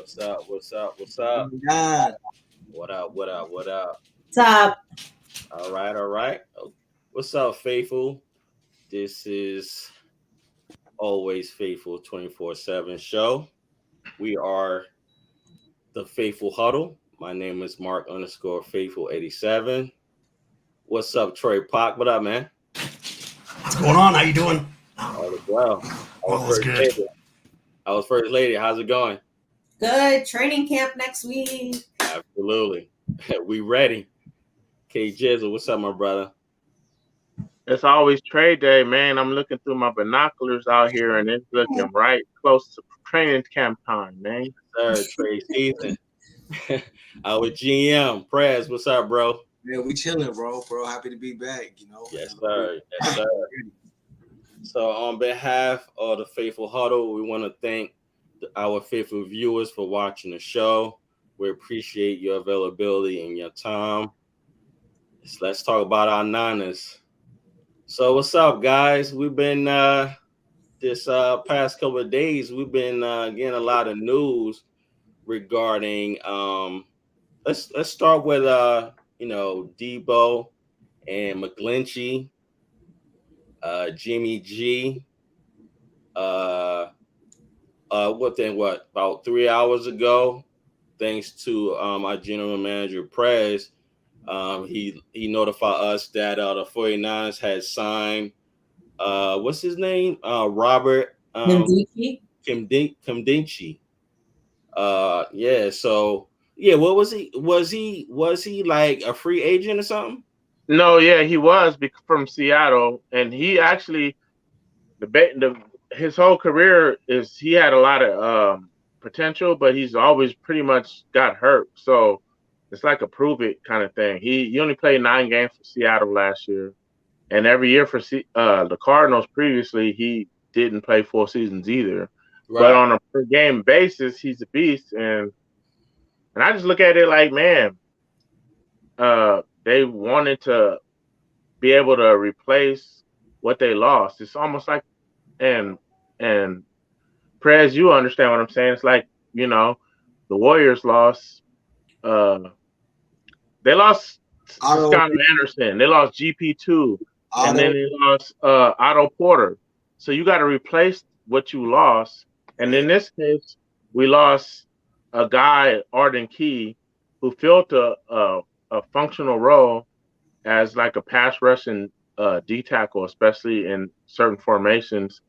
What's up? What's up? What's up? God. What up? What up? What up? Top. All right, all right. What's up, faithful? This is always faithful 24/7 show. We are the Faithful Huddle. My name is Mark underscore Faithful 87. What's up, Troy Park? What up, man? What's going on? How you doing? All is well. All is good. I was first lady. How's it going? Good. Training camp next week. Absolutely. We ready. K Jizzle, what's up, my brother? It's always trade day, man. I'm looking through my binoculars out here, and it's looking right close to training camp time, man. Third trade season. Our GM, Prez, what's up, bro? Yeah, we chilling, bro. Happy to be back, Yes, sir. Yes, sir. So on behalf of the Faithful Huddle, we want to thank our faithful viewers for watching the show. We appreciate your availability and your time. So let's talk about our Niners. So what's up, guys? We've been this past couple of days, we've been getting a lot of news regarding let's start with Debo and McGlinchey, Jimmy G. About 3 hours ago, thanks to our general manager Prez, he notified us that the 49ers had signed what's his name? Robert Kimdichie. Kimdichie. What was he like a free agent or something? No, yeah, he was from Seattle, and he actually his whole career is he had a lot of potential, but he's always pretty much got hurt. So it's like a prove it kind of thing. He only played 9 games for Seattle last year, and every year for the Cardinals previously he didn't play full seasons either. Right. But on a per game basis, he's a beast, and I just look at it like, man, they wanted to be able to replace what they lost. It's almost like, and Prez, you understand what I'm saying? It's like, the Warriors lost. They lost Scott Anderson. They lost GP2, and then they lost Otto Porter. So you got to replace what you lost. And in this case, we lost a guy, Arden Key, who filled a functional role as like a pass rushing D tackle, especially in certain formations.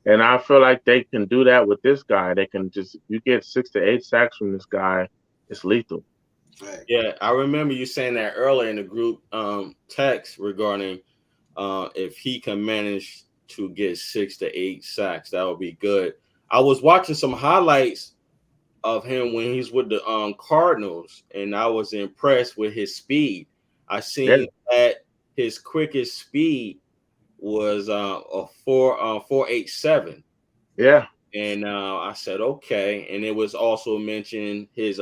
And I feel like they can do that with this guy. They can you get 6 to 8 sacks from this guy, it's lethal. Right. Yeah, I remember you saying that earlier in the group text regarding if he can manage to get 6 to 8 sacks, that would be good. I was watching some highlights of him when he's with the Cardinals, and I was impressed with his speed. I seen that his quickest speed was a 4.87. Yeah. And I said, okay. And it was also mentioned his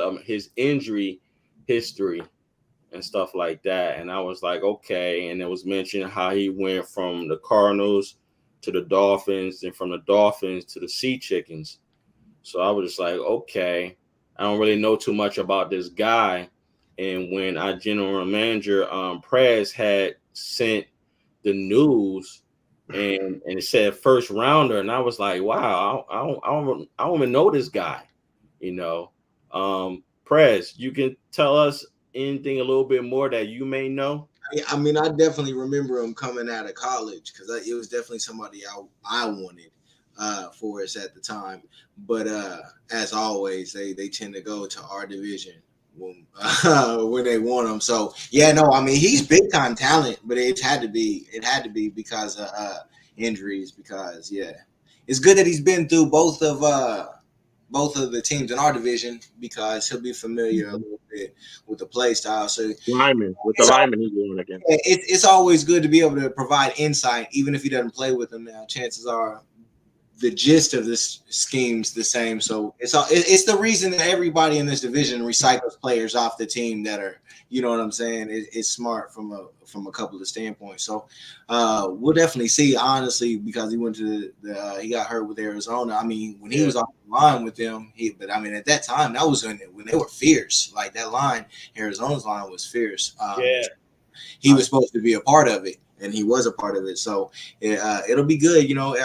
injury history and stuff like that. And I was like, okay. And it was mentioned how he went from the Cardinals to the Dolphins and from the Dolphins to the Sea Chickens. So I was just like, okay, I don't really know too much about this guy. And when our general manager, Prez, had sent the news and it said first rounder, and I was like, wow, I don't even know this guy, Prez, you can tell us anything a little bit more that you may know? I mean, I definitely remember him coming out of college because it was definitely somebody I wanted for us at the time. But as always, they tend to go to our division when they want him. So yeah, no, I mean he's big time talent, but it had to be because of injuries. Because it's good that he's been through both of the teams in our division because he'll be familiar a little bit with the play style. So the lineman he's going against. It's always good to be able to provide insight, even if he doesn't play with them now. Chances are the gist of this scheme's the same. So it's the reason that everybody in this division recycles players off the team that are, you know what I'm saying? It's smart from a couple of standpoints. So we'll definitely see, honestly, because he went to he got hurt with Arizona. I mean, when he was on the line with them, but I mean, at that time, that was when they were fierce. Like that line, Arizona's line was fierce. He was supposed to be a part of it, and he was a part of it. So it'll be good. You know,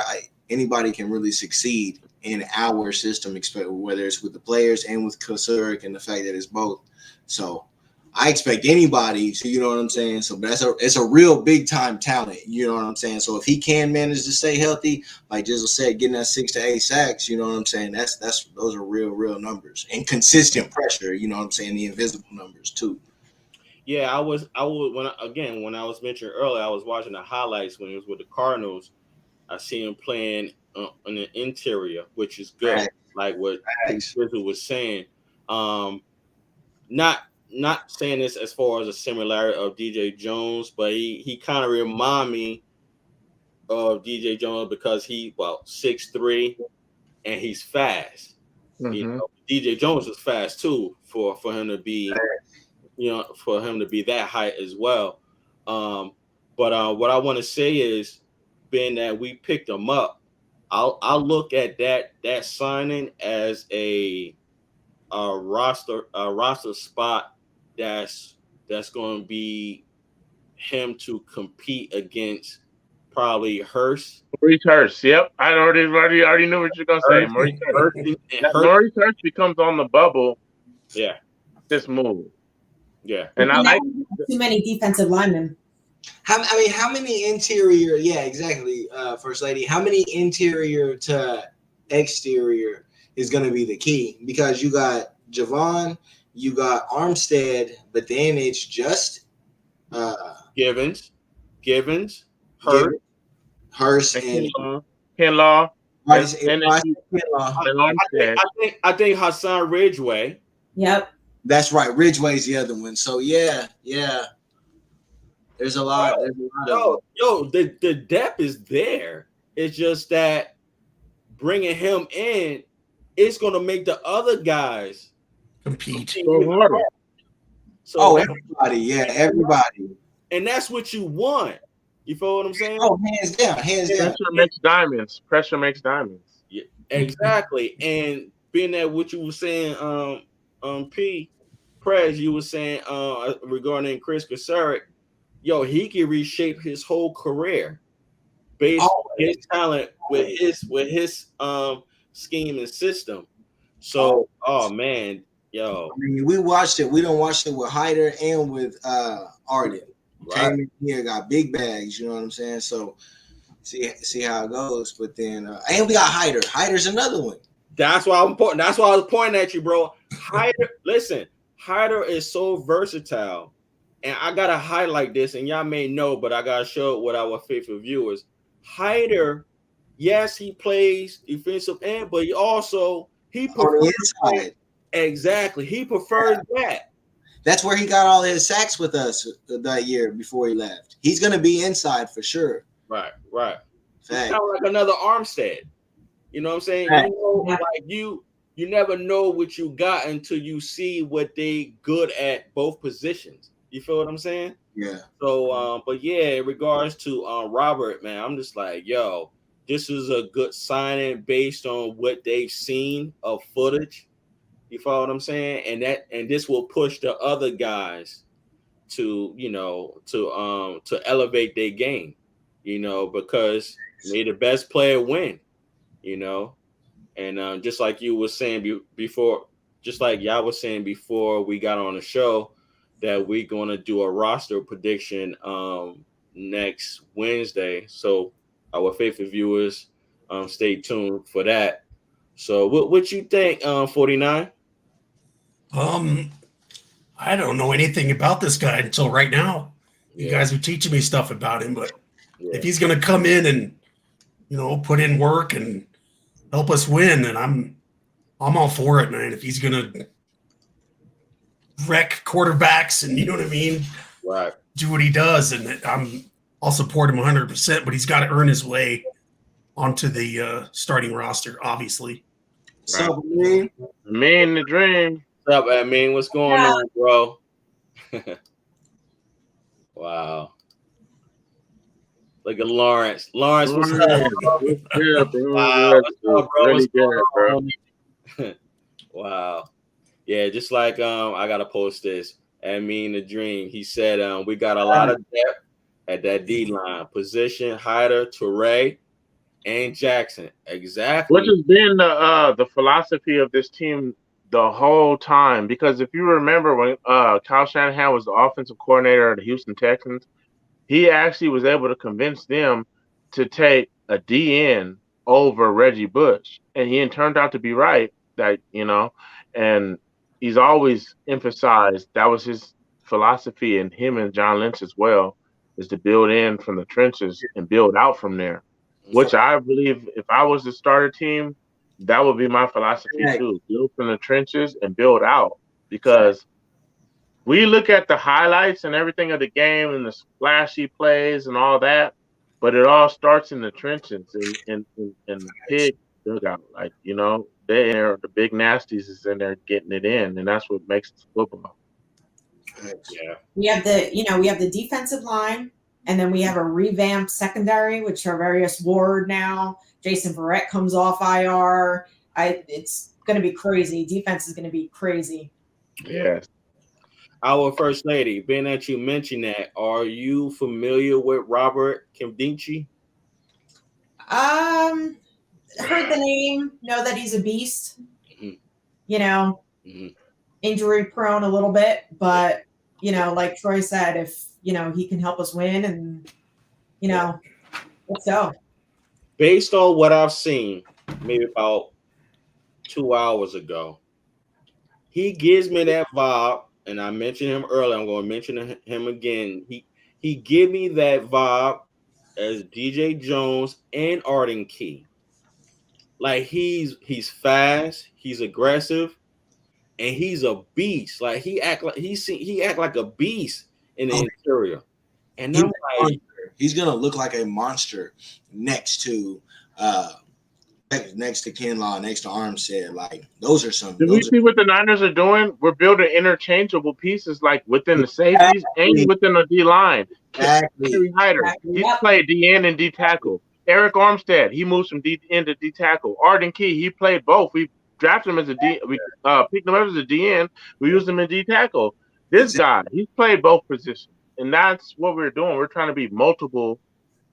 anybody can really succeed in our system, whether it's with the players and with Kosurik, and the fact that it's both. So I expect anybody to, you know what I'm saying? So it's a real big time talent, you know what I'm saying? So if he can manage to stay healthy, like Jizzle said, getting that 6 to 8 sacks, you know what I'm saying? Those are real numbers, and consistent pressure, you know what I'm saying? The invisible numbers too. Yeah, I was when I was mentioning earlier, I was watching the highlights when he was with the Cardinals. I see him playing on the interior, which is good. Right. Like what Jizzle was saying. Not saying this as far as a similarity of DJ Jones, but he kind of remind me of DJ Jones because he 6'3" and he's fast. Mm-hmm. You know, DJ Jones is fast too for him to be, you know, for him to be that height as well. But what I want to say is, being that we picked him up, I'll look at that signing as a roster spot that's going to be him to compete against probably Hurst. Maurice Hurst. Yep, I already knew what you're gonna say. Maurice Hurst. Maurice Hurst becomes on the bubble. Yeah, this move. Yeah, and I like too many defensive linemen. How many interior? Yeah, exactly. First Lady, how many interior to exterior is going to be the key? Because you got Javon, you got Armstead, but then it's just Givens, Hurst, and Kinlaw. I think Hassan Ridgeway. Yep, that's right. Ridgeway's the other one. So yeah. There's a lot. The depth is there. It's just that bringing him in, it's going to make the other guys compete. So everybody. And that's what you want. You feel what I'm saying? Oh, hands down. Pressure makes diamonds. Yeah, exactly. And being that what you were saying, Prez, you were saying regarding Chris Kosurik, he can reshape his whole career based on his talent with his scheme and system. So, man, I mean, we watched it. We don't watch it with Hyder and with Arden. Right. Came in here, got big bags. You know what I'm saying? So, see how it goes. But then, and we got Hyder. Hyder's another one. That's why I'm pointing. That's why I was pointing at you, bro. Hyder, listen, Hyder is so versatile, and I gotta highlight this. And y'all may know, but I gotta show it with our faithful viewers. Hyder, yes, he plays defensive end, but he prefers inside. Exactly, he prefers that. That's where he got all his sacks with us that year before he left. He's gonna be inside for sure. Right. It's kind of like another Armstead. You know what I'm saying? You never know what you got until you see what they good at both positions. You feel what I'm saying? Yeah. So, but yeah, in regards to Robert, man, I'm just like, this is a good signing based on what they've seen of footage. You follow what I'm saying? And this will push the other guys to elevate their game, because may the best player win, and just like you were saying before, just like y'all was saying before we got on the show, that we're going to do a roster prediction next Wednesday. So our faithful viewers, stay tuned for that. So what you think, 49? I don't know anything about this guy until right now. You guys are teaching me stuff about him, but if he's going to come in and, put in work and help us win, then I'm all for it, man. If he's going to wreck quarterbacks and, you know what I mean? Right. Do what he does, and I'll support him 100%, but he's got to earn his way onto the starting roster, obviously. So, man, in the dream. What's up, I mean, what's going on, bro? Wow. Look at Lawrence. Lawrence, what's up, bro? Yeah, bro. Wow, what's up, bro? Really What's good, going bro. on? Wow. Yeah, just like I gotta post this. I mean the dream. He said we got a lot of depth at that D line position. Hyder, Toure, and Jackson. Exactly. Which has been the philosophy of this team the whole time. Because if you remember when Kyle Shanahan was the offensive coordinator of the Houston Texans, he actually was able to convince them to take a DN over Reggie Bush. And he turned out to be right, that, and he's always emphasized that was his philosophy, and him and John Lynch as well, is to build in from the trenches and build out from there. Which I believe if I was the starter team, that would be my philosophy too. Build from the trenches and build out. Because we look at the highlights and everything of the game and the splashy plays and all that, but it all starts in the trenches and pig dugout. Like, they're the big nasties is in there getting it in, and that's what makes it football. Yeah. We have the defensive line, and then we have a revamped secondary, which are various Ward now. Jason Verrett comes off IR. It's going to be crazy. Defense is going to be crazy. Yes. Our first lady, being that you mentioned that, are you familiar with Robert Kimdichie? Heard the name, know that he's a beast. Mm-hmm. Injury prone a little bit, but like Troy said, if he can help us win, and let's go. Based on what I've seen, maybe about 2 hours ago, he gives me that vibe, and I mentioned him earlier. I'm going to mention him again. He give me that vibe as DJ Jones and Arden Key. Like he's fast, he's aggressive, and he's a beast. Like he act like a beast in the interior. And I'm like, he's gonna look like a monster next to Kinlaw, next to Armstead. Like those are some. Did we see what the Niners are doing? We're building interchangeable pieces, like within the safeties and within the D line. Harry Hyder, he's played DN and D tackle. Eric Armstead, he moves from DN to D tackle. Arden Key, he played both. We drafted him as a D. We picked him up as a DN. We used him in D tackle. This guy, he's played both positions, and that's what we're doing. We're trying to be multiple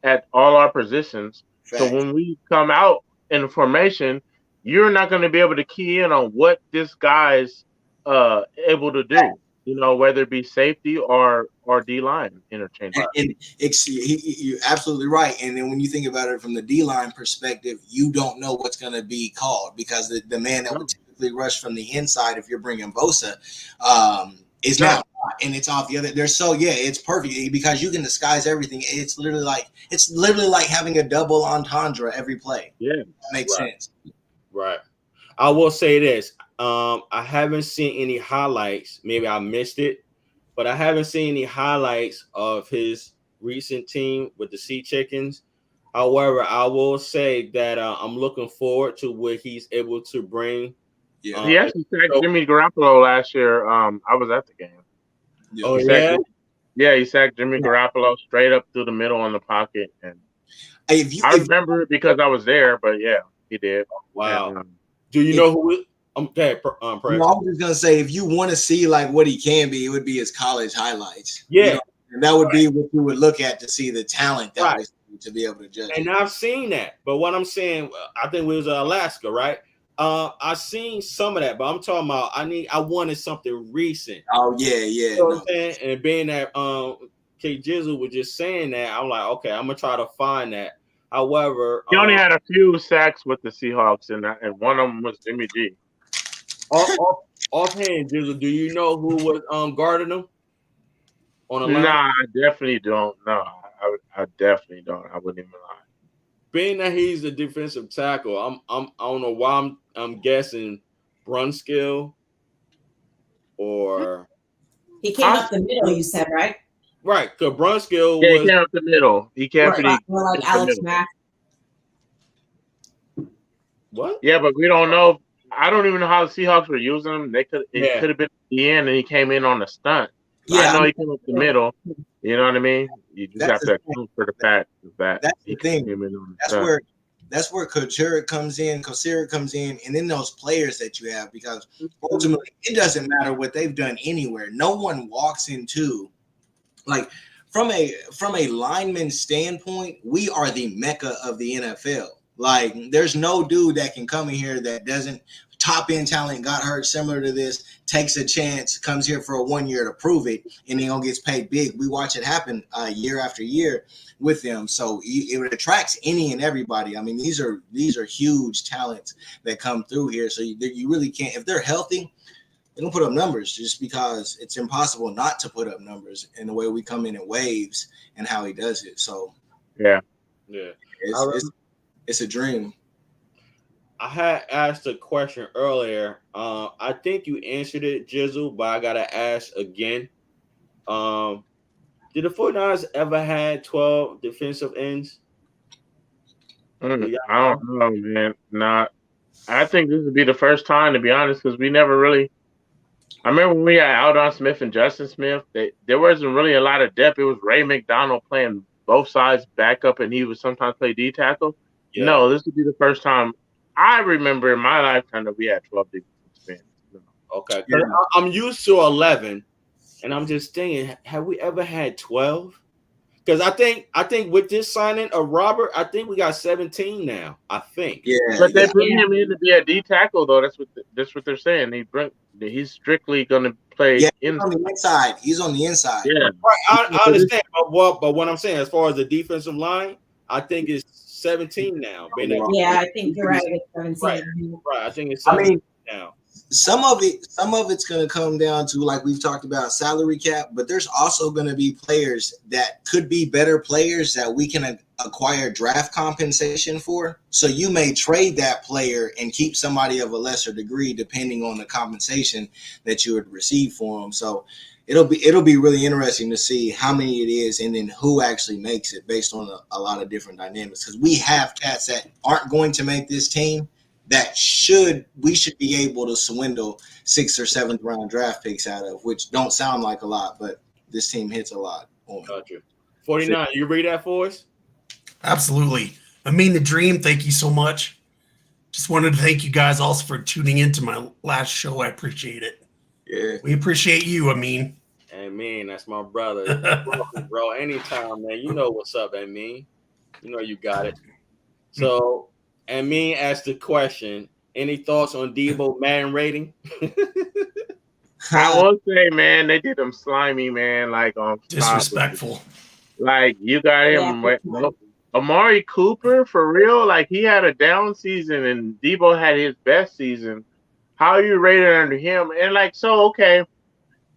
at all our positions. So when we come out in the formation, you're not going to be able to key in on what this guy's able to do. Whether it be safety or D line interchange. And you're absolutely right. And then when you think about it from the D line perspective, you don't know what's going to be called, because the man that would typically rush from the inside, if you're bringing Bosa, is not, and it's off the other. It's perfect because you can disguise everything. It's literally like having a double entendre every play. Yeah, makes sense. Right. I will say this. I haven't seen any highlights. Maybe I missed it, but I haven't seen any highlights of his recent team with the Sea Chickens. However, I will say that I'm looking forward to what he's able to bring. Yeah, he actually sacked Jimmy Garoppolo last year. I was at the game. He sacked Jimmy Garoppolo straight up through the middle on the pocket, and I remember it because I was there. But yeah, he did. Wow. And, do you know who? Okay, I was just gonna say, if you want to see like what he can be, it would be his college highlights. Yeah, and that would be what you would look at to see the talent that was to be able to judge. And I've seen that, but what I'm saying, I think it was Alaska, right? I've seen some of that, but I'm talking about I wanted something recent. Oh yeah. You know what I'm saying? And being that K Jizzle was just saying that, I'm like, okay, I'm gonna try to find that. However, he only had a few sacks with the Seahawks, and one of them was Jimmy G. Offhand, Jizzle, do you know who was guarding him on the line? Nah, I definitely don't. No, I definitely don't. I wouldn't even lie. Being that he's a defensive tackle, I don't know why I'm guessing Brunskill or he came up the middle. You said right? Right, because Brunskill he came up the middle. He can't be more like Alex Mack. What? Yeah, but we don't know. I don't even know how the Seahawks were using him. It could have been at the end, and he came in on the stunt. Yeah, I know he came up the middle. You know what I mean? You just have to account for the fact that that's he the thing. came in on the stunt. That's where Kosira comes in, and then those players that you have, because ultimately it doesn't matter what they've done anywhere. No one walks into, like, from a lineman standpoint, we are the mecca of the NFL. Like, there's no dude that can come in here that doesn't top end talent, got hurt similar to this, takes a chance, comes here for a 1 year to prove it, and then gets paid big. We watch it happen year after year with them. So it attracts any and everybody. I mean, these are huge talents that come through here. So you really can't, if they're healthy, they don't put up numbers, just because it's impossible not to put up numbers in the way we come in waves and how he does it. So yeah, it's a dream. I had asked a question earlier. I think you answered it, Jizzle, but I gotta ask again. Did the 49ers ever had 12 defensive ends? I don't know, man. Not. I think this would be the first time, to be honest, because we never really. I remember when we had Aldon Smith and Justin Smith, there wasn't really a lot of depth. It was Ray McDonald playing both sides backup, and he would sometimes play D tackle. Yeah. No, this would be the first time I remember in my lifetime that we had 12 defensive ends. Okay, yeah. I'm used to 11, and I'm just thinking, have we ever had 12? Because I think with this signing of Robert, I think we got 17 now. I think. Yeah, but they bring him in to be a D tackle, though. That's what they're saying. He's strictly going to play. Yeah, he's on the inside. He's on the inside. Yeah, right. I understand, but what I'm saying, as far as the defensive line, I think it's 17 now. Yeah, I think you're right. It's 17. Right. I think it's 17 now. Some of it's going to come down to, like we've talked about, salary cap, but there's also going to be players that could be better players that we can acquire draft compensation for. So you may trade that player and keep somebody of a lesser degree depending on the compensation that you would receive for them. So it'll be really interesting to see how many it is and then who actually makes it based on a lot of different dynamics, because we have cats that aren't going to make this team that we should be able to swindle 6th or 7th round draft picks out of, which don't sound like a lot, but this team hits a lot. Gotcha. 49, you read that for us? Absolutely. I mean, the dream, thank you so much. Just wanted to thank you guys also for tuning into my last show. I appreciate it. Yeah. We appreciate you, Amin. Amin, that's my brother. Bro, anytime, man. You know what's up, Amin. You know you got it. So, Amin asked the question, any thoughts on Debo Madden rating? I will say, man, they did him slimy, man, like on disrespectful. Like, you got him Amari Cooper, for real? Like, he had a down season and Debo had his best season. How are you rated under him? And like, so okay.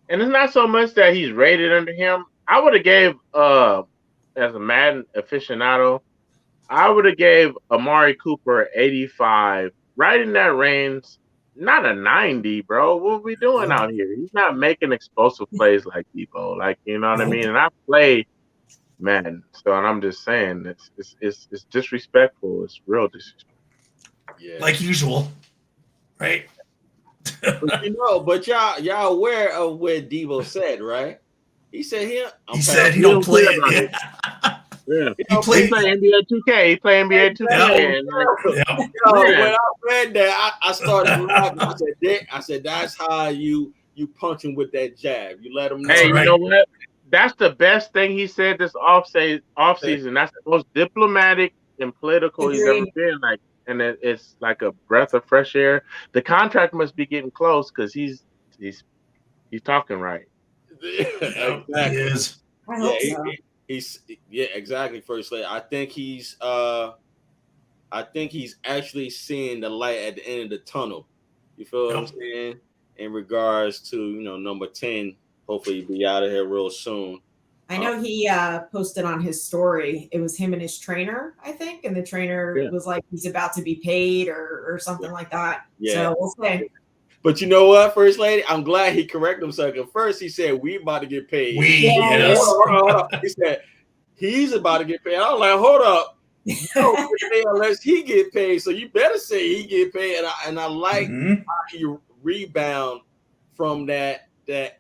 And it's not so much that he's rated under him. I would have gave as a Madden aficionado, I would have gave Amari Cooper 85, right in that range. Not a 90, bro. What are we doing out here? He's not making explosive plays like Debo. Like, you know what I mean? And I play Madden, so and I'm just saying it's disrespectful. It's real disrespectful. Yeah, like usual, right? but y'all aware of what Debo said, right? He said he said he don't play it. Yeah. He play NBA 2K. He play NBA 2K. When I read that, I started laughing. I said, that's how you punch him with that jab. You let him know. Hey, you know what? That's the best thing he said this off season. That's the most diplomatic and political he's ever been. Like, and it's like a breath of fresh air. The contract must be getting close because he's talking right. Exactly. He is. I hope so. He's exactly. First lady. I think he's actually seeing the light at the end of the tunnel. You feel what I'm saying? In regards to number 10, hopefully be out of here real soon. I know he posted on his story. It was him and his trainer, I think, and the trainer was like, he's about to be paid or something like that. Yeah. So we'll see. But you know what, First Lady? I'm glad he corrected himself. At first, he said, we about to get paid. Yes. Hold up. He said, he's about to get paid. I was like, hold up. No, unless he get paid. So you better say he get paid. And I like how he rebound from that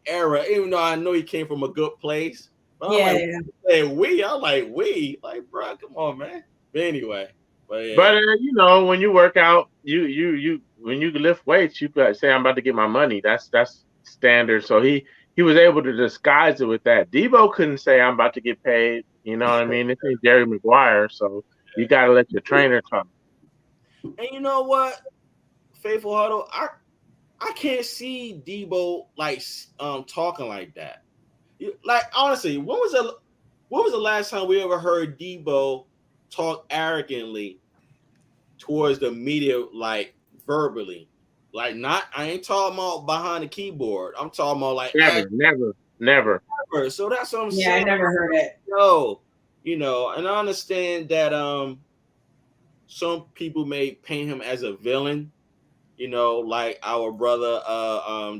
era, even though I know he came from a good place. But Yeah, I'm like, like, bro, come on, man. But anyway, But you know, when you work out, you when you lift weights, you could say I'm about to get my money. That's standard. So he was able to disguise it with that. Debo couldn't say I'm about to get paid. You know what I mean? This ain't Jerry Maguire, so you got to let your trainer talk. And you know what, Faithful Huddle, I can't see Debo like talking like that. Like honestly, when was the last time we ever heard Debo talk arrogantly towards the media, like verbally? Like, not, I ain't talking about behind the keyboard. I'm talking about like Never. So that's what I'm yeah, I saying. never heard it. No, and I understand that some people may paint him as a villain, like our brother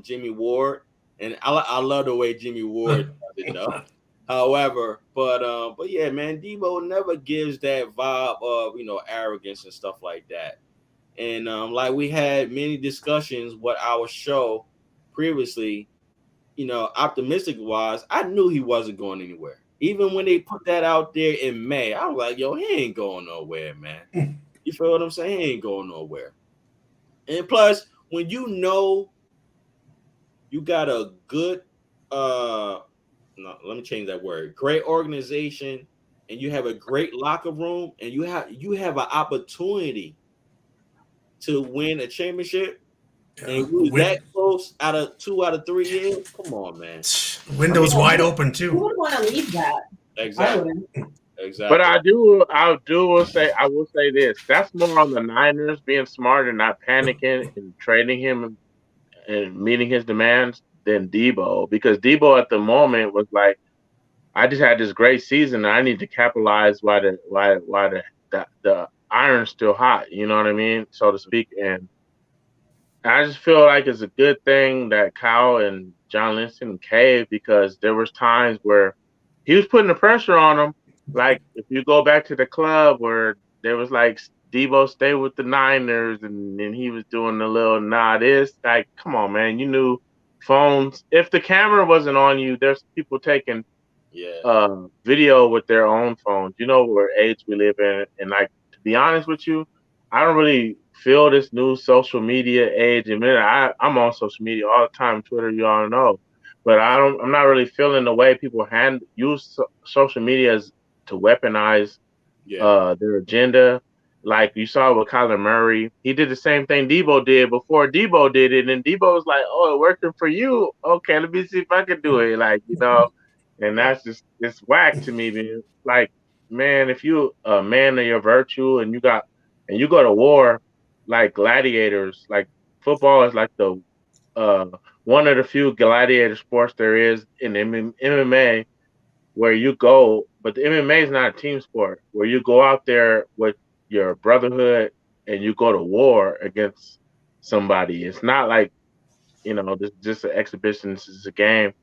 Jimmy Ward. And I love the way Jimmy Ward does it though. However, but yeah, man, Debo never gives that vibe of arrogance and stuff like that. And like we had many discussions with our show previously, optimistic wise, I knew he wasn't going anywhere. Even when they put that out there in May, I was like, yo, he ain't going nowhere, man. You feel what I'm saying? He ain't going nowhere. And plus, when you got a good no, let me change that word. Great organization, and you have a great locker room, and you have an opportunity to win a championship, and you that close out of 2 out of 3 years. Come on, man. Windows wide open too. Who would want to leave that? Exactly. But I will say this. That's more on the Niners being smart and not panicking and trading him and meeting his demands than Debo, because Debo at the moment was like, I just had this great season and I need to capitalize while the iron's still hot, you know what I mean, so to speak. And I just feel like it's a good thing that Kyle and John Linson caved, because there was times where he was putting the pressure on them. Like if you go back to the club where there was like Debo stay with the Niners, and then he was doing the little nod. It's like, come on, man. You knew phones. If the camera wasn't on you, there's people taking video with their own phones. You know what age we live in, and like, to be honest with you, I don't really feel this new social media age. And I'm on social media all the time, Twitter, you all know, but I'm not really feeling the way people use social media to weaponize their agenda. Like you saw with Kyler Murray, he did the same thing Debo did before Debo did it, and Debo was like, "Oh, it working for you? Okay, let me see if I can do it." Like, and that's just, it's whack to me, man. Like, man, if you a man of your virtue and you go to war like gladiators, like football is like the one of the few gladiator sports there is in MMA, where you go, but the MMA is not a team sport, where you go out there with your brotherhood and you go to war against somebody. It's not like, this is just an exhibition. This is a game.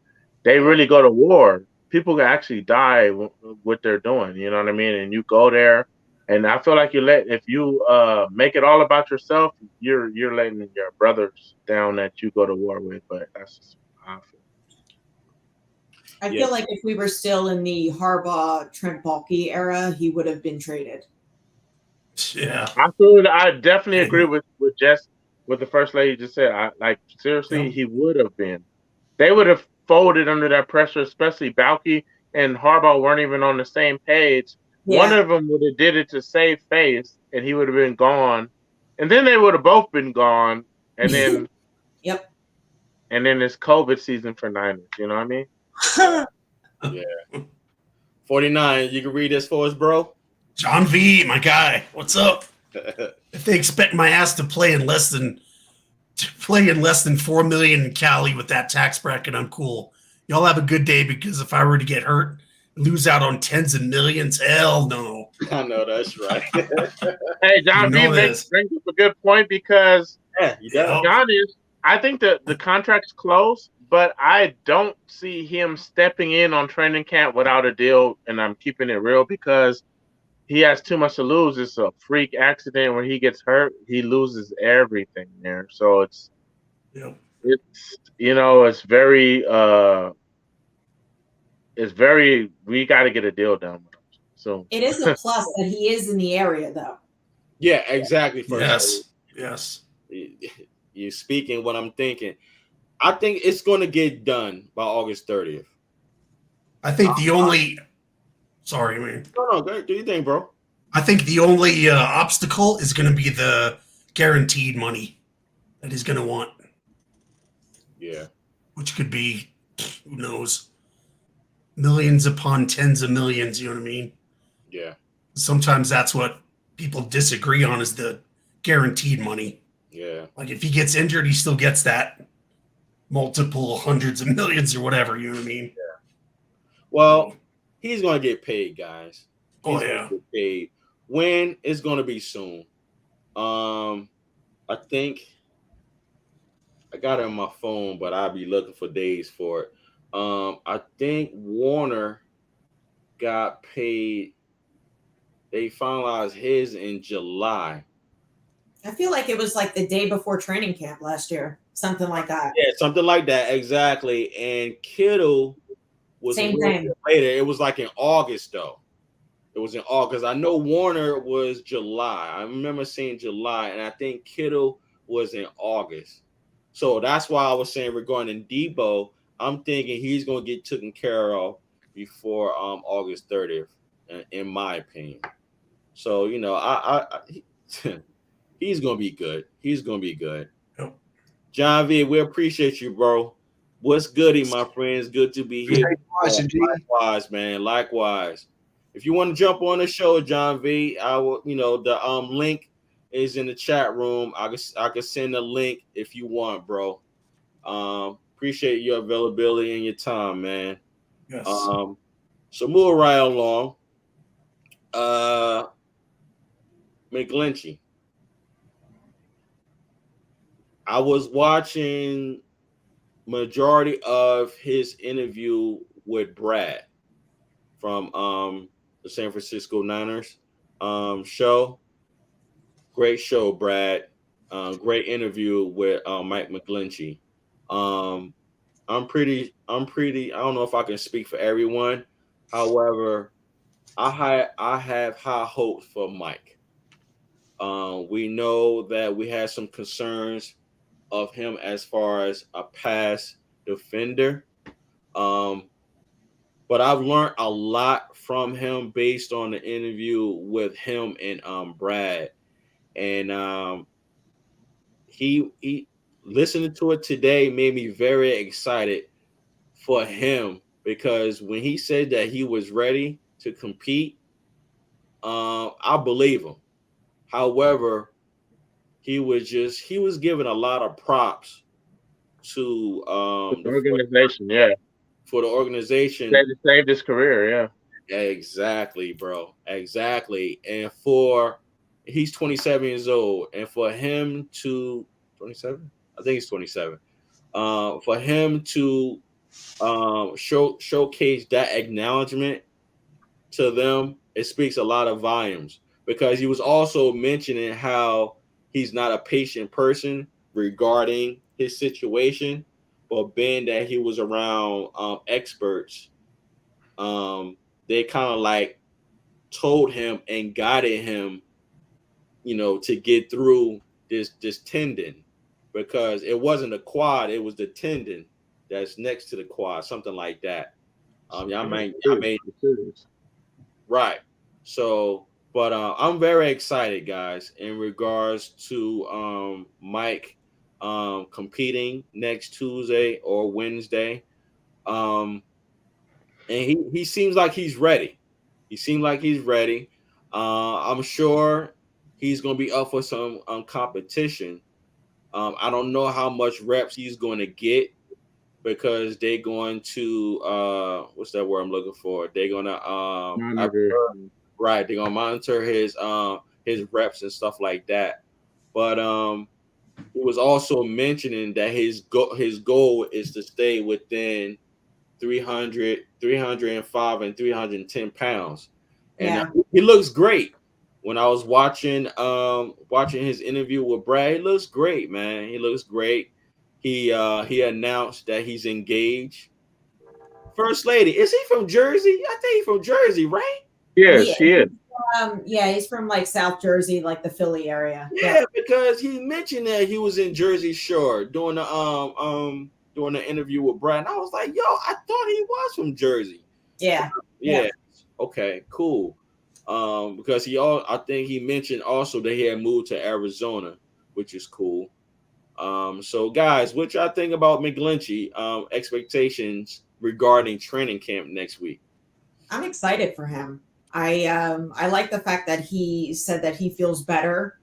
They really go to war. People can actually die what they're doing. You know what I mean? And you go there, and I feel like if you make it all about yourself, you're letting your brothers down that you go to war with. But that's just how I feel. I feel like if we were still in the Harbaugh Trent Baalke era, he would have been traded. Yeah, I definitely agree with Jess, with the first lady just said. Seriously, he would have been. They would have folded under that pressure, especially Baalke and Harbaugh weren't even on the same page. Yeah. One of them would have did it to save face, and he would have been gone, and then they would have both been gone, and then yep. And then it's COVID season for Niners. You know what I mean? Yeah. 49. You can read this for us, bro. John V, my guy. What's up? If they expect my ass to play in less than $4 million in Cali with that tax bracket, I'm cool. Y'all have a good day, because if I were to get hurt, lose out on tens of millions, hell no. I know that's right. Hey, John B brings up a good point, because I think that the contract's close, but I don't see him stepping in on training camp without a deal, and I'm keeping it real, because he has too much to lose. It's a freak accident where he gets hurt, he loses everything there. So it's it's very we got to get a deal done with him. So It is a plus that he is in the area, though. Yeah, exactly. Yes. You speaking what I'm thinking. I think it's going to get done by August 30th. I think the only. Sorry, man. No, do you think, bro? I think the only obstacle is going to be the guaranteed money that he's going to want. Yeah. Which could be, who knows, millions upon tens of millions. You know what I mean? Yeah. Sometimes that's what people disagree on is the guaranteed money. Yeah. Like if he gets injured, he still gets that multiple hundreds of millions or whatever. You know what I mean? Yeah. Well, he's going to get paid, guys. He's going to get paid. When? It's going to be soon. I think I got it on my phone, but I'll be looking for days for it. I think Warner got paid. They finalized his in July. I feel like it was like the day before training camp last year, something like that. Yeah, something like that, exactly. And Kittle was same thing later. It was like in August, though. It was in August. I know Warner was July. I remember seeing July, and I think Kittle was in August. So that's why I was saying regarding Debo, I'm thinking he's going to get taken care of before August 30th, in my opinion. So, he's going to be good. He's going to be good. Yep. John V, we appreciate you, bro. What's goody, my friends? Good to be here. Likewise, man. Likewise. If you want to jump on the show, John V, I will. The link is in the chat room. I can send a link if you want, bro. Appreciate your availability and your time, man. Yes. So move right along. McGlinchey. I was watching majority of his interview with Brad from the San Francisco Niners show. Great show, Brad. Great interview with Mike McGlinchey. I'm pretty. I don't know if I can speak for everyone. However, I have high hopes for Mike. We know that we had some concerns of him as far as a pass defender. But I've learned a lot from him based on the interview with him and Brad. And he listening to it today made me very excited for him, because when he said that he was ready to compete, I believe him. However, he was giving a lot of props to the organization, for the organization. Saved his career, yeah. Exactly, bro. Exactly. And he's 27 years old, and for him to 27, I think he's 27. For him to showcase that acknowledgement to them, it speaks a lot of volumes, because he was also mentioning how he's not a patient person regarding his situation, but being that he was around experts, they kind of like told him and guided him, to get through this tendon, because it wasn't a quad, it was the tendon that's next to the quad, something like that. Right. So, but I'm very excited, guys, in regards to Mike competing next Tuesday or Wednesday. And he seems like he's ready. He seems like he's ready. I'm sure he's going to be up for some competition. I don't know how much reps he's going to get, because they're going to what's that word I'm looking for? They're going to right. They're going to monitor his reps and stuff like that. But he was also mentioning that his goal is to stay within 305 and 310 pounds. and he looks great. When I was watching his interview with Brad, he looks great, man. He looks great. He announced that he's engaged. First lady, is he from Jersey? I think he's from Jersey, right? Yes, he is. Yeah, he's from like South Jersey, like the Philly area. Yeah, because he mentioned that he was in Jersey Shore doing the interview with Brad. And I was like, yo, I thought he was from Jersey. Yeah. Okay, cool. Because I think he mentioned also that he had moved to Arizona, which is cool. So guys, what y'all think about McGlinchey? Expectations regarding training camp next week? I'm excited for him. I like the fact that he said that he feels better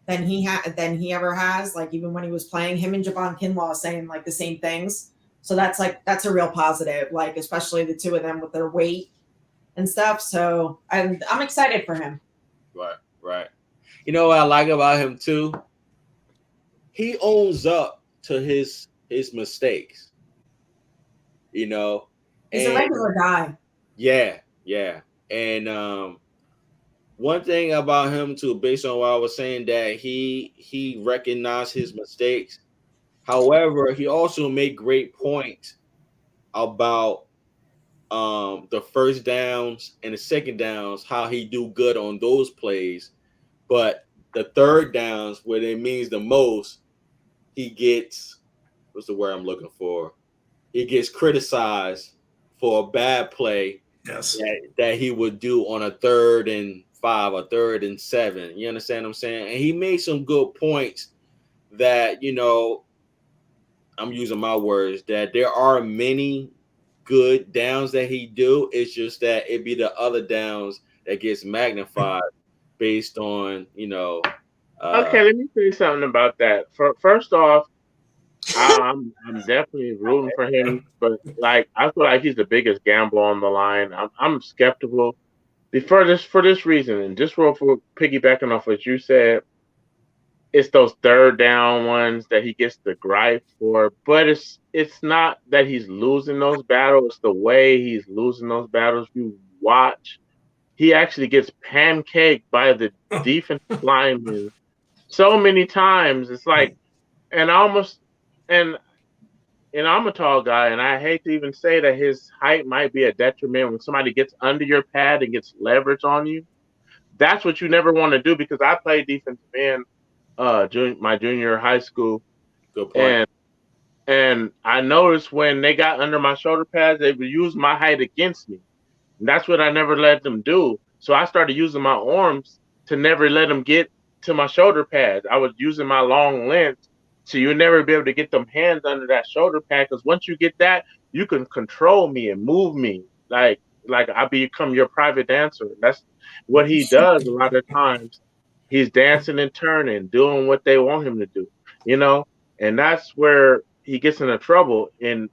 than he ever has. Like even when he was playing, him and Javon Kinlaw saying like the same things. So that's a real positive. Like especially the two of them with their weight and stuff. So I'm excited for him. Right. You know what I like about him too? He owns up to his mistakes. You know, he's a regular guy. Yeah. And one thing about him too, based on what I was saying, that he recognized his mistakes. However, he also made great points about the first downs and the second downs, how he do good on those plays, but the third downs where it means the most, he gets, what's the word I'm looking for? He gets criticized for a bad play. Yes. That he would do on a 3rd and 5 or 3rd and 7. You understand what I'm saying? And he made some good points that, you know, I'm using my words, that there are many good downs that he do. It's just that it be the other downs that gets magnified based on, you know. Okay, let me say something about that. First off, I'm definitely rooting for him, but like I feel like he's the biggest gambler on the line. I'm skeptical for this reason, and just real for piggybacking off what you said, it's those third down ones that he gets the gripe for. But it's not that he's losing those battles; it's the way he's losing those battles. You watch, he actually gets pancaked by the defensive linemen so many times. It's like, and almost and. And I'm a tall guy, and I hate to even say that his height might be a detriment when somebody gets under your pad and gets leverage on you. That's what you never want to do, because I played defensive end my junior year of high school. Good point. And I noticed when they got under my shoulder pads, they would use my height against me. And that's what I never let them do. So I started using my arms to never let them get to my shoulder pads. I was using my long length, so you'll never be able to get them hands under that shoulder pad. Because once you get that, you can control me and move me like I become your private dancer. That's what he does a lot of times. He's dancing and turning, doing what they want him to do, you know. And that's where he gets into trouble. And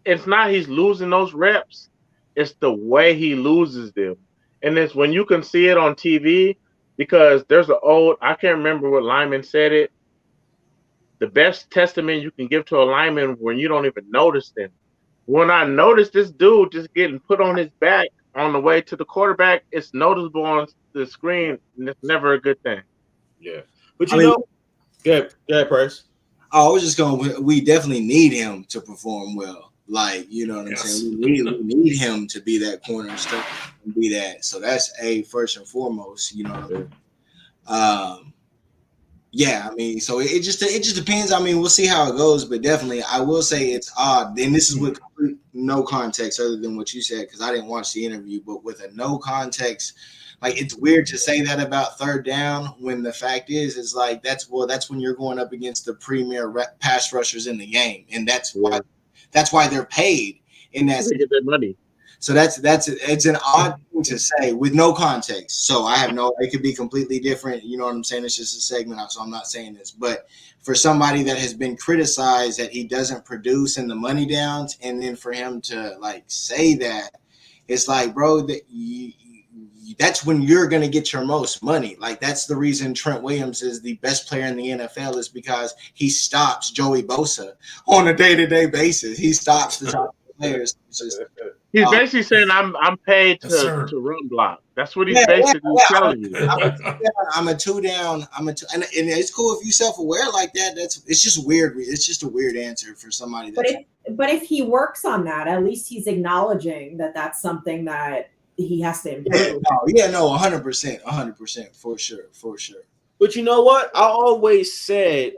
it's not he's losing those reps. It's the way he loses them. And it's when you can see it on TV, because there's I can't remember what lineman said it. The best testament you can give to a lineman when you don't even notice them. When I noticed this dude just getting put on his back on the way to the quarterback, it's noticeable on the screen, and it's never a good thing. Yeah. But you know, go ahead, Price. I was just we definitely need him to perform well. Like, you know what I'm saying? We need him to be that cornerstone and be that. So that's first and foremost, you know what I mean? Yeah, I mean, so it just depends. I mean, we'll see how it goes, but definitely I will say it's odd. And this is with no context other than what you said, because I didn't watch the interview, but with a no context, like it's weird to say that about third down when the fact is like that's when you're going up against the premier pass rushers in the game, and that's why they're paid in that. They get their money. So it's an odd thing to say with no context. So it could be completely different. You know what I'm saying? It's just a segment, so I'm not saying this. But for somebody that has been criticized that he doesn't produce in the money downs, and then for him to like say that, it's like, bro, that's when you're going to get your most money. Like that's the reason Trent Williams is the best player in the NFL, is because he stops Joey Bosa on a day-to-day basis. He stops the top players. He's basically saying I'm paid Yes, to sir. run block. That's what he's Yeah, yeah, basically yeah. telling you. I'm a two down. And it's cool if you self aware like that. It's just weird. It's just a weird answer for somebody But that's. if he works on that, at least he's acknowledging that that's something that he has to improve. No, 100%, for sure. But you know what? I always said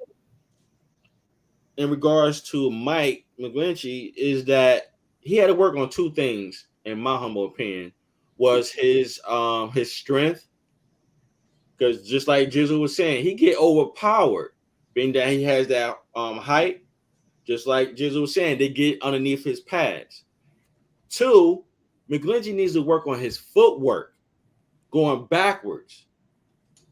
in regards to Mike McGlinchey is that he had to work on two things, in my humble opinion, was his strength. Because just like Jizzle was saying, he get overpowered, being that he has that height. Just like Jizzle was saying, they get underneath his pads. Two, McGlinchey needs to work on his footwork, going backwards.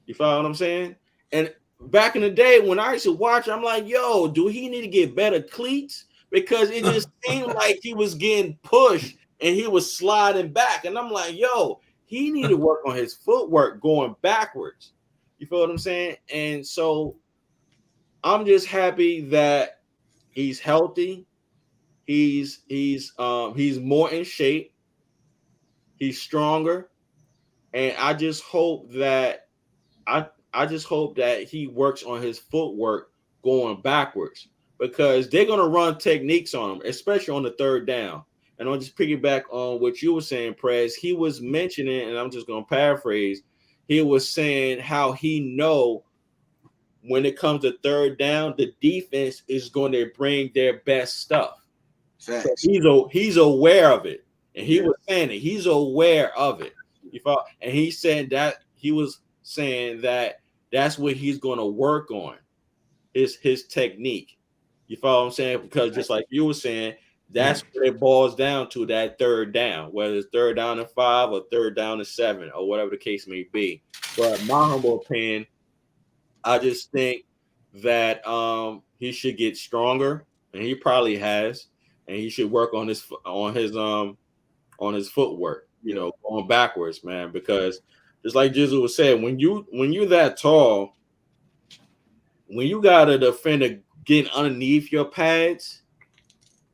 You follow what I'm saying? And back in the day when I used to watch, I'm like, yo, do he need to get better cleats? Because it just seemed like he was getting pushed and he was sliding back. And I'm like, yo, he need to work on his footwork going backwards. You feel what I'm saying? And so I'm just happy that he's healthy. He's more in shape. He's stronger. And I just hope that I just hope that he works on his footwork going backwards because they're gonna run techniques on him, especially on the third down. And I'll just piggyback on what you were saying, Prez. He was mentioning, and I'm just gonna paraphrase. He was saying how he know when it comes to third down, the defense is going to bring their best stuff. So he's aware of it, and he was saying it. He's aware of it. You follow? And he said that he was saying that that's what he's going to work on his technique. You follow what I'm saying? Because just like you were saying, that's what it boils down to, that third down, whether it's third down and 5 or third down and 7 or whatever the case may be. But my humble opinion, I just think that he should get stronger, and he probably has, and he should work on his footwork, going backwards, man, because just like Jizzle was saying, when you're that tall, when you got a defender getting underneath your pads,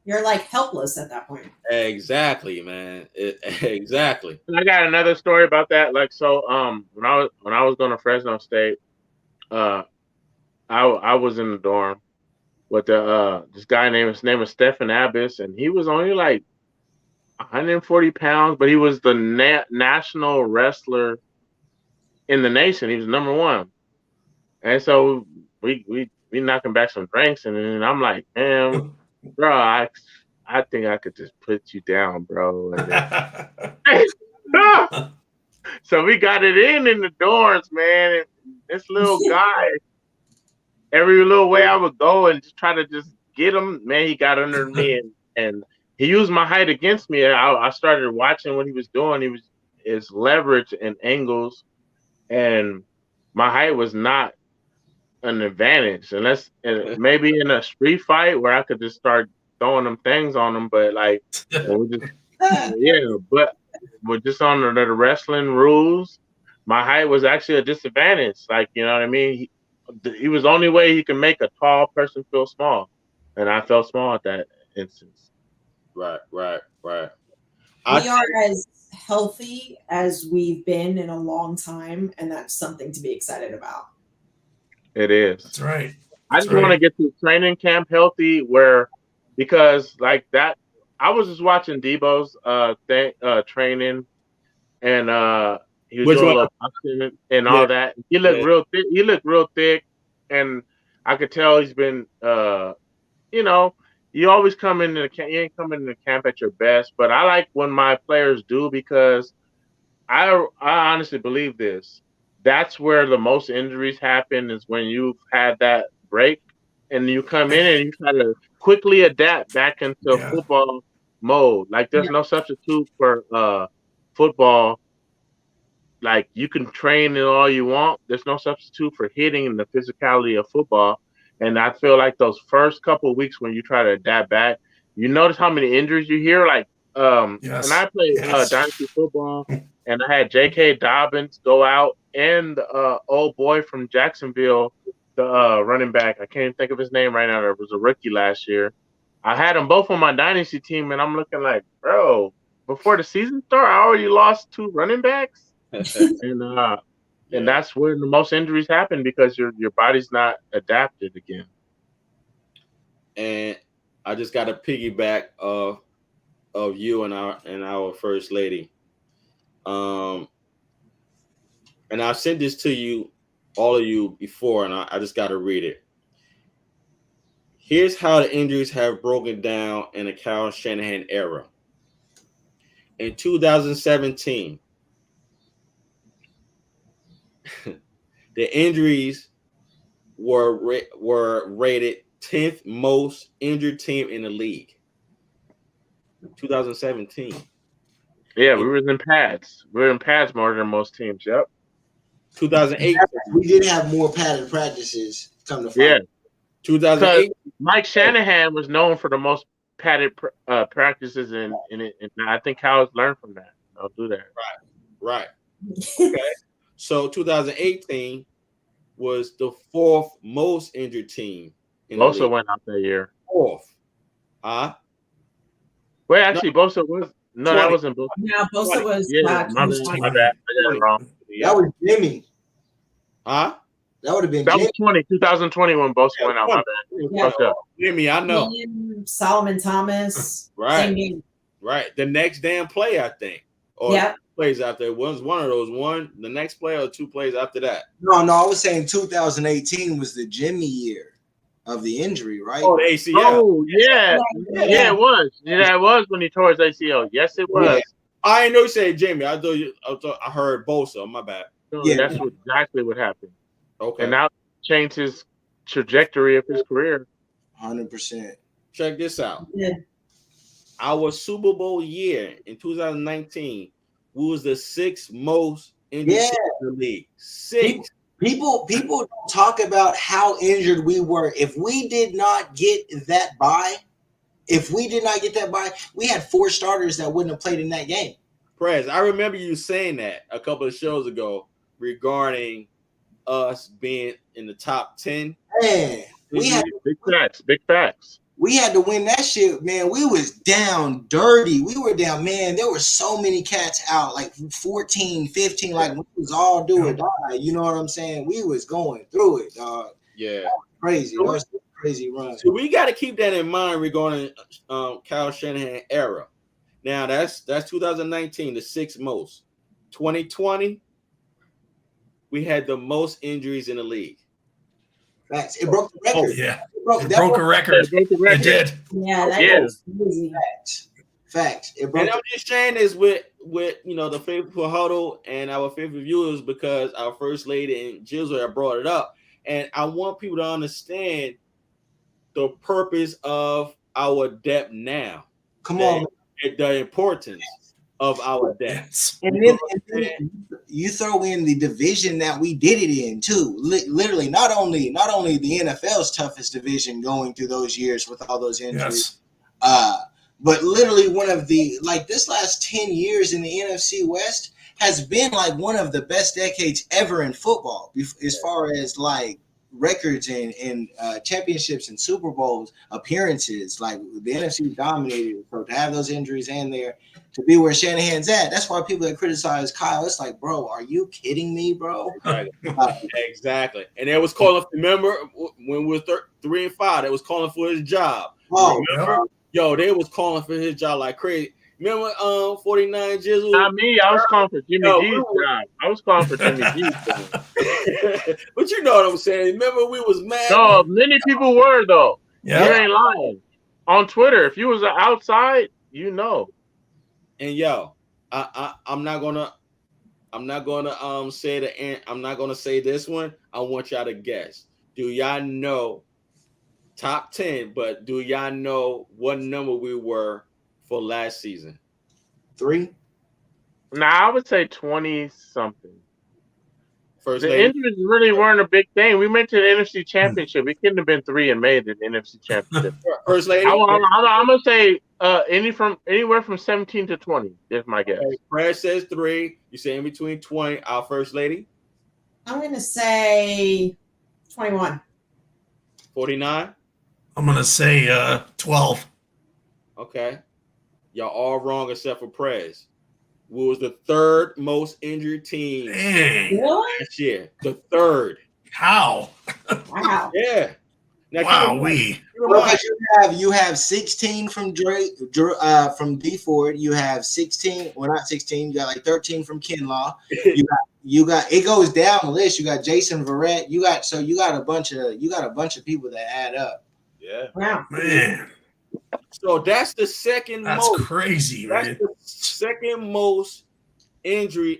you're like helpless at that point. Exactly, man. Exactly. I got another story about that. Like, so when I was going to Fresno State, I was in the dorm with this guy his name was Stephen Abbas, and he was only like 140 pounds, but he was the national wrestler in the nation. He was number one. And so we knocking back some drinks, and then I'm like, man, bro, I think I could just put you down, bro. So we got it in the dorms, man. And this little guy, every little way I would go and just try to just get him, man, he got under me and he used my height against me. I started watching what he was doing. His leverage and angles, and my height was not an advantage unless maybe in a street fight where I could just start throwing them things on him. But like, but we're just on the wrestling rules. My height was actually a disadvantage. Like, you know what I mean? He was the only way he can make a tall person feel small, and I felt small at that instance. Right. We are as healthy as we've been in a long time, and that's something to be excited about. It is. That's right. I just want to get to training camp healthy, because like that, I was just watching Debo's training, and he was doing a little boxing and all that. He looked real thick. He looked real thick, and I could tell he's been, you always come into the camp. You ain't coming into camp at your best, but I like when my players do, because I honestly believe this. That's where the most injuries happen, is when you've had that break and you come in and you try to quickly adapt back into football mode. Like, there's no substitute for football. Like, you can train it all you want. There's no substitute for hitting and the physicality of football. And I feel like those first couple of weeks when you try to adapt back, you notice how many injuries you hear. Like, and I played dynasty football, and I had J.K. Dobbins go out, and the old boy from Jacksonville, the running back. I can't even think of his name right now. There was a rookie last year. I had them both on my dynasty team, and I'm looking like, bro, before the season started, I already lost 2 running backs, and that's where the most injuries happen because your body's not adapted again. And I just got a piggyback of you and our first lady. And I've sent this to you, all of you, before, and I just got to read it. Here's how the injuries have broken down in the Kyle Shanahan era. In 2017, the injuries were rated 10th most injured team in the league. 2017. Yeah, we were in pads. We were in pads more than most teams. Yep. 2008. We did have more padded practices come to find. Yeah. 2008. Mike Shanahan was known for the most padded practices, and I think Kyle's learned from that. Don't do that. Right. Okay. So 2018 was the 4th most injured team in the league. Bosa went out that year. 4th. Wait, actually, Bosa was. No, 20. that wasn't Bosa. Yeah, Bosa was. Yeah, my bad. I got it wrong. That was Jimmy. Huh? That would have been That Jimmy. was 2020 when Bosa went out. My bad. Yeah. Fucked up. Jimmy, I know. Solomon Thomas. Right. Same game. Right. The next damn play, I think. Or plays after it was one of those. The next play or 2 plays after that. No, I was saying 2018 was the Jimmy year of the injury, right? Oh, the ACL. Oh, yeah, it was. Yeah, it was when he tore his ACL. Yes, it was. Yeah. I didn't know you said Jamie. I heard Bosa. My bad. So that's exactly what happened. Okay. And now changed his trajectory of his career. 100%. Check this out. Yeah. Our Super Bowl year in 2019 was the 6th most injured team in the league. 6. People don't talk about how injured we were. If we did not get that bye, we had 4 starters that wouldn't have played in that game. Prez, I remember you saying that a couple of shows ago regarding us being in the top 10. Man, we had big facts. We had to win that shit, man. We was down dirty. We were down, man. There were so many cats out, like 14, 15, like we was all do or die. You know what I'm saying? We was going through it, dog. Yeah. That was crazy. That was a crazy run. So we got to keep that in mind regarding Kyle Shanahan era. Now that's 2019, the 6th most. 2020, we had the most injuries in the league. Facts. It broke the record. Oh, yeah. It broke a record. It did. Yeah, that was crazy. Facts. And I'm just sharing this with the faithful Huddle and our favorite viewers because our first lady and Jizzle have brought it up. And I want people to understand the purpose of our depth now. Come on. The importance of our depth. And then you throw in the division that we did it in too. Literally, not only the NFL's toughest division going through those years with all those injuries, but literally one of the this last 10 years in the NFC West has been like one of the best decades ever in football as far as like records and championships and Super Bowls appearances. Like the NFC dominated. So to have those injuries and there to be where Shanahan's at, that's why people that criticize Kyle, it's like, bro, are you kidding me, bro? Exactly. And it was calling. Remember when we were 3-5, they was calling for his job. Oh, remember? Yo, they was calling for his job like crazy. Remember 49 Jizzle? Not me. I was calling for Jimmy G's job. I was calling for Jimmy G's job. But you know what I'm saying. Remember we was mad. No, many people were though. Yeah. You ain't lying. On Twitter, if you was outside, you know. And yo, I'm not gonna say I'm not gonna say this one. I want y'all to guess. Do y'all know top 10? But do y'all know what number we were for last season? 3. Nah, I would say 20 something. First the lady? Injuries really weren't a big thing. We went to the NFC Championship. We couldn't have been 3 and made the NFC Championship. First lady? I'm gonna say anywhere from 17 to 20 is my guess. Okay, Fred says 3. You say in between 20. Our first lady? I'm gonna say 21. 49. I'm gonna say 12. Okay. Y'all all wrong except for Prez. We was the third most injured team last year. The third. How? Wow. Yeah. Now, Wow, you have 16 from from D Ford. You have 16. Well, not 16. You got like 13 from Kinlaw. You got it goes down the list. You got Jason Verrett. You got a bunch of people that add up. Yeah. Wow. Man. So that's the second That's most. crazy, That's man. the second most injuries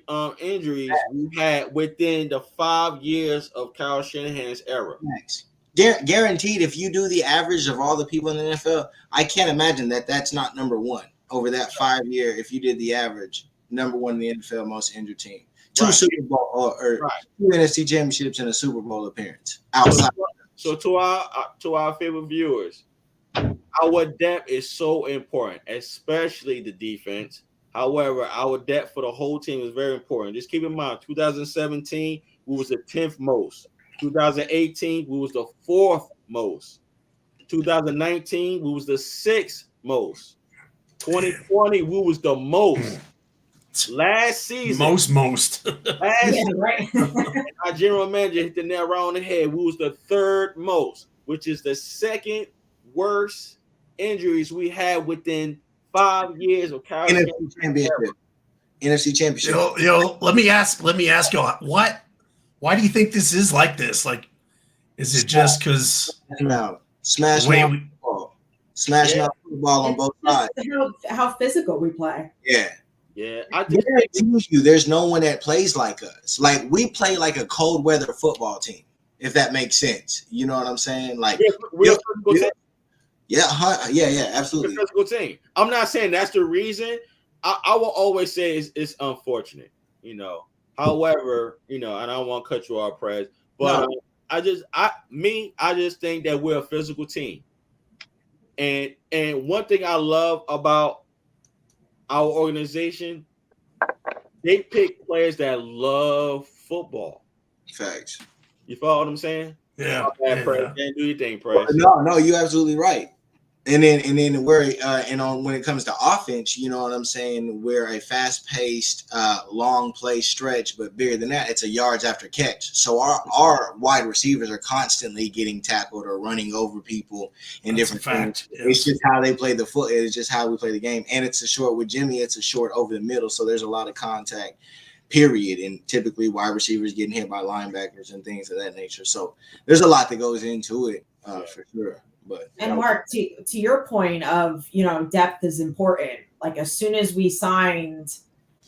we had within the 5 years of Kyle Shanahan's era. Next. Guaranteed, if you do the average of all the people in the NFL, I can't imagine that's not number one over that 5 year. If you did the average, number one in the NFL most injured team, two Super Bowl or 2 NFC championships and a Super Bowl appearance outside. So to our favorite viewers, our depth is so important, especially the defense. However, our depth for the whole team is very important. Just keep in mind, 2017 we was the 10th most. 2018, we was the 4th most. 2019, we was the 6th most. 2020, we was the most. Last season, most. Right. Our general manager hit the nail right on the head. We was the 3rd most, which is the 2nd worst injuries we had within 5 years of Kyle NFC championship. Yo, let me ask y'all, why do you think this is like this? Like, is it just because smash football on both sides? How physical we play. Yeah, I guarantee you, there's no one that plays like us. Like we play like a cold weather football team, if that makes sense. You know what I'm saying? Like we're a physical team. Yeah, absolutely. We're a physical team. I'm not saying that's the reason. I will always say it's unfortunate, you know. However, you know, and I don't want to cut you off, Prez, but I just think that we're a physical team. And one thing I love about our organization, they pick players that love football. Facts. You follow what I'm saying? Yeah. Prez, can't do your thing, Prez. No, you're absolutely right. And then we're when it comes to offense, you know what I'm saying? We're a fast-paced, long play stretch, but bigger than that, it's a yards after catch. So our wide receivers are constantly getting tackled or running over people in different things. Yes. It's just how they play the foot. It's just how we play the game. And it's a short with Jimmy. It's a short over the middle. So there's a lot of contact. Period. And typically wide receivers getting hit by linebackers and things of that nature. So there's a lot that goes into it for sure. And Mark, to your point of, you know, depth is important. Like as soon as we signed,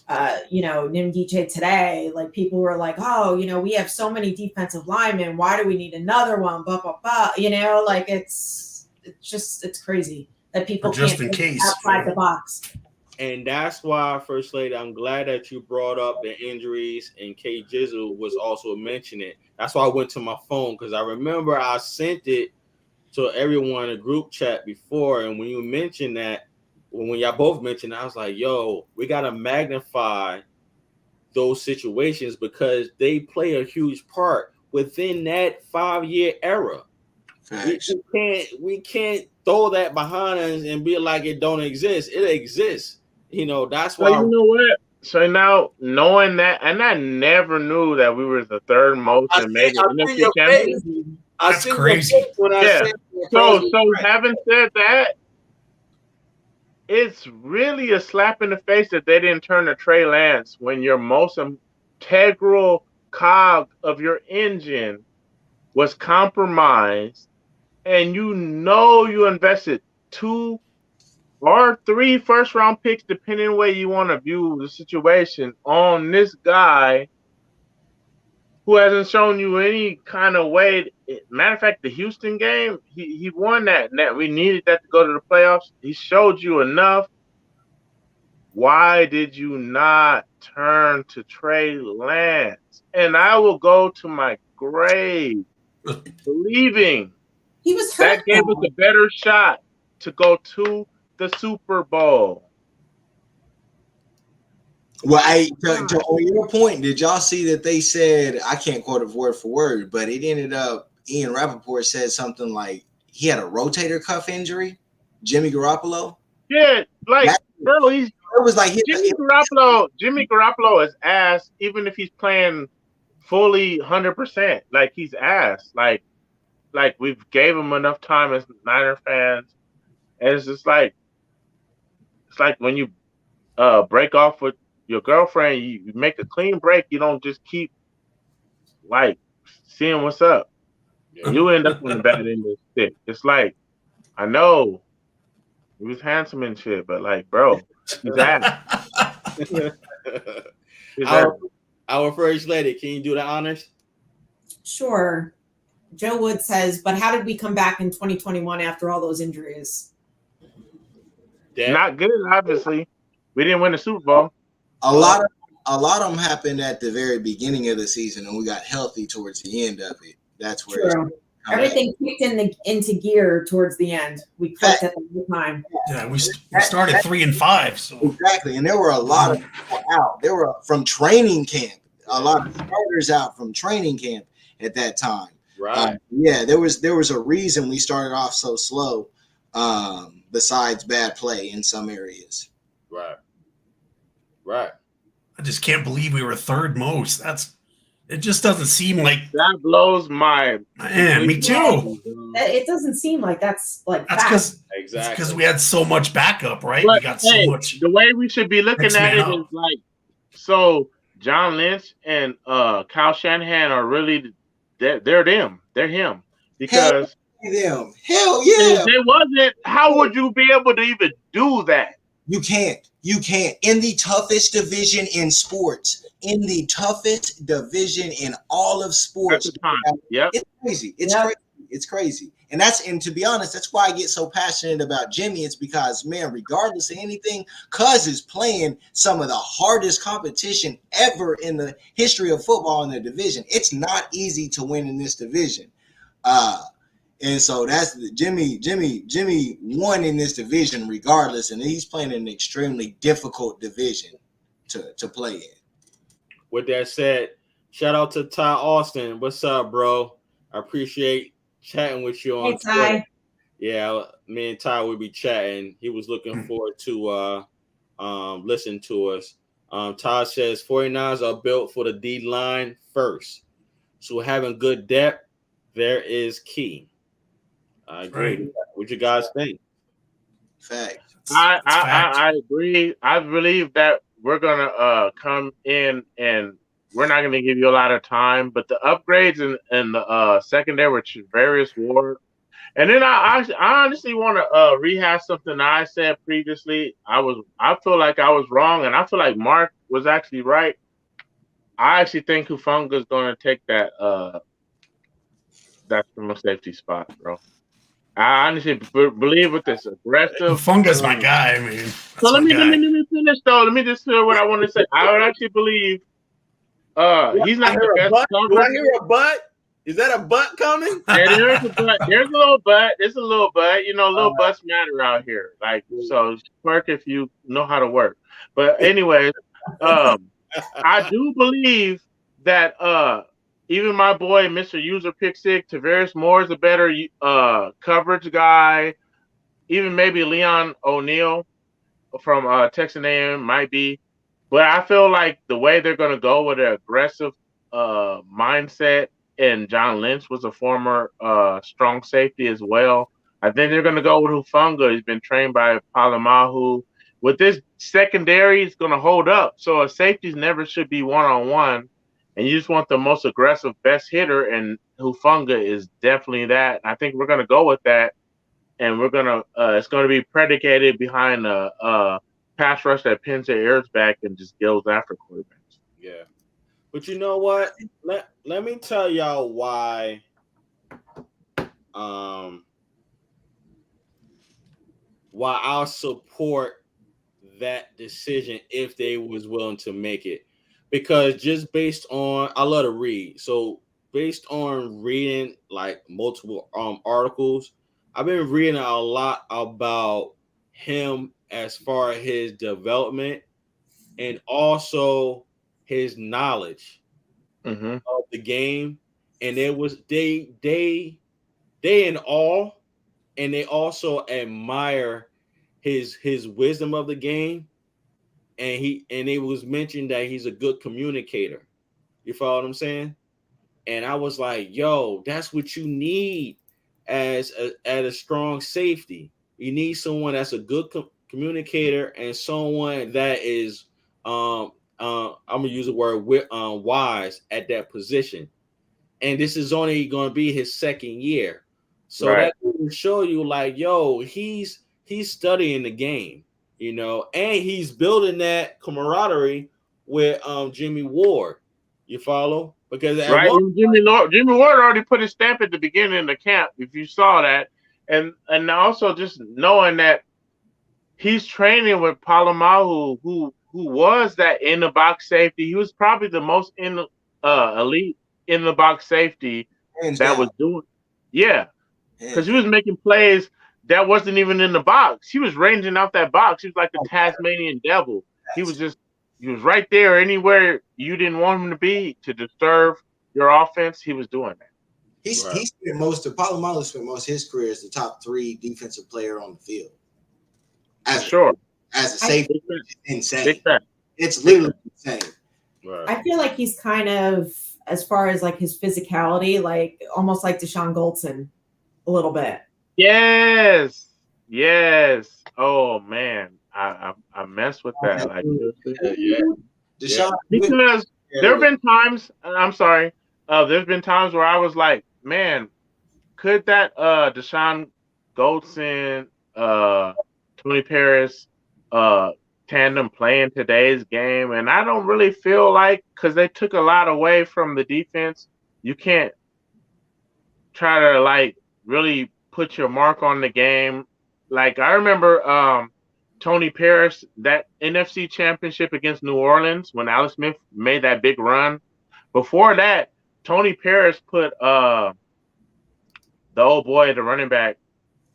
Nimdiche today, like people were like, oh, you know, we have so many defensive linemen. Why do we need another one? Blah, blah, blah. You know, like it's crazy that people just can't in case outside the box. And that's why, First Lady, I'm glad that you brought up the injuries and K Jizzle was also mentioning it. That's why I went to my phone because I remember I sent it to everyone in a group chat before, and when you mentioned that, when y'all both mentioned, I was like, "Yo, we gotta magnify those situations because they play a huge part within that 5-year era. We can't throw that behind us and be like it don't exist. It exists. You know, that's why. You know what? So now knowing that, and I never knew that we were the 3rd most and made it NFC champion. That's crazy. So having said that, it's really a slap in the face that they didn't turn to Trey Lance when your most integral cog of your engine was compromised, and you invested 2 or 3 first-round picks, depending on the way you want to view the situation, on this guy who hasn't shown you any kind of way. Matter of fact, the Houston game, he won that. We needed that to go to the playoffs. He showed you enough. Why did you not turn to Trey Lance? And I will go to my grave believing he was hurt. That gave us a better shot to go to the Super Bowl. Well, on your point, did y'all see that they said, I can't quote it word for word, but it ended up, Ian Rappaport said something like he had a rotator cuff injury, Jimmy Garoppolo? Yeah, like bro, It was like Jimmy Garoppolo is ass, even if he's playing fully 100%. Like he's ass. Like we've gave him enough time as Niner fans, and it's like when you break off with your girlfriend, you make a clean break. You don't just keep like seeing what's up, and you end up on the bad end of the stick. It's like I know he was handsome and shit, but like, bro, he's ass. He's ass. Our first lady, can you do the honors? Sure. Joe Wood says, but how did we come back in 2021 after all those injuries? Not good, obviously. We didn't win the Super Bowl. A lot of them happened at the very beginning of the season, and we got healthy towards the end of it. That's where everything kicked into gear towards the end. We clicked at the time. Yeah, we started 3-5. So exactly, and there were a lot of people out. There were from training camp, a lot of starters out from training camp at that time. Right. Yeah, there was a reason we started off so slow. Besides bad play in some areas. Right. I just can't believe we were third most. It just doesn't seem like that blows my man. Me too. It doesn't seem like that's because we had so much backup, right? But, we got so much. The way we should be looking at it is like, so John Lynch and Kyle Shanahan are really they're them. They're him because. Them. Hell yeah. If they wasn't, how would you be able to even do that? You can't. In the toughest division in sports, in the toughest division in all of sports. Yep. It's crazy. It's crazy. And to be honest, that's why I get so passionate about Jimmy. It's because, man, regardless of anything, Cuz is playing some of the hardest competition ever in the history of football in the division. It's not easy to win in this division. And so that's Jimmy won in this division regardless, and he's playing in an extremely difficult division to play in. With that said, shout out to Ty Austin. What's up, bro? I appreciate chatting with you on Twitter. Yeah, me and Ty will be chatting. He was looking forward to listen to us. Ty says 49ers are built for the D line first. So having good depth there is key. I agree. Right. What you guys think? Fact. I agree. I believe that we're gonna come in and we're not gonna give you a lot of time, but the upgrades in the secondary, which various wards, and then I honestly want to rehash something I said previously. I feel like I was wrong, and I feel like Mark was actually right. I actually think Hufanga is going to take that from a safety spot, bro. I honestly believe with this aggressive. Funga's my guy. I mean, so let me finish though. Let me just hear what I want to say. I would actually believe he's not the best. Do I hear a butt? Is that a butt coming? Yeah, there's a butt. There's a little butt. There's a little butt. You know, little butts matter out here. Like, so work if you know how to work. But anyways, I do believe that even my boy, Mr. User Pick Six, Tavares Moore is a better coverage guy. Even maybe Leon O'Neal from Texas A&M might be. But I feel like the way they're going to go with an aggressive mindset, and John Lynch was a former strong safety as well. I think they're going to go with Hufanga. He's been trained by Palamahu. With this secondary, it's going to hold up. So a safeties never should be one-on-one. And you just want the most aggressive, best hitter, and Hufanga is definitely that. I think we're going to go with that, and we're going to it's going to be predicated behind a pass rush that pins their ears back and just goes after quarterbacks. Yeah. But you know what? Let me tell y'all why I'll support that decision if they was willing to make it. Because just based on, I love to read. So based on reading like multiple articles, I've been reading a lot about him as far as his development and also his knowledge of the game. And it was they in awe, and they also admire his wisdom of the game, and it was mentioned that he's a good communicator. You follow what I'm saying? And I was like, yo, that's what you need as a strong safety. You need someone that's a good communicator and someone that is I'm gonna use the word wise at that position. And this is only going to be his second year, so Right. that will show you, like, yo, he's studying the game, and he's building that camaraderie with Jimmy Ward. You follow? Because at Right. one And Jimmy Ward already put his stamp at the beginning of the camp, if you saw that. And also just knowing that he's training with Palomahu, who was that in the box safety. He was probably the most elite in the box safety Hands that down. was doing. Yeah. Hands Because he was making plays that wasn't even in the box. He was ranging out that box. He was like the Tasmanian devil. He was right there anywhere you didn't want him to be to disturb your offense. He was doing that. He spent Palomalu spent most of his career as the top 3 defensive player on the field. As a safety, insane. It's literally insane. Right. I feel like he's kind of, as far as like his physicality, like almost like Deshaun Goldson a little bit. Yes. Oh man, I mess with that. Like, Deshaun, because there have been times. I'm sorry. There's been times where I was like, man, could that Deshaun Goldson, Tony Paris, tandem play in today's game? And I don't really feel like, because they took a lot away from the defense, you can't try to like really put your mark on the game. Like, I remember Tony Paris, that NFC Championship against New Orleans when Alex Smith made that big run. Before that, Tony Paris put the old boy, the running back,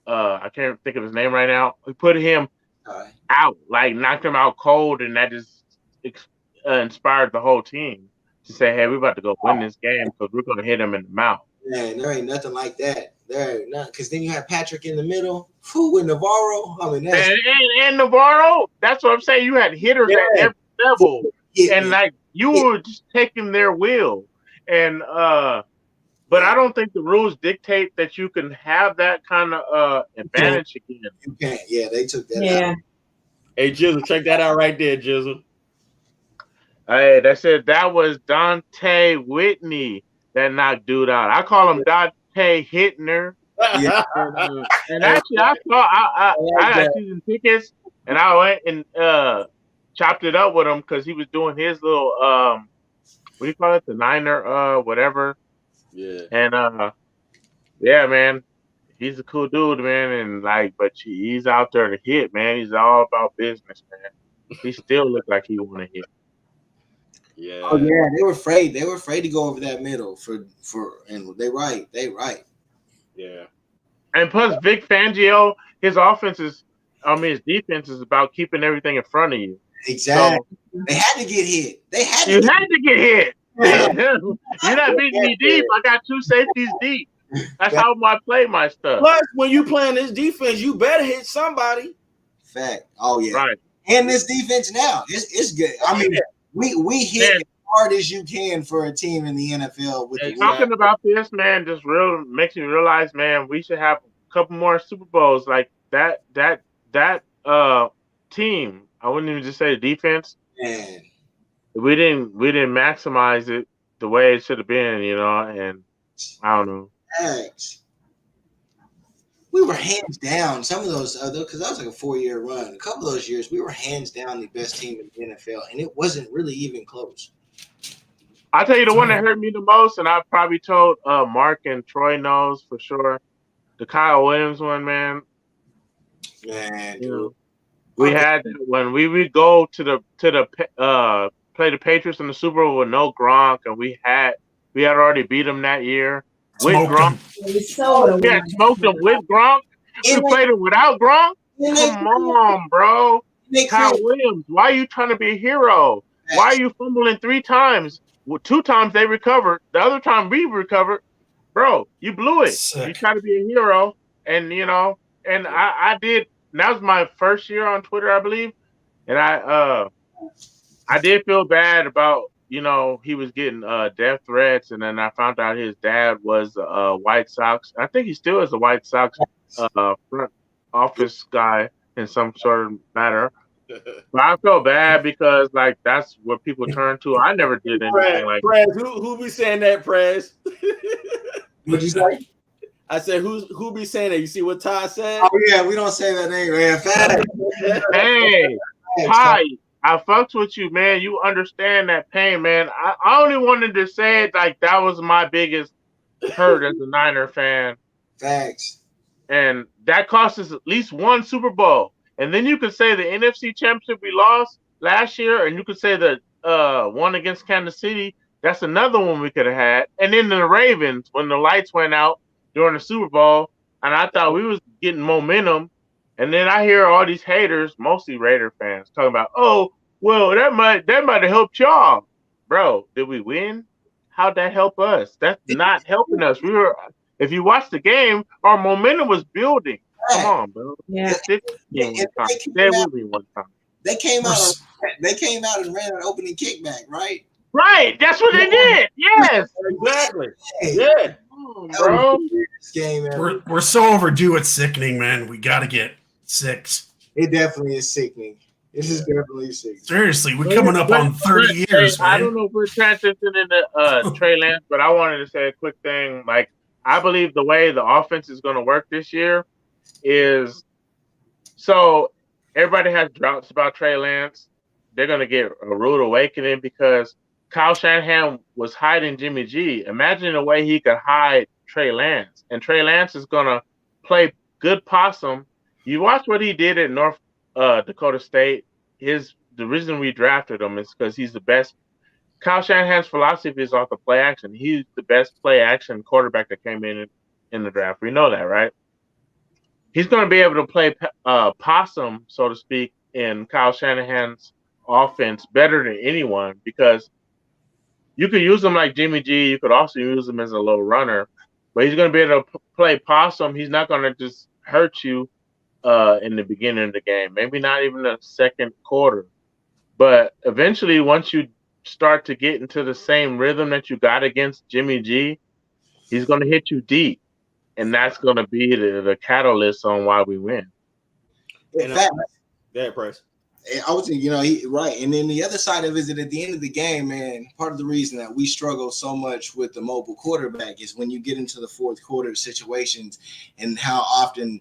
I can't think of his name right now. He put him out, like knocked him out cold, and that just inspired the whole team to say, hey, we're about to go win this game because we're going to hit him in the mouth. Man, there ain't nothing like that. There ain't nothing, because then you have Patrick in the middle, with Navarro. I mean, that's and Navarro. That's what I'm saying. You had hitters at every level, and like you were just taking their will. And but I don't think the rules dictate that you can have that kind of advantage again. You can't. Yeah, they took that out. Hey, Jizzle, check that out right there, Jizzle. Hey, that was Dante Whitney that knocked dude out. I call him Dante Hittner. Yeah. And actually, I got season tickets, and I went and chopped it up with him because he was doing his little what do you call it, the Niner whatever. Yeah. And yeah, man, he's a cool dude, man, and like, but he's out there to hit, man. He's all about business, man. He still looked like he want to hit. Yeah. Oh yeah, they were afraid. They were afraid to go over that middle and they right. Yeah. And plus, Vic Fangio, his defense is about keeping everything in front of you. Exactly. So, they had to get hit. You had to get hit. You're not beating me deep. I got 2 safeties deep. That's how I play my stuff. Plus, when you playing this defense, you better hit somebody. Fact. Oh yeah. Right. And this defense now, it's good. I mean, we hit as hard as you can for a team in the NFL. With talking about this, man, just makes me realize, man, we should have a couple more Super Bowls like that. That team. I wouldn't even just say the defense. Man. We didn't maximize it the way it should have been, and I don't know. Thanks. We were hands down some of those other, because that was like a 4-year run. A couple of those years, we were hands down the best team in the NFL, and it wasn't really even close. I'll tell you the one that hurt me the most, and I probably told Mark and Troy knows for sure. The Kyle Williams one, man. Man, dude. We had when we would go to the play the Patriots in the Super Bowl with no Gronk, and we had already beat them that year with Gronk. Yeah, smoked them with Gronk. We played it without Gronk. Come on, bro. Kyle Williams, why are you trying to be a hero? Why are you fumbling 3 times? Well, 2 times they recovered. The other time we recovered. Bro, you blew it. You try to be a hero, and and I did that was my first year on Twitter, I believe, and I did feel bad about, he was getting death threats, and then I found out his dad was White Sox. I think he still is a White Sox front office guy in some sort of matter. But I felt bad because like that's what people turn to. I never did anything like Prez, who be saying that, Prez? What'd you say? I said, who be saying that? You see what Ty said? Oh yeah, we don't say that name, man. Facts. Hey, Ty, I fucked with you, man. You understand that pain, man. I only wanted to say it like that was my biggest hurt as a Niner fan. Facts. And that cost us at least one Super Bowl. And then you could say the NFC Championship we lost last year, and you could say the one against Kansas City. That's another one we could have had. And then the Ravens, when the lights went out during the Super Bowl, and I thought we was getting momentum. And then I hear all these haters, mostly Raider fans, talking about, oh, well, that might have helped y'all. Bro, did we win? How'd that help us? That's not helping us. If you watch the game, our momentum was building. Come on, bro. Yeah. They came out and ran an opening kickback, right? Right. That's what they did. Yes. Exactly. Yeah. Bro. Game, man. We're so overdue. It's sickening, man. We got to get 6. It definitely is sickening. This is definitely sickening. Seriously, we're coming up on 30 years, man. I don't know if we're transitioning into Trey Lance, but I wanted to say a quick thing. Like, I believe the way the offense is going to work this year is so everybody has doubts about Trey Lance. They're going to get a rude awakening because Kyle Shanahan was hiding Jimmy G. Imagine the way he could hide Trey Lance. And Trey Lance is going to play good possum. You watch what he did at North Dakota State. The reason we drafted him is because he's the best. Kyle Shanahan's philosophy is off the play action. He's the best play action quarterback that came in the draft. We know that, right? He's going to be able to play possum, so to speak, in Kyle Shanahan's offense better than anyone because you could use him like Jimmy G. You could also use him as a low runner, but he's going to be able to play possum. He's not going to just hurt you in the beginning of the game, maybe not even the second quarter. But eventually, once you start to get into the same rhythm that you got against Jimmy G, he's going to hit you deep. And that's going to be the catalyst on why we win. In fact, Press. I was, right. And then the other side of it is that at the end of the game, man, part of the reason that we struggle so much with the mobile quarterback is when you get into the fourth quarter situations and how often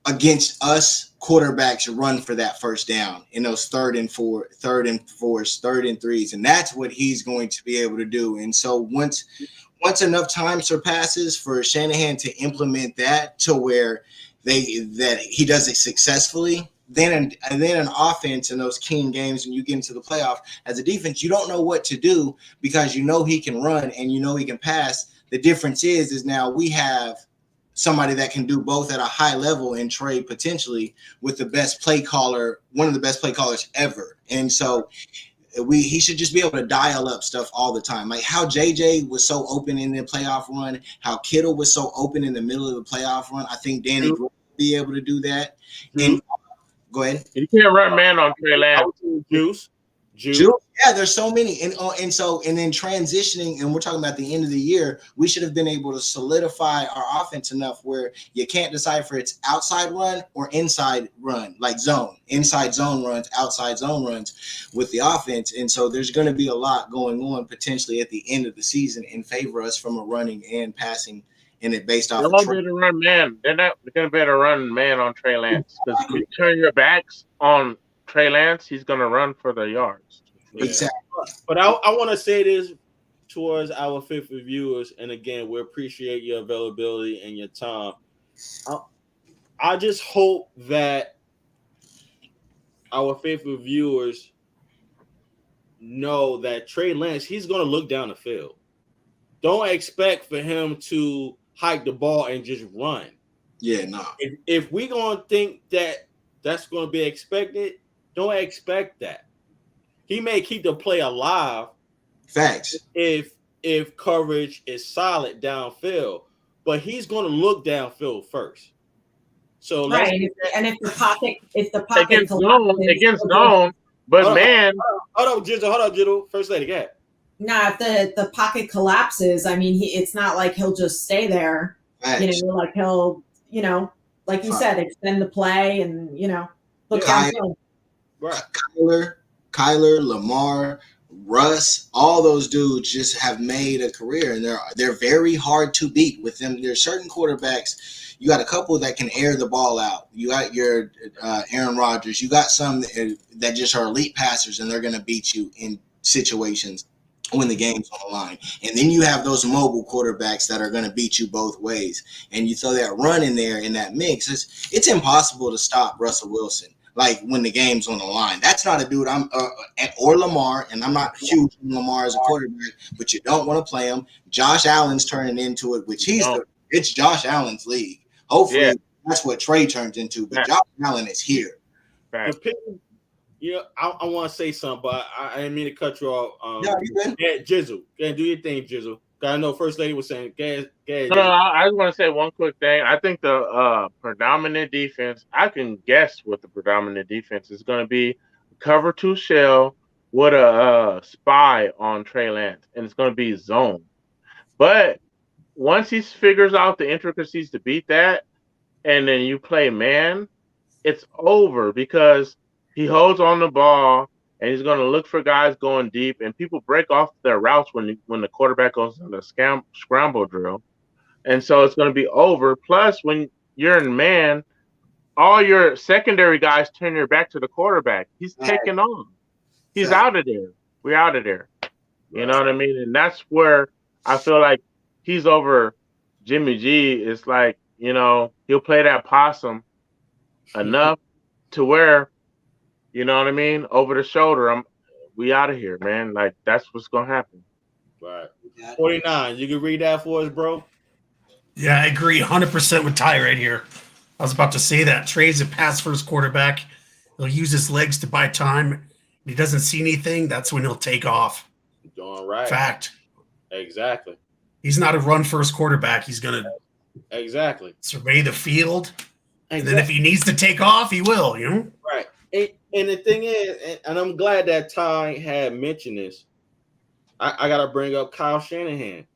against us quarterbacks run for that first down in those third and fours, third and threes. And that's what he's going to be able to do. And so once enough time surpasses for Shanahan to implement that to where that he does it successfully, then an offense in those keen games when you get into the playoff as a defense, you don't know what to do because you know he can run and you know he can pass. The difference is now we have somebody that can do both at a high level and Trey potentially with the best play caller, one of the best play callers ever. And so he should just be able to dial up stuff all the time. Like how JJ was so open in the playoff run, how Kittle was so open in the middle of the playoff run. I think Danny will be able to do that. And go ahead. You can't run man on Trey Lance. Juice. Yeah, there's so many. And then transitioning, and we're talking about the end of the year, we should have been able to solidify our offense enough where you can't decipher it's outside run or inside run, like zone, inside zone runs, outside zone runs with the offense. And so there's going to be a lot going on potentially at the end of the season in favor of us from a running and passing. And it based off. They're going to be able to run man. They're not going to be able to run man on Trey Lance because if you turn your backs on Trey Lance, he's going to run for the yards. Yeah. Exactly. But I want to say this towards our faithful viewers, and again, we appreciate your availability and your time. I just hope that our faithful viewers know that Trey Lance, he's going to look down the field. Don't expect for him to hike the ball and just run. Yeah, no. If we're going to think that that's going to be expected, don't expect that. He may keep the play alive. Facts. If coverage is solid downfield, but he's going to look downfield first. So let's Right. And if the pocket against zone, collapses, against zone. But man, hold up, Jizzle. First lady, go ahead. now if the pocket collapses, I mean, it's not like he'll just stay there. Facts. Like he'll, like you said, extend the play and look downfield. Right. Kyler, Lamar, Russ, all those dudes just have made a career, and they're very hard to beat with them. There's certain quarterbacks. You got a couple that can air the ball out. You got your Aaron Rodgers. You got some that just are elite passers, and they're going to beat you in situations when the game's on the line. And then you have those mobile quarterbacks that are going to beat you both ways. And you throw that run in there in that mix. It's impossible to stop Russell Wilson. Like when the game's on the line, that's not a dude or Lamar, and I'm not huge on Lamar as a quarterback, but you don't want to play him. Josh Allen's turning into it, which it's Josh Allen's league. Hopefully that's what Trey turns into, but Josh Allen is here. I want to say something, but I didn't mean to cut you off. Jizzle, do your thing, Jizzle. I know First Lady was saying, no, I just want to say one quick thing. I think the predominant defense, I can guess what the predominant defense is going to be. Cover 2 shell with a spy on Trey Lance, and it's going to be zone. But once he figures out the intricacies to beat that, and then you play man, it's over because he holds on the ball. And he's going to look for guys going deep, and people break off their routes when the quarterback goes on the scramble drill. And so it's going to be over. Plus, when you're in man, all your secondary guys turn your back to the quarterback. He's taking on. He's out of there. We're out of there. You know what I mean? And that's where I feel like he's over Jimmy G. It's like, he'll play that possum enough to where, you know what I mean? Over the shoulder, we out of here, man. Like, that's what's going to happen. Right. 49, you can read that for us, bro? Yeah, I agree 100% with Ty right here. I was about to say that. Trey's a pass-first quarterback. He'll use his legs to buy time. If he doesn't see anything, that's when he'll take off. Doing right. Fact. Exactly. He's not a run-first quarterback. He's going to survey the field. Exactly. And then if he needs to take off, he will, Right. And the thing is, and I'm glad that Ty had mentioned this, I got to bring up Kyle Shanahan.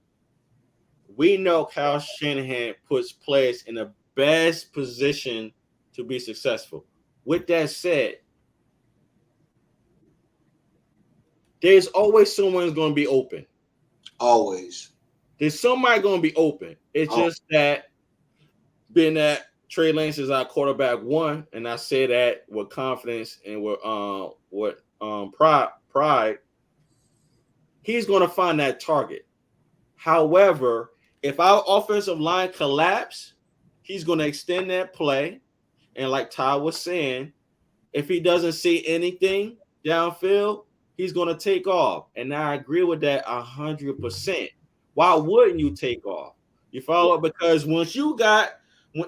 We know Kyle Shanahan puts players in the best position to be successful. With that said, there's always someone going to be open. Always. There's somebody going to be open. It's just that being that Trey Lance is our quarterback 1, and I say that with confidence and with pride. He's going to find that target. However, if our offensive line collapse, he's going to extend that play. And like Ty was saying, if he doesn't see anything downfield, he's going to take off. And I agree with that 100%. Why wouldn't you take off? You follow? Because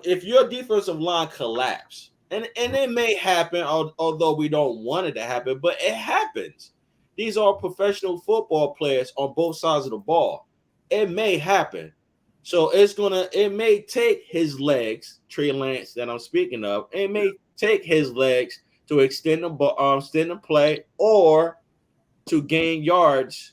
if your defensive line collapse, and it may happen, although we don't want it to happen, but it happens. These are professional football players on both sides of the ball. It may happen. So it may take his legs, Trey Lance that I'm speaking of, it may take his legs to extend the play or to gain yards,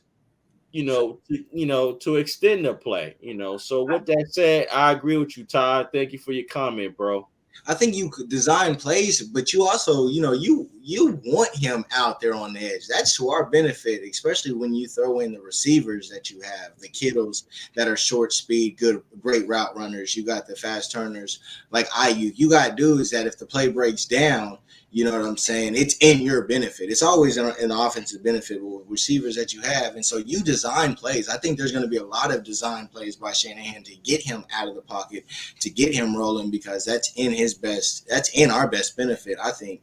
to extend the play, So with that said, I agree with you, Todd. Thank you for your comment, bro. I think you could design plays, but you also, you want him out there on the edge. That's to our benefit, especially when you throw in the receivers that you have, the Kittles that are short speed, great route runners. You got the fast turners like IU. You got dudes that if the play breaks down, you know what I'm saying? It's in your benefit. It's always in the offensive benefit with receivers that you have. And so you design plays. I think there's going to be a lot of design plays by Shanahan to get him out of the pocket, to get him rolling, because that's in our best benefit, I think,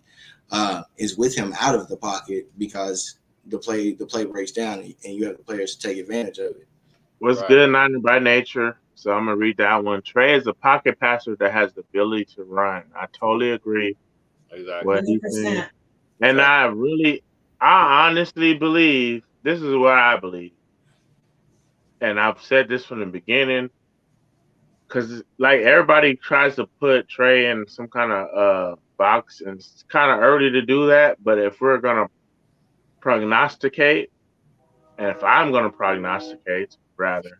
is with him out of the pocket, because the play breaks down and you have the players to take advantage of it. What's good by nature. So I'm going to read that one. Trey is a pocket passer that has the ability to run. I totally agree. Exactly. And I honestly believe, this is what I believe, and I've said this from the beginning, because like everybody tries to put Trey in some kind of box, and it's kind of early to do that. But if we're gonna prognosticate, and if I'm gonna prognosticate, rather,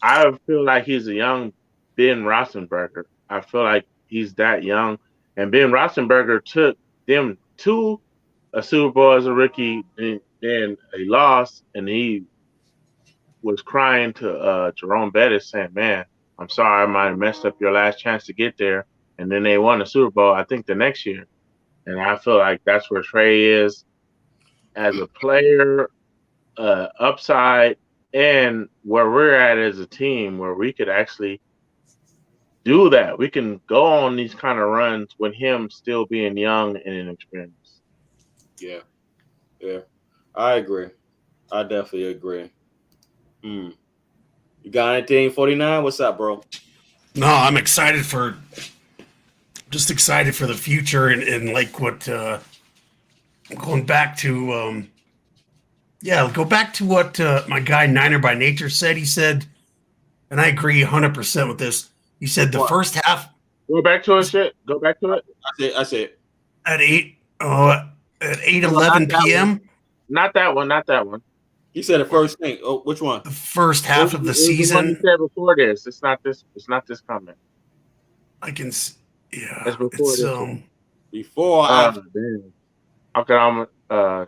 I feel like he's a young Ben Roethlisberger. I feel like he's that young, and Ben Roethlisberger took them to a Super Bowl as a rookie, then a loss, and he was crying to Jerome Bettis saying, "Man, I'm sorry, I might have messed up your last chance to get there." And then they won the Super Bowl, I think, the next year. And I feel like that's where Trey is as a player, upside, and where we're at as a team, where we could actually do that. We can go on these kind of runs with him still being young and inexperienced. Yeah, yeah, I agree. I definitely agree. You got anything, 49? What's up, bro? No, I'm excited for the future and like what going back to go back to what my guy Niner by Nature said. He said, and I agree 100% with this. He said the first half. Go back to it, shit. Go back to it. I said At 8:11 p.m. Not that one. Not that one. he said the first thing. Oh, which one? The first half of the It was the one you season. said before this. It's not this. It's not this comment. I can, yeah. It's before It's this one. Before Damn. Okay, I'm damn.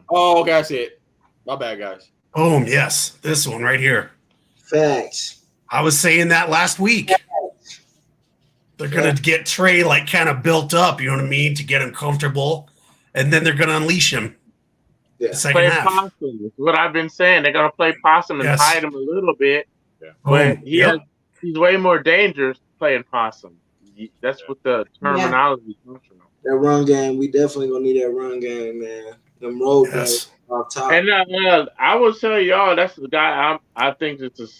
Oh, okay, I see it. My bad, guys. boom. Yes, this one right here. Facts. I was saying that last week. They're gonna get Trey like kind of built up, you know what I mean, to get him comfortable, and then they're gonna unleash him. Yeah. The second Play half. possum. That's what I've been saying. They're gonna play possum and Yes. hide him a little bit, Yeah. but Yep. he's way more dangerous playing possum. That's what the terminology comes from. That run game, we definitely gonna need that run game, man. Them road Yes. games off top. And I will tell y'all, that's the guy I think it's the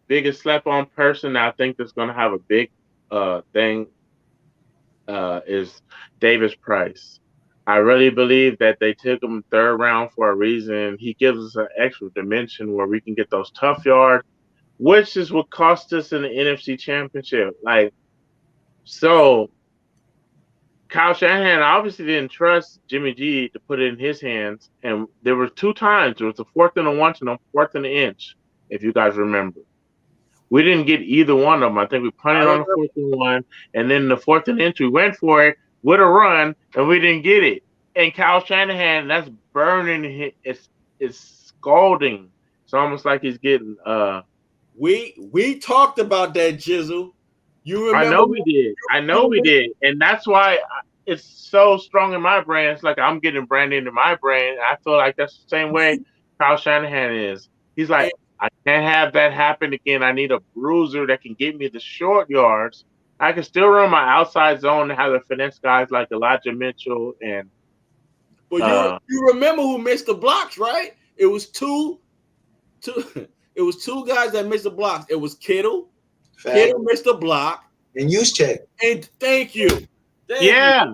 biggest slap on person. I think that's gonna have a big thing is Davis Price. I really believe that they took him third round for a reason. He gives us an extra dimension where we can get those tough yards, which is what cost us in the NFC Championship. Like, so Kyle Shanahan obviously didn't trust Jimmy G to put it in his hands, and there were two times. There was a 4th and 1 and a 4th and an inch, if you guys remember. We didn't get either one of them. I think we punted on the 4th and 1, and then the 4th and inch, we went for it with a run, and we didn't get it. And Kyle Shanahan, that's burning. It's scalding. It's almost like he's getting. We talked about that, Jizzle. You remember? I know we did, and that's why it's so strong in my brain. It's like I'm getting branded into my brain. I feel like that's the same way Kyle Shanahan is. He's like, I can't have that happen again. I need a bruiser that can get me the short yards. I can still run my outside zone and have the finesse guys like Elijah Mitchell and. But you remember who missed the blocks, right? It was two. It was two guys that missed the blocks. It was Kittle. Kittle missed a block. And Juszczyk. And thank you. Yeah.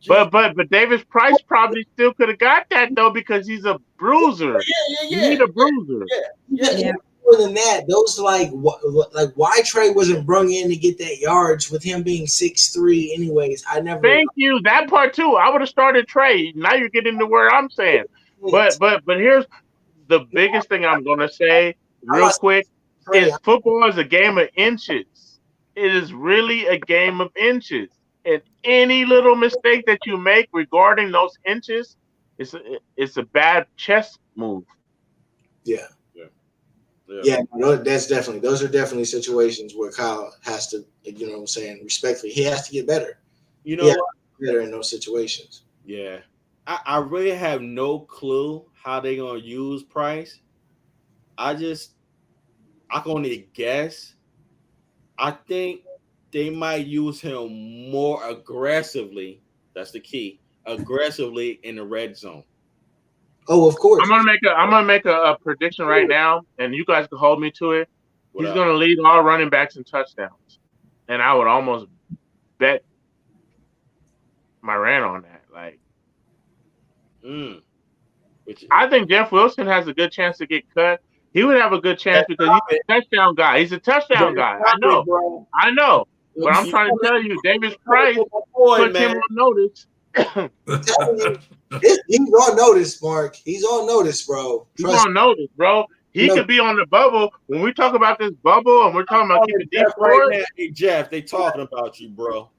But Davis Price probably still could have got that though because he's a bruiser. Yeah. You need a bruiser. Yeah. More than that, those like why Trey wasn't brung in to get that yards with him being 6'3". Anyways, I never. Thank you. That part too. I would have started Trey. Now you're getting to where I'm saying. But here's the biggest thing I'm gonna say real quick is football is a game of inches. It is really a game of inches. And any little mistake that you make regarding those inches, it's a bad chess move. Yeah. Those are definitely situations where Kyle has to, you know what I'm saying, respectfully, he has to get better. Better in those situations. Yeah. I really have no clue how they're gonna use Price. I can only guess. I think they might use him more aggressively. That's the key. Aggressively in the red zone. Oh, of course. I'm gonna make a prediction right now, and you guys can hold me to it. He's gonna lead all running backs in touchdowns, and I would almost bet my rant on that. Like, I think Jeff Wilson has a good chance to get cut. he would have a good chance because he's a touchdown guy. He's a touchdown guy. I know. But I'm trying to tell you, Davis Price puts him on notice. He's on notice, Mark. He's on notice, bro. He's on notice, bro. He could be on the bubble. When we talk about this bubble and we're talking about keeping deep right. Hey, Jeff, they talking about you, bro.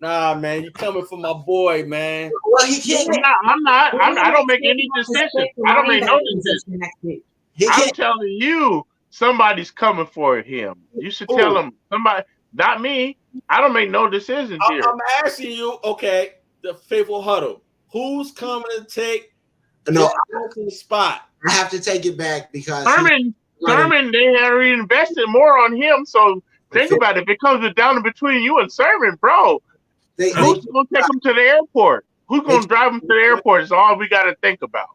Nah, man, you coming for my boy, man. Well, he can't. I'm not. I don't make any decisions. I don't make no decisions. I'm telling you, somebody's coming for him. You should tell him. Somebody, not me. I don't make no decisions here. I'm asking you, okay, the faithful huddle. Who's coming to take the spot? I have to take it back because Sermon, they have invested more on him. So think about it. If it comes down between you and Sermon, bro, who's going to take him to the airport? Who's going to drive him to the airport is all we got to think about.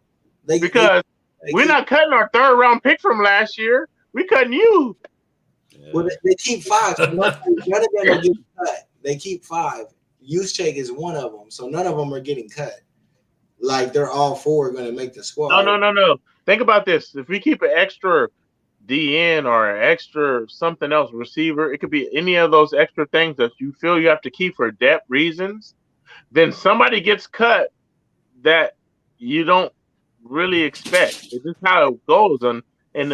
Because we're not cutting our third round pick from last year. We're cutting you. Well, they keep 5. So none of them are getting cut. They keep 5. Juszczyk is one of them. So none of them are getting cut. Like they're all 4 going to make the squad. No. Think about this. If we keep an extra DN or an extra something else receiver, it could be any of those extra things that you feel you have to keep for depth reasons. Then somebody gets cut that you don't really expect. It's just how it goes. And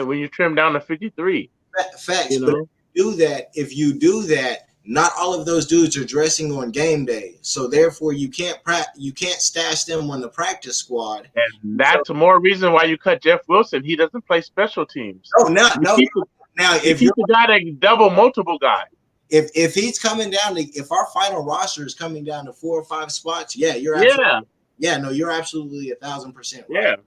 when you trim down to 53. Facts. You know? But if you do that, not all of those dudes are dressing on game day, so therefore you can't stash them on the practice squad. And that's more reason why you cut Jeff Wilson. He doesn't play special teams. No. Now, if you're the guy that double multiple guys, if he's coming down to, if our final roster is coming down to 4 or 5 spots, you're absolutely 1,000% right.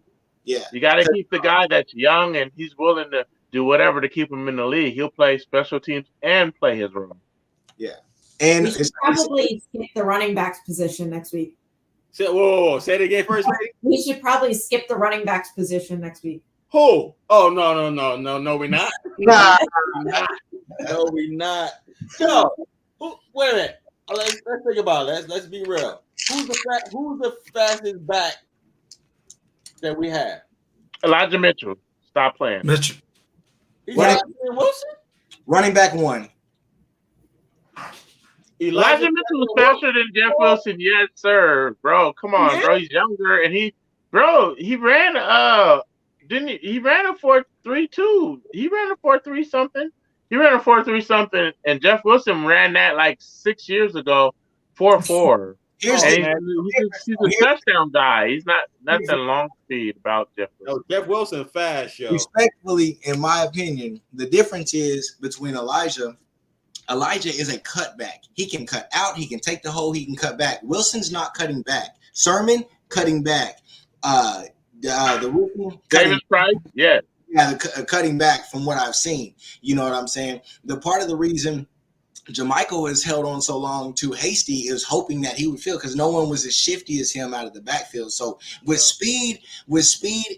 Yeah. You got to keep the guy that's young and he's willing to do whatever to keep him in the league. He'll play special teams and play his role. Yeah. And we should probably skip the running backs position next week. Whoa, say it again first. We should probably skip the running backs position next week. Who? Oh, no, we're not. Nah. No, we're not. So, wait a minute. Let's think about it. Let's be real. Who's the fastest back that we have? Elijah Mitchell. Stop playing. Mitchell. Wilson? Running back 1. Elijah Mitchell is faster than Jeff Wilson. Yes, sir. Bro, come on, bro. He's younger and he ran he ran a 4.32. He ran a 4.3 something. He ran a 4.3 something, and Jeff Wilson ran that like 6 years ago, 4.4. He's a touchdown guy. He's not nothing long speed about Jeff Wilson. No, Jeff Wilson fast, yo. Respectfully, in my opinion, the difference is between Elijah is a cutback. He can cut out, he can take the hole, he can cut back. Wilson's not cutting back. Sermon cutting back. The rookie Davis Price, cutting back from what I've seen. You know what I'm saying? The part of the reason Jermichael has held on so long to Hasty is hoping that he would feel, because no one was as shifty as him out of the backfield. So with speed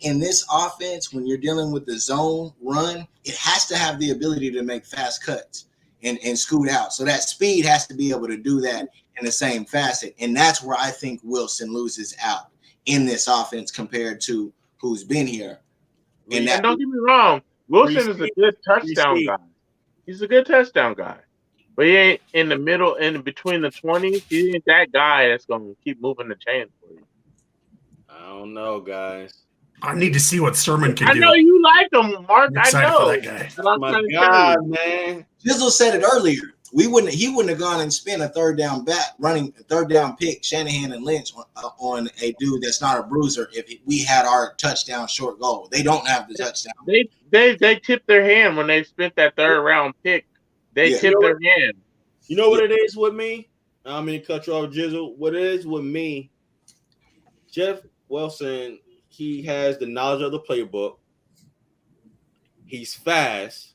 in this offense, when you're dealing with the zone run, it has to have the ability to make fast cuts and scoot out. So that speed has to be able to do that in the same facet. And that's where I think Wilson loses out in this offense compared to who's been here. And don't get me wrong, Wilson is a good touchdown guy. He's a good touchdown guy. But he ain't in the middle, in between the 20s. He ain't that guy that's going to keep moving the chains for you. I don't know, guys. I need to see what Sermon can do. I know you like him, Mark. I'm excited for that guy. Oh my God, man. Jizzle said it earlier. He wouldn't have gone and spent a third down pick, Shanahan and Lynch on a dude that's not a bruiser if we had our touchdown short goal. They don't have the touchdown. They tipped their hand when they spent that third round pick. They tipped their hand. You know what it is with me? I mean, cut you off, Jizzle. What it is with me, Jeff Wilson, he has the knowledge of the playbook. He's fast.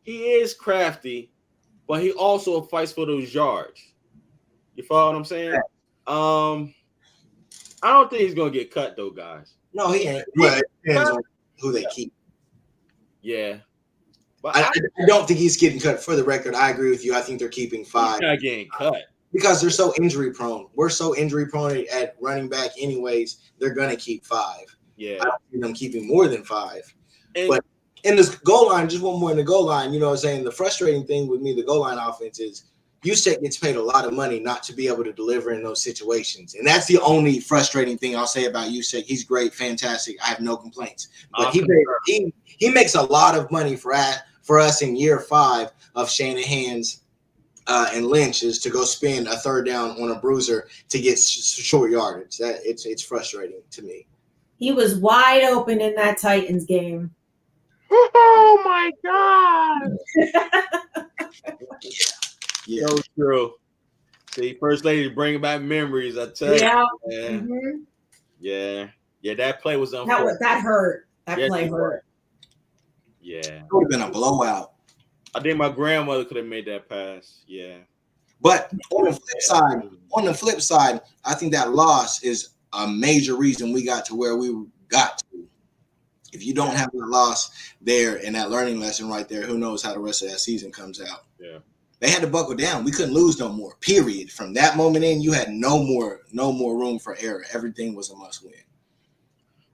He is crafty, but he also fights for those yards. You follow what I'm saying? I don't think he's gonna get cut though, guys. No, he ain't. But it depends on who they keep. Yeah. But I don't think he's getting cut. For the record, I agree with you. I think they're keeping 5. He's not getting cut. because they're so injury prone. We're so injury prone at running back, anyways. They're gonna keep 5. Yeah, I don't see them keeping more than 5. and, But in this goal line, just one more in the goal line. You know what I'm saying? The frustrating thing with me, the goal line offense is Usek gets paid a lot of money not to be able to deliver in those situations. And that's the only frustrating thing I'll say about Usek. He's great, fantastic. I have no complaints. But he makes a lot of money for us in year 5 of Shanahan's and Lynch's to go spend a third down on a bruiser to get short yardage. That it's frustrating to me. He was wide open in that Titans game. Oh my God! Yeah. So true. See, First Lady bringing back memories. I tell you, man. Mm-hmm. Yeah. That play was unfortunate. That hurt. That play hurt. Yeah, it would have been a blowout. I think my grandmother could have made that pass. Yeah, but on the flip side, I think that loss is a major reason we got to where we got to. If you don't have that loss there and that learning lesson right there, who knows how the rest of that season comes out. Yeah. They had to buckle down. We couldn't lose no more. Period. From that moment in, you had no more room for error. Everything was a must win.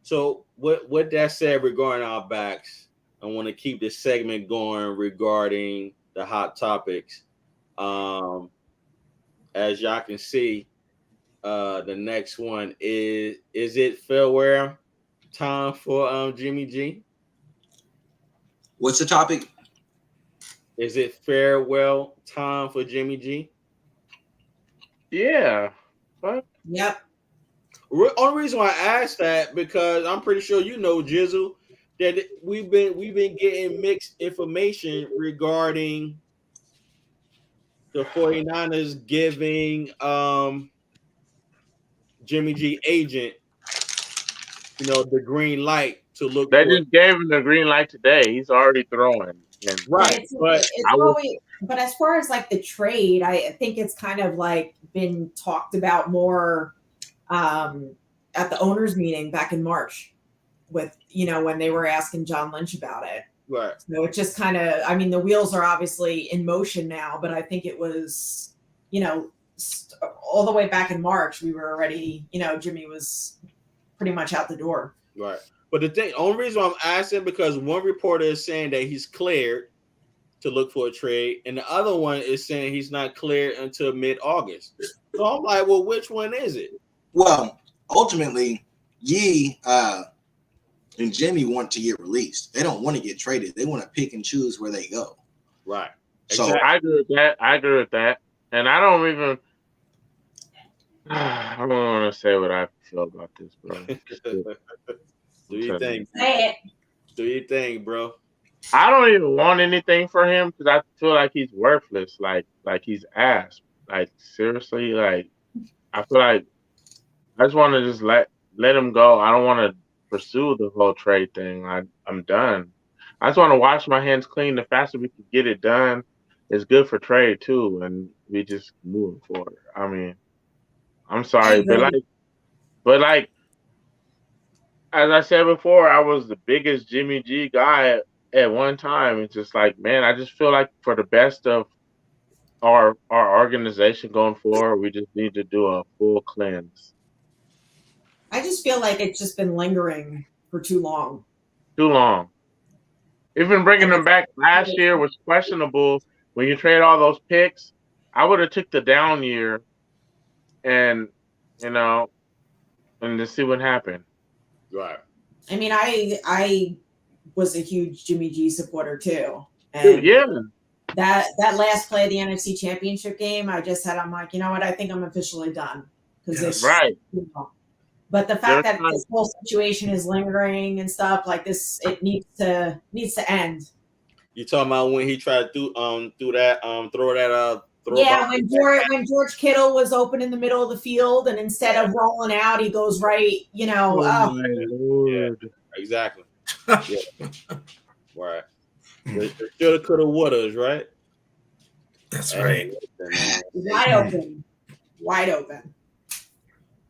So what that said regarding our backs, I want to keep this segment going regarding the hot topics. As y'all can see, the next one is it farewell time for Jimmy G? What's the topic? Is it farewell time for Jimmy G? Yeah. What? Yep. Only reason why I asked that because I'm pretty sure you know, Jizzle, that we've been getting mixed information regarding the 49ers giving Jimmy G agent, the green light to look. They just gave him the green light today. He's already throwing. And right, but but as far as like the trade, I think it's kind of like been talked about more at the owners meeting back in March with, when they were asking John Lynch about it. Right. So it just kind of, the wheels are obviously in motion now, but I think it was, all the way back in March, we were already, Jimmy was pretty much out the door. Right. But the only reason why I'm asking because one reporter is saying that he's cleared to look for a trade, and the other one is saying he's not cleared until mid-August. So I'm like, well, which one is it? Well, ultimately, Yee and Jimmy want to get released. They don't want to get traded. They want to pick and choose where they go. Right. So exactly. I agree with that. And I don't want to say what I feel about this, bro. Do you think? Say it. Do you think, bro? I don't even want anything for him because I feel like he's worthless. Like he's ass. Like seriously, like I feel like I just want to just let him go. I don't want to pursue the whole trade thing. I'm done. I just want to wash my hands clean. The faster we can get it done, it's good for trade too, and we just move forward. I mean, I'm sorry, but like as I said before, I was the biggest Jimmy G guy at one time. It's just like, man, I just feel like for the best of our organization going forward, we just need to do a full cleanse. I just feel like it's just been lingering for too long. Too long. Even bringing them back last year was questionable. When you trade all those picks, I would have took the down year and to see what happened. Right. I mean, I was a huge Jimmy G supporter too. And yeah. That last play of the NFC Championship game, I'm like, you know what? I think I'm officially done. Because right. But the fact that this whole situation is lingering and stuff like this, it needs to end. You talking about when he tried to throw that when George Kittle was open in the middle of the field and instead of rolling out, he goes right, my Lord. Yeah, exactly. Yeah. Right. They shoulda, coulda, wouldas, right? That's right. Wide open.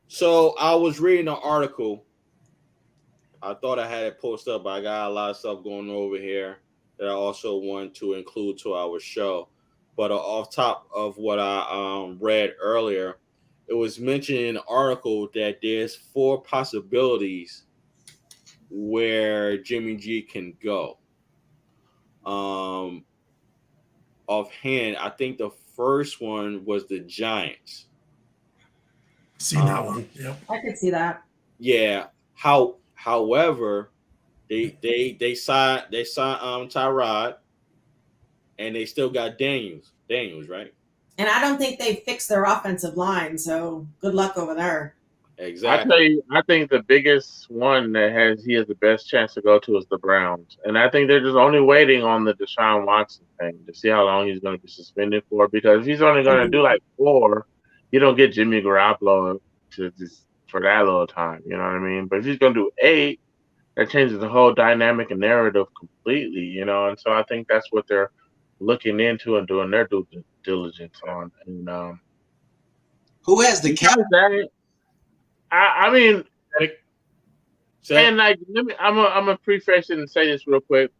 So I was reading an article. I thought I had it posted up, but I got a lot of stuff going over here that I also want to include to our show. but off top of what I read earlier, it was mentioned in an article that there's 4 possibilities where Jimmy G can go. Offhand, I think the first one was the Giants. Seen that one. Yep. I could see that. Yeah. However, they signed Tyrod, and they still got Daniels, right? And I don't think they fixed their offensive line, so good luck over there. Exactly. I tell you, I think the biggest one that he has the best chance to go to is the Browns, and I think they're just only waiting on the Deshaun Watson thing to see how long he's going to be suspended for. Because if he's only going to do like 4, you don't get Jimmy Garoppolo to just for that little time. You know what I mean? But if he's going to do 8, that changes the whole dynamic and narrative completely. You know, and so I think that's what they're looking into and doing their due diligence on. And who has the cap? I mean, and like, I'm gonna preface it and say this real quick.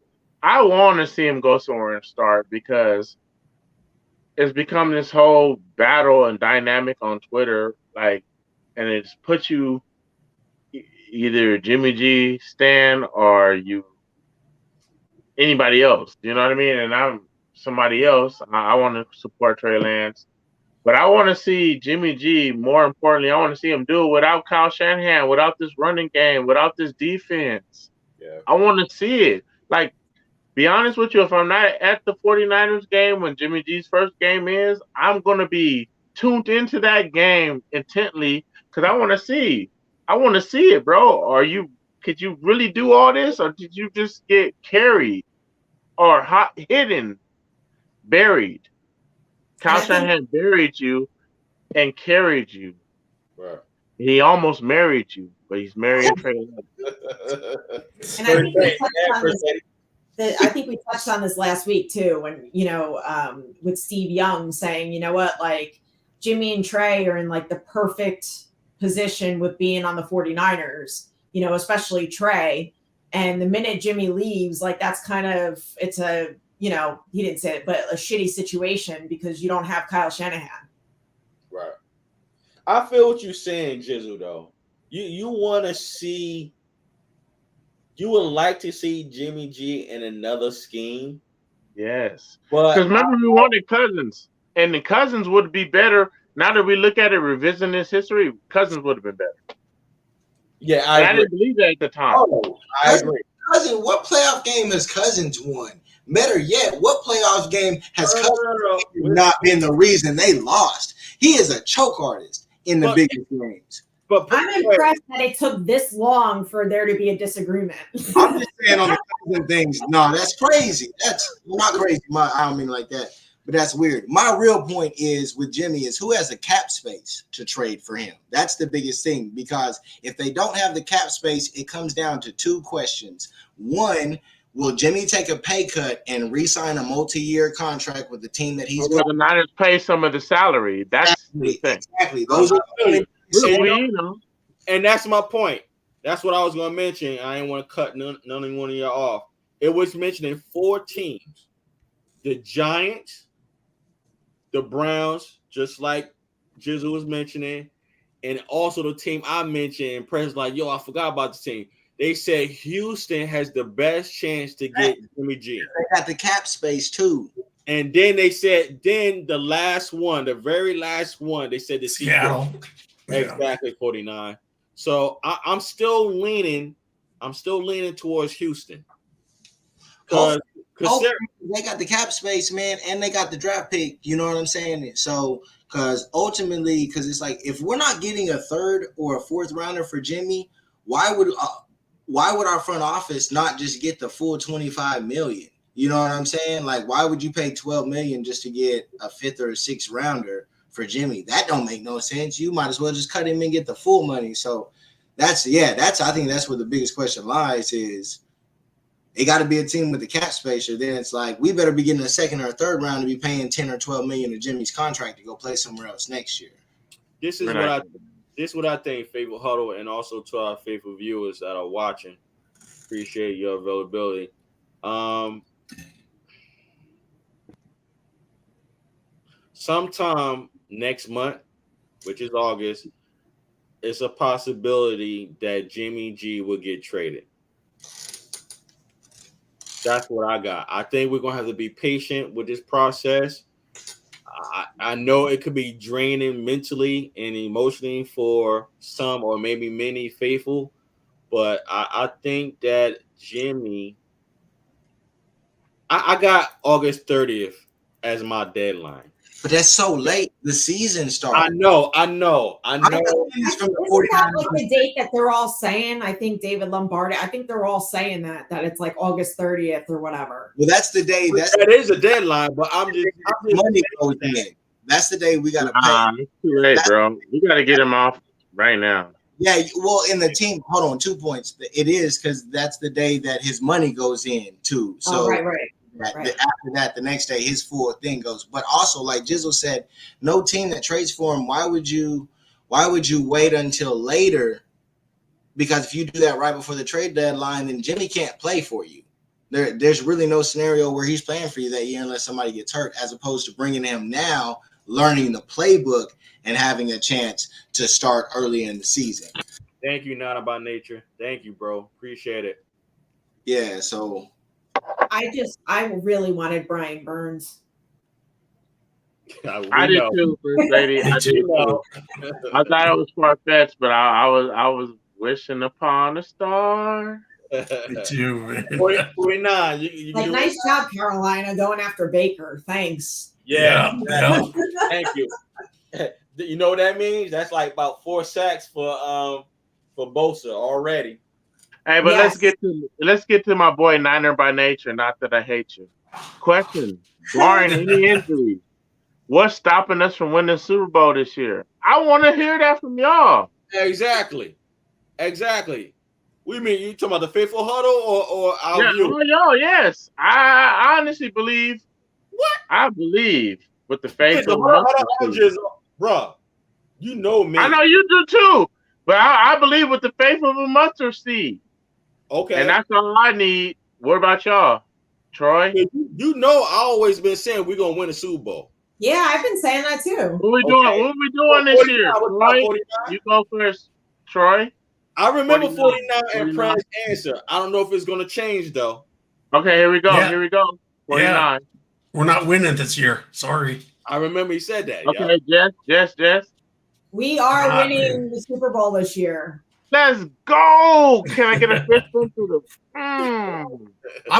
I want to see him go somewhere and start because it's become this whole battle and dynamic on Twitter, like, and it's put you either Jimmy G, Stan, or you anybody else. You know what I mean? And I'm somebody else. I want to support Trey Lance. But I want to see Jimmy G, more importantly, I want to see him do it without Kyle Shanahan, without this running game, without this defense. Yeah. I want to see it. Like, be honest with you, if I'm not at the 49ers game when Jimmy G's first game is, I'm going to be tuned into that game intently because I want to see. I want to see it, bro. Could you really do all this, or did you just get carried or hidden, buried? Kyle Shanahan buried you and carried you. Right. He almost married you, but he's marrying Trey Lance. And I think we touched on this last week too, when with Steve Young saying, you know what, like Jimmy and Trey are in like the perfect position with being on the 49ers, especially Trey. And the minute Jimmy leaves, like that's kind of he didn't say it, but a shitty situation because you don't have Kyle Shanahan. Right. I feel what you're saying, Jizzle, though. You want to see, you would like to see Jimmy G in another scheme. Yes. But because remember we wanted Cousins, and the Cousins would be better. Now that we look at it, revisiting his history, Cousins would have been better. Yeah, I didn't believe that at the time. Oh, I agree. Cousins, what playoff game has Cousins won? Better yet, what playoff game has Cousins not been the reason they lost? He is a choke artist in the biggest games. But I'm impressed that it took this long for there to be a disagreement. I'm just saying on the Cousin things. No, that's crazy. That's not crazy. I don't mean like that, but that's weird. My real point is with Jimmy is who has the cap space to trade for him. That's the biggest thing, because if they don't have the cap space, it comes down to 2 questions. One, will Jimmy take a pay cut and re-sign a multi-year contract with the team that he's going? Will the Niners pay some of the salary? That's the thing. Exactly. Those are and that's my point. That's what I was going to mention. I didn't want to cut none of one of y'all off. It was mentioning 4 teams: the Giants, the Browns, just like Jizzle was mentioning, and also the team I mentioned. Press like, yo, I forgot about the team. They said Houston has the best chance to get Jimmy G. They got the cap space too. And then they said, the last one, the very last one, they said the Seattle. Exactly, 49. So I'm still leaning towards Houston. Because they got the cap space, man, and they got the draft pick. You know what I'm saying? So, because ultimately, it's like if we're not getting a 3rd or a 4th rounder for Jimmy, why would our front office not just get the full $25 million? You know what I'm saying? Like, why would you pay $12 million just to get a 5th or a 6th rounder for Jimmy? That don't make no sense. You might as well just cut him and get the full money. So I think that's where the biggest question lies is it got to be a team with the cap space, or then it's like we better be getting a 2nd or a 3rd round to be paying 10 or 12 million to Jimmy's contract to go play somewhere else next year. This is what I think, faithful Huddle, and also to our faithful viewers that are watching. Appreciate your availability. sometime next month, which is August, it's a possibility that Jimmy G will get traded. That's what I got. I think we're gonna have to be patient with this process. I know it could be draining mentally and emotionally for some or maybe many faithful, but I think that Jimmy, I got August 30th as my deadline. But that's so late. The season starts. I know. Isn't that like the date that they're all saying? I think David Lombardi. I think they're all saying that it's like August 30th or whatever. Well, that's the day. That is a deadline, but I'm just money goes in. That's the day we got to pay. It's too late, bro. We got to get him off right now. Yeah, well, in the team, hold on, 2 points. It is because that's the day that his money goes in too. So right. After that, the next day, his full thing goes. But also, like Jizzle said, no team that trades for him. Why would you wait until later? Because if you do that right before the trade deadline, then Jimmy can't play for you. There's really no scenario where he's playing for you that year unless somebody gets hurt, as opposed to bringing him now, learning the playbook, and having a chance to start early in the season. Thank you, Nana by Nature. Thank you, bro. Appreciate it. Yeah, so I really wanted Brian Burns. I did too, First Lady. I did too. I thought it was far-fetched, but I was wishing upon a star. Me too, man. 49. You like, nice job, Carolina, going after Baker. Thanks. Yeah. Thank you. You know what that means? That's like about 4 sacks for Bosa already. Hey, but let's get to my boy Niner by Nature. Not that I hate you. Question: barring any injuries, what's stopping us from winning the Super Bowl this year? I want to hear that from y'all. Exactly. What do you mean? You talking about the faithful huddle or our view? Oh, yo, yes. I honestly believe. What? I believe with the faithful bro. You know me. I know you do too. But I believe with the faithful of a mustard seed. Okay. And that's all I need. What about y'all? Troy? You know I always been saying we're gonna win a Super Bowl. Yeah, I've been saying that too. What we doing this year? Troy, you go first. Troy? I remember 49 and Press answer. I don't know if it's gonna change though. Okay, here we go. Yeah. 49. Yeah. We're not winning this year. Sorry. I remember he said that. Okay, Jess. We are winning the Super Bowl this year. Let's go! Can I get a fist bump to the? I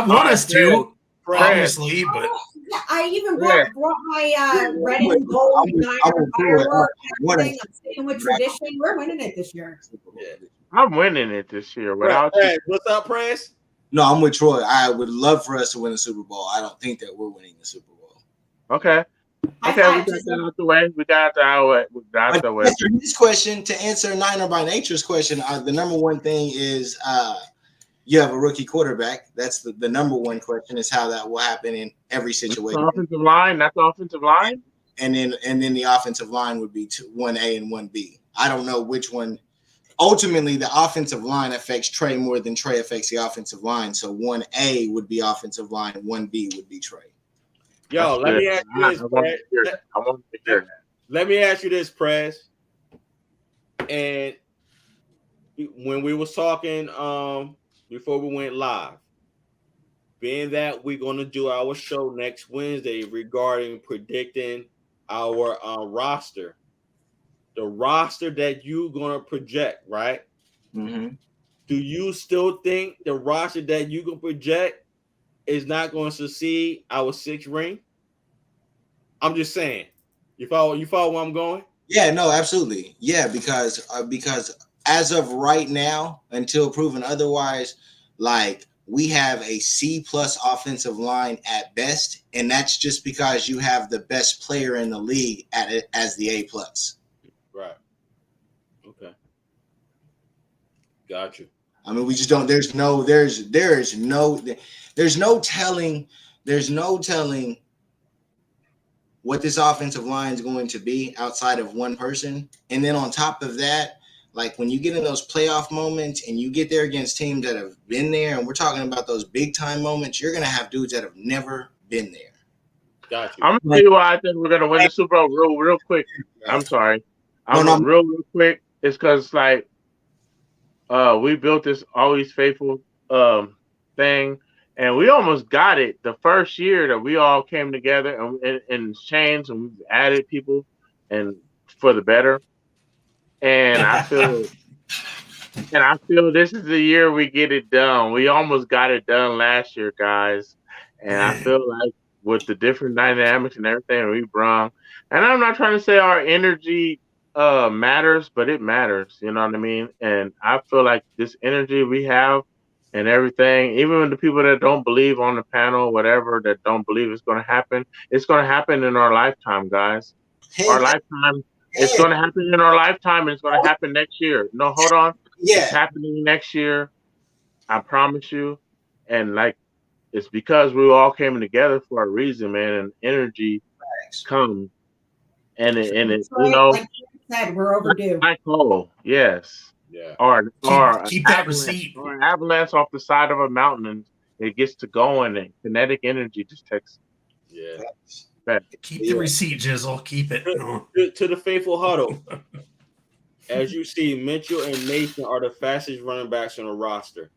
want us to, obviously, but I even brought my red and gold Niner firework and everything. I'm sticking with tradition. We're winning it this year. I'm winning it this year. Without you. What's up, Press? No, I'm with Troy. I would love for us to win the Super Bowl. I don't think that we're winning the Super Bowl. Okay. We got that out the way. We got that out the way. This question, to answer Niner by Nature's question, the number one thing is you have a rookie quarterback. That's the number one question, is how that will happen in every situation. That's the offensive line. And then the offensive line would be 1A and 1B. I don't know which one. Ultimately, the offensive line affects Trey more than Trey affects the offensive line. So 1A would be offensive line, 1B would be Trey. Yo, let me ask you this, Prez. I want to hear that. Let me ask you this, Prez. And when we was talking before we went live, being that we're going to do our show next Wednesday regarding predicting our roster, the roster that you're going to project, right? Mm-hmm. Do you still think the roster that you can project is not going to succeed our 6th ring? I'm just saying. You follow where I'm going? Yeah, no, absolutely. Yeah, because as of right now, until proven otherwise, like, we have a C+ offensive line at best, and that's just because you have the best player in the league at it as the A+. Right. Okay. Got you. I mean, we just don't. There's no telling what this offensive line is going to be outside of one person. And then on top of that, like, when you get in those playoff moments and you get there against teams that have been there, and we're talking about those big time moments, you're going to have dudes that have never been there. Got you. I'm gonna tell you why I think we're gonna win the Super Bowl real quick. I'm sorry. Real quick. It's because like we built this Always Faithful thing, and we almost got it the first year that we all came together and changed, and we've added people and for the better. And I feel this is the year we get it done. We almost got it done last year, guys. And I feel like with the different dynamics and everything we brought, and I'm not trying to say our energy matters, but it matters. You know what I mean? And I feel like this energy we have and everything, even with the people that don't believe on the panel, whatever, that don't believe it's going to happen in our lifetime, guys. Our lifetime. It's going to happen in our lifetime, and it's going to happen next year. No, hold on. Yeah. It's happening next year. I promise you. And like, it's because we all came together for a reason, man. And energy comes, and it you know, like you said, we're overdue. Yes. Yeah. Or keep that receipt. Or an avalanche off the side of a mountain, and it gets to going, and kinetic energy just takes. Yeah. Keep the receipt, Jizzle. Keep it. To the faithful huddle. As you see, Mitchell and Mason are the fastest running backs on the roster.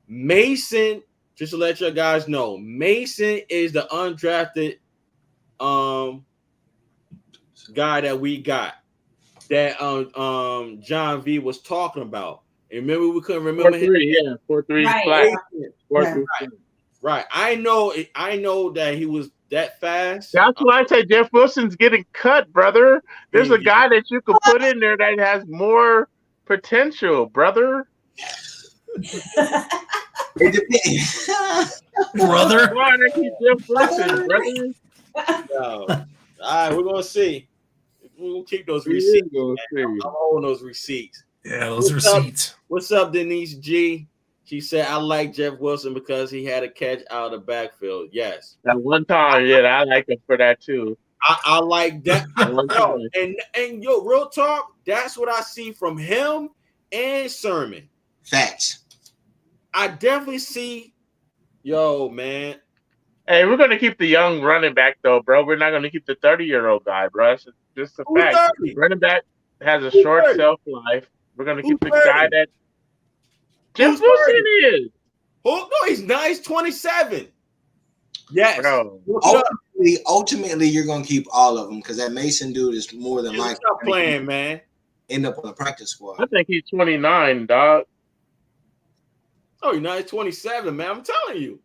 Mason, just to let you guys know, Mason is the undrafted guy that we got that John V was talking about. And remember, we couldn't remember 4-3, 4-3 flat. Right. I know that he was that fast. That's why I say Jeff Wilson's getting cut, brother. There's a guy that you could put in there that has more potential, brother. It depends. Brother. Why they keep Jeff Wilson, brother? All right, we're gonna see. We're gonna keep those receipts. I'm holding those receipts. Yeah, those receipts. What's up, Denise G? She said, I like Jeff Wilson because he had a catch out of the backfield. Yes. That one time, yeah, I like him for that too. I like that. and real talk, that's what I see from him and Sermon. Facts. I definitely see, man. Hey, we're gonna keep the young running back though, bro. We're not gonna keep the 30-year-old guy, bro. That's just a fact. 30? Running back has a short shelf life. We're gonna keep the guy that Jeff Wilson is. Oh no, he's not. He's 27. Yes. Bro. Ultimately, you're gonna keep all of them because that Mason dude is more than likely stop playing, man. End up on the practice squad. I think he's 29, dog. Oh, you're not. He's 27, man. I'm telling you.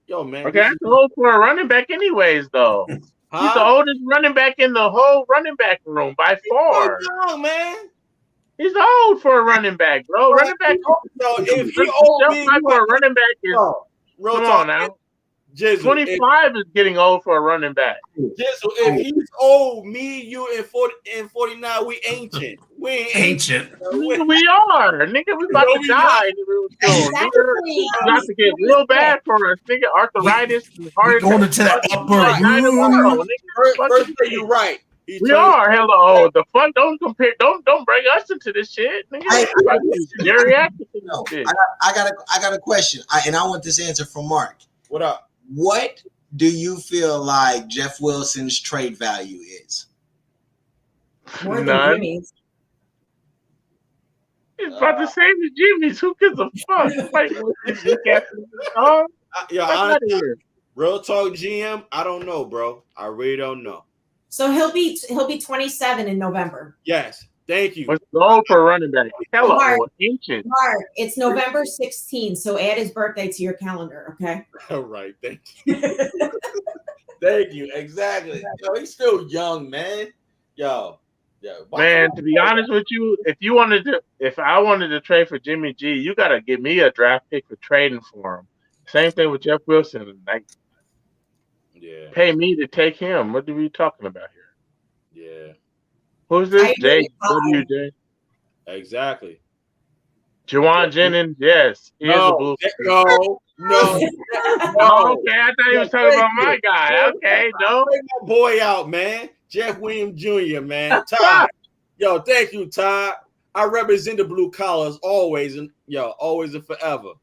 Yo, man. Okay, that's old for a running back, anyways, though. He's the oldest running back in the whole running back room by far. He's young, man. He's old for a running back, bro. Running back. If he old for a running back is real come talk, on now. Jizzle, 25 is getting old for a running back. Jizzle, if he's old, me, you, and 49, we ancient. We ain't ancient. Nigga, we are. Nigga, we about to die. Nigga, it's about to get real bad for us. Nigga, arthritis. We're going into that upper room. First, you're right. We are hella old. The fuck, don't compare. Don't bring us into this shit. Nigga, I got a question, and I want this answer from Mark. What up? What do you feel like Jeff Wilson's trade value is? More than None. Jimmy's. It's about the same as Jimmy's. Who gives a fuck? Honestly, real talk, GM. I don't know, bro. I really don't know. So he'll be 27 in November. Yes. Thank you. What's low for running back? Hello, Mark, ancient. Mark, it's November 16th, so add his birthday to your calendar, okay? All right, thank you. Thank you. Exactly. Yo, he's still young, man. Yo. Man, to be honest with you, if I wanted to trade for Jimmy G, you gotta give me a draft pick for trading for him. Same thing with Jeff Wilson. Like, pay me to take him. What are we talking about here? Yeah. Who's this? JWJ. Exactly. Juwan Jennings, yes. He is a blue. No. Oh, okay, I thought he was talking about my guy. Okay, no. Bring my boy out, man. Jeff Williams Jr., man. Todd. Yo, thank you, Todd. I represent the blue collars always, and always and forever.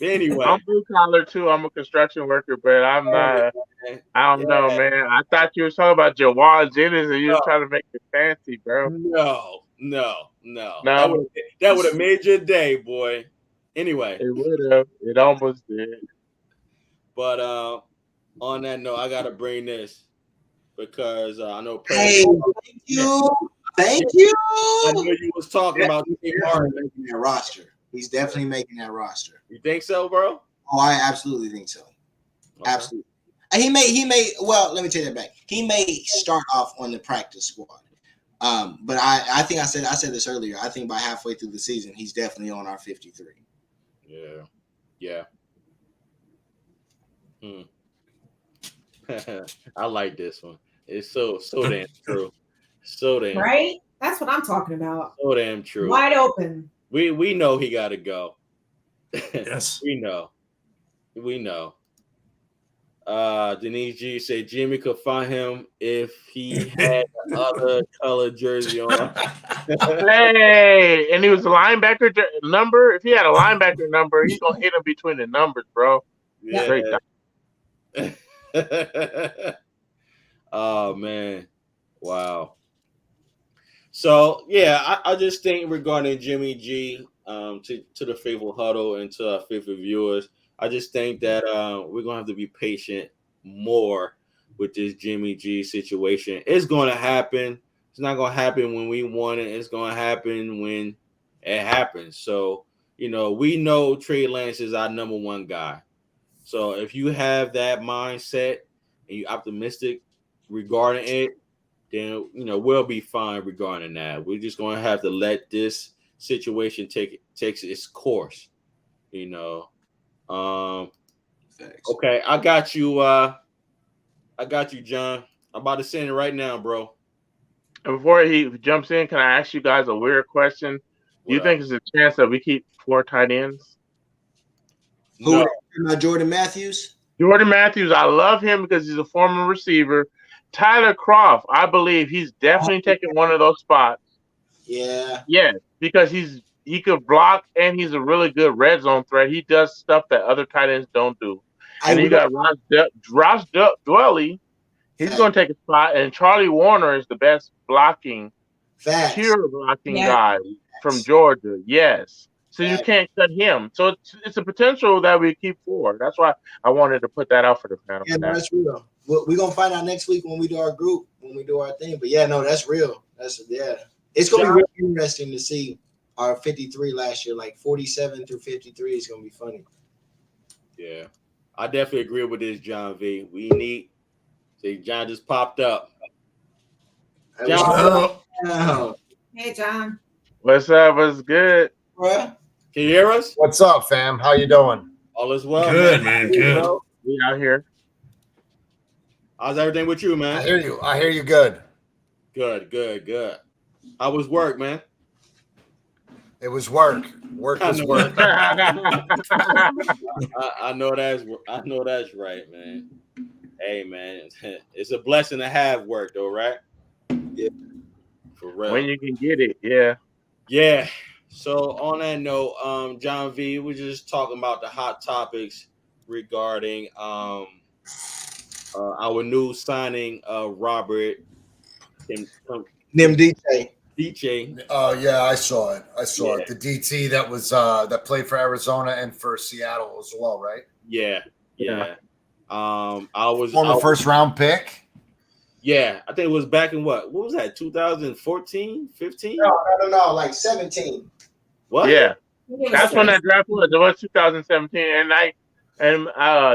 Anyway, I'm blue collar too. I'm a construction worker, but I'm not. I don't know, Yeah. man. I thought you were talking about Jawad Jennings and you were trying to make it fancy, bro. No. No, That would have made your day, boy. Anyway, it would have. It almost did. but on that note, I gotta bring this because I know Hey, thank you. Thank you. I know you was talking about He's Steve definitely Martin. making that roster. He's definitely making that roster. You think so, bro? Oh, I absolutely think so. Okay. Absolutely. And he may. Well, let me take that back. He may start off on the practice squad. But I think I said this earlier. I think by halfway through the season, he's definitely on our 53. Yeah. I like this one. It's so damn true. So damn Right? That's what I'm talking about. So damn true. Wide open. We know he got to go. Yes. We know. Denise G said Jimmy could find him if he had the other color jersey on. Hey, and he was a linebacker number. If he had a linebacker number, he's gonna hit him between the numbers, bro. Yeah. Straight Oh man. Wow. So yeah, I just think regarding Jimmy G, to the faithful huddle and to our faithful viewers, I just think that we're gonna have to be patient more with this Jimmy G situation. It's gonna happen. It's not gonna happen when we want it. It's gonna happen when it happens. So we know Trey Lance is our number one guy. So if you have that mindset and you're optimistic regarding it, then we'll be fine regarding that. We're just going to have to let this situation take its course. Okay, I got you. John. I'm about to send it right now, bro. And before he jumps in, can I ask you guys a weird question? Do you think there's a chance that we keep 4 tight ends? No. Jordan Matthews? Jordan Matthews, I love him because he's a former receiver. Tyler Kroft, I believe he's definitely taking one of those spots. Yeah. Yeah, because he could block and he's a really good red zone threat. He does stuff that other tight ends don't do. And you got Ross Dwelly. He's going to take a spot. And Charlie Warner is the best pure blocking guy from Georgia. Yes. So you can't cut him. So it's a potential that we keep 4. That's why I wanted to put that out for the panel. Yeah, no, that's real. We're going to find out next week when we do our group, when we do our thing. But yeah, no, that's real. It's going to be really interesting to see our 53 last year, like 47 through 53 is going to be funny. Yeah, I definitely agree with this, John V. John just popped up. Hey, John. What's up? What's good? Bruh. Can you hear us? What's up, fam? How you doing? All is well. Good, man. Good. We out here. How's everything with you, man? I hear you. I hear you good. Good. How was work, man? It was work. Work was work. I know that's right, man. Hey, man, it's a blessing to have work, though, right? Yeah. For real. When you can get it, yeah. Yeah. So on that note, John V, we're just talking about the hot topics regarding our new signing, Robert DJ. Oh yeah, I saw it. The DT that was that played for Arizona and for Seattle as well, right? Yeah. I was former first round pick. Yeah, I think it was back in what was that? 2014, 15? No, like 17. What? Yeah, that's when that draft was. It was 2017, and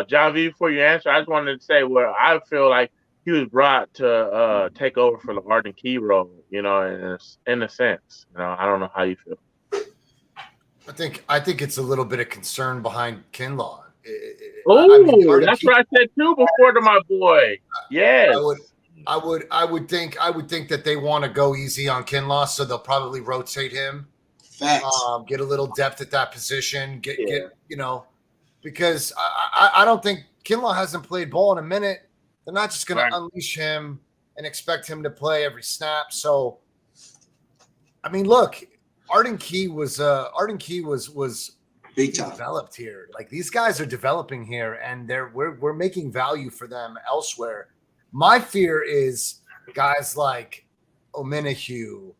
John V, before you answer, I just wanted to say where I feel like he was brought to take over for the Arden Key role. In a sense. I don't know how you feel. I think it's a little bit of concern behind Kinlaw. That's what I said too before to my boy. Yes. I would think that they want to go easy on Kinlaw, so they'll probably rotate him. Facts. Get a little depth at that position. Because I don't think Kinlaw hasn't played ball in a minute. They're not just going to unleash him and expect him to play every snap. So, I mean, look, Arden Key was Big time. Developed here. Like these guys are developing here, and we're making value for them elsewhere. My fear is guys like Ominahue,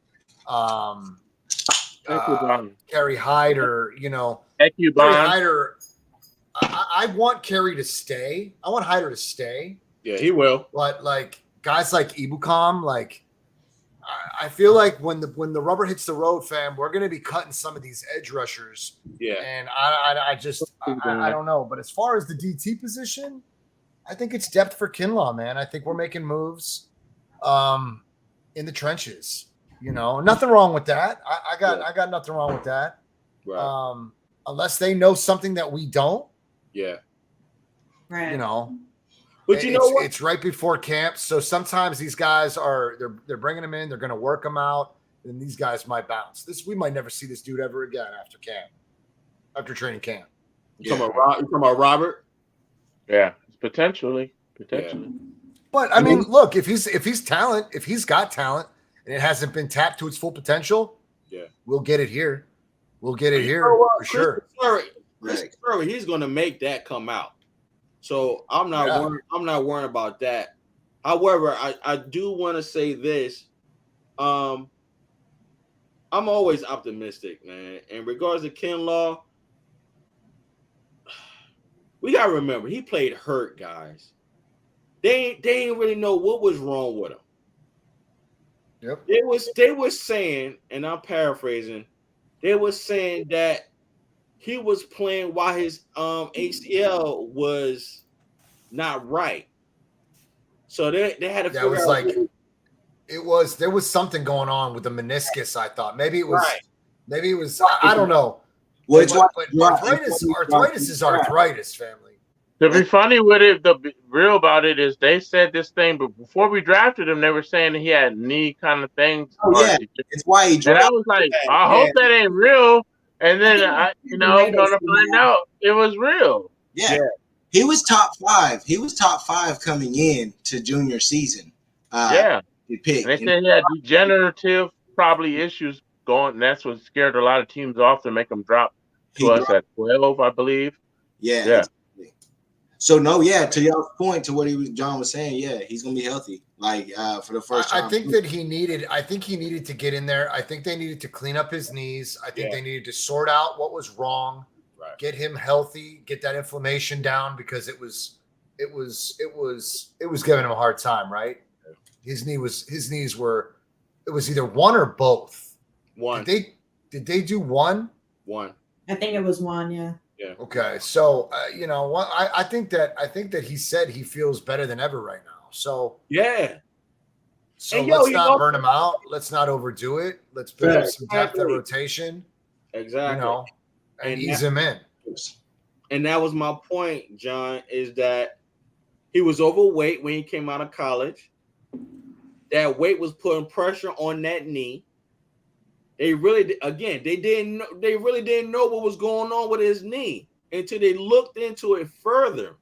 Kerry Hyder. Kerry Hyder. I want Kerry to stay. I want Hyder to stay. Yeah, he will. But like guys like Ibukam, like I feel like when the rubber hits the road, fam, we're gonna be cutting some of these edge rushers. Yeah. And I don't know. But as far as the DT position, I think it's depth for Kinlaw, man. I think we're making moves in the trenches. Nothing wrong with that. I got nothing wrong with that. Right. Unless they know something that we don't. Yeah. Right. But you know what? It's right before camp, so sometimes these guys they're bringing them in, they're going to work them out, and these guys might bounce. We might never see this dude ever again after training camp. You talking about Robert? Yeah, potentially. Yeah. But I mean, look, if he's got talent, and it hasn't been tapped to its full potential, yeah, we'll get it here. We'll get it here for sure. Chris Curry, he's going to make that come out. So I'm not worried about that. However, I do want to say this. I'm always optimistic, man. In regards to Kinlaw, we gotta remember he played hurt, guys. They didn't really know what was wrong with him. Yep. They were saying, and I'm paraphrasing, they were saying that he was playing while his ACL was not right. So they had to figure out. There was something going on with the meniscus, I thought. Maybe it was I don't know. Well, arthritis is arthritis, family. To be funny with it, the real about it is they said this thing, but before we drafted him, they were saying he had knee kind of things. Oh, yeah, it's why he And drafted. I was like, I hope that ain't real. And then gonna find out it was real. Yeah. He was top 5. He was top 5 coming in to junior season. And they said he had degenerative probably issues going. And that's what scared a lot of teams off to make him drop to us at 12, I believe. Yeah. Exactly. So to y'all's point, to what John was saying, he's gonna be healthy. Like for the first time. I think he needed to get in there. I think they needed to clean up his knees. I think they needed to sort out what was wrong, get him healthy, get that inflammation down, because it was giving him a hard time, right? His knees were, it was either one or both. One. Did they do one? One. I think it was one, yeah. Yeah. Okay. So, I think that he said he feels better than ever right now. So, So let's not burn him out. Let's not overdo it. Let's build up some depth at rotation. Exactly. And ease him in. And that was my point, John, is that he was overweight when he came out of college. That weight was putting pressure on that knee. They really didn't know what was going on with his knee until they looked into it further.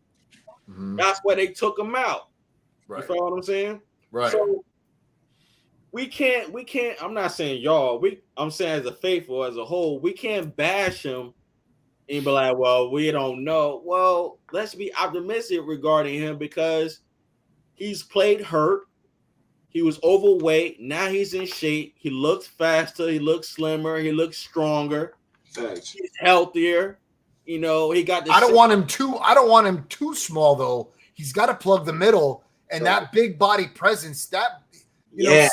Mm-hmm. That's why they took him out. Right. You follow what I'm saying? Right. So we can't, I'm not saying y'all, I'm saying as a faithful, as a whole, we can't bash him and be like, well, we don't know. Well, let's be optimistic regarding him because he's played hurt. He was overweight. Now he's in shape. He looks faster. He looks slimmer. He looks stronger. Thanks. He's healthier. He got the I don't want him too small though. He's got to plug the middle and that big body presence. That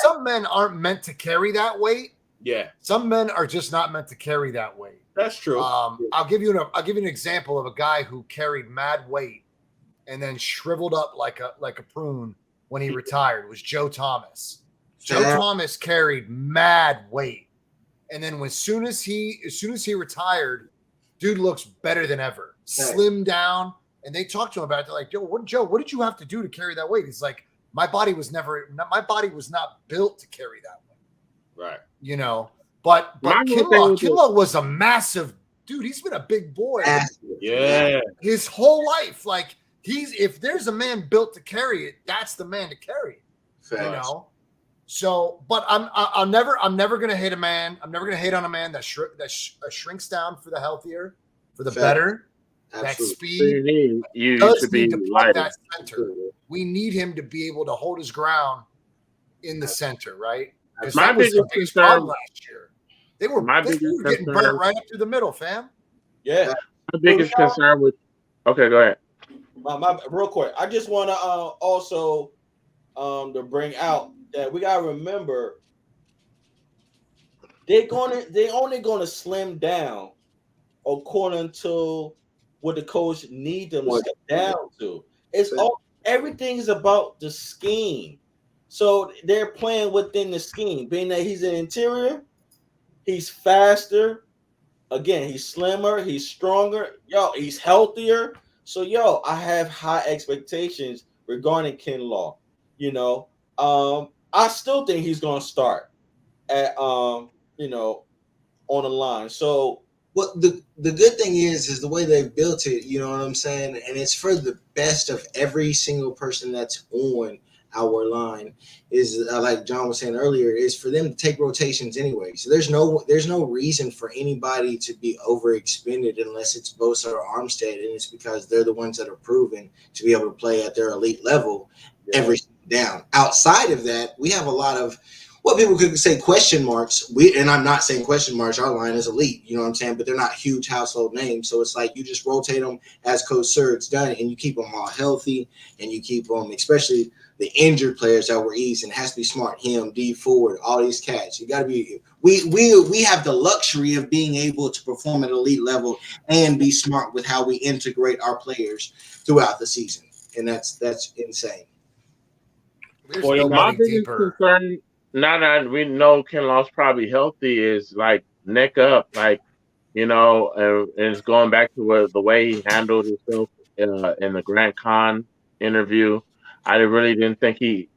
some men aren't meant to carry that weight. Yeah. Some men are just not meant to carry that weight. That's true. I'll give you an example of a guy who carried mad weight and then shriveled up like a prune when he retired. Was Joe Thomas. Joe Thomas carried mad weight. And then as soon as he retired, dude looks better than ever. Slimmed down. And they talked to him about it. They're like, Joe, what did you have to do to carry that weight? He's like, my body was not built to carry that weight. Right. But Kinlaw was a massive dude. He's been a big boy. Yeah. His whole life. Like, if there's a man built to carry it, that's the man to carry it. Facts. So, but I'm never gonna hate a man. I'm never gonna hate on a man that shrinks down for the healthier. for the Fact. better. Absolutely. That speed. You Does should need be to play lighter. that center. We need him to be able to hold his ground in the center, right? Because My that was the biggest biggest concern- problem last year. They were getting concern- burnt right up through the middle, fam. Yeah. My biggest concern with. Okay, go ahead. My real quick. I just want to also to bring out that we gotta remember they only gonna slim down according to what the coach need them to step down to. It's all everything is about the scheme. So they're playing within the scheme, being that he's an interior, he's faster. Again, he's slimmer, he's stronger, he's healthier. So, I have high expectations regarding Kinlaw. I still think he's gonna start at on the line. So Well, the good thing is the way they've built it, you know what I'm saying? And it's for the best of every single person that's on our line is like John was saying earlier, is for them to take rotations anyway. So there's no reason for anybody to be overexpended unless it's Bosa or Armstead, and it's because they're the ones that are proven to be able to play at their elite level every down. Outside of that, we have a lot of what people could say question marks. And I'm not saying question marks. Our line is elite, you know what I'm saying? But they're not huge household names. So it's like you just rotate them as Coach Surg's done, and you keep them all healthy, and you keep them, especially the injured players that were eased, and it has to be smart. Him, D Ford, all these cats. You got to be. We have the luxury of being able to perform at elite level and be smart with how we integrate our players throughout the season, and that's insane. My biggest concern, now that we know Kinlaw's probably healthy, is like neck up, and it's going back to the way he handled himself in the Grant Khan interview. I really didn't think he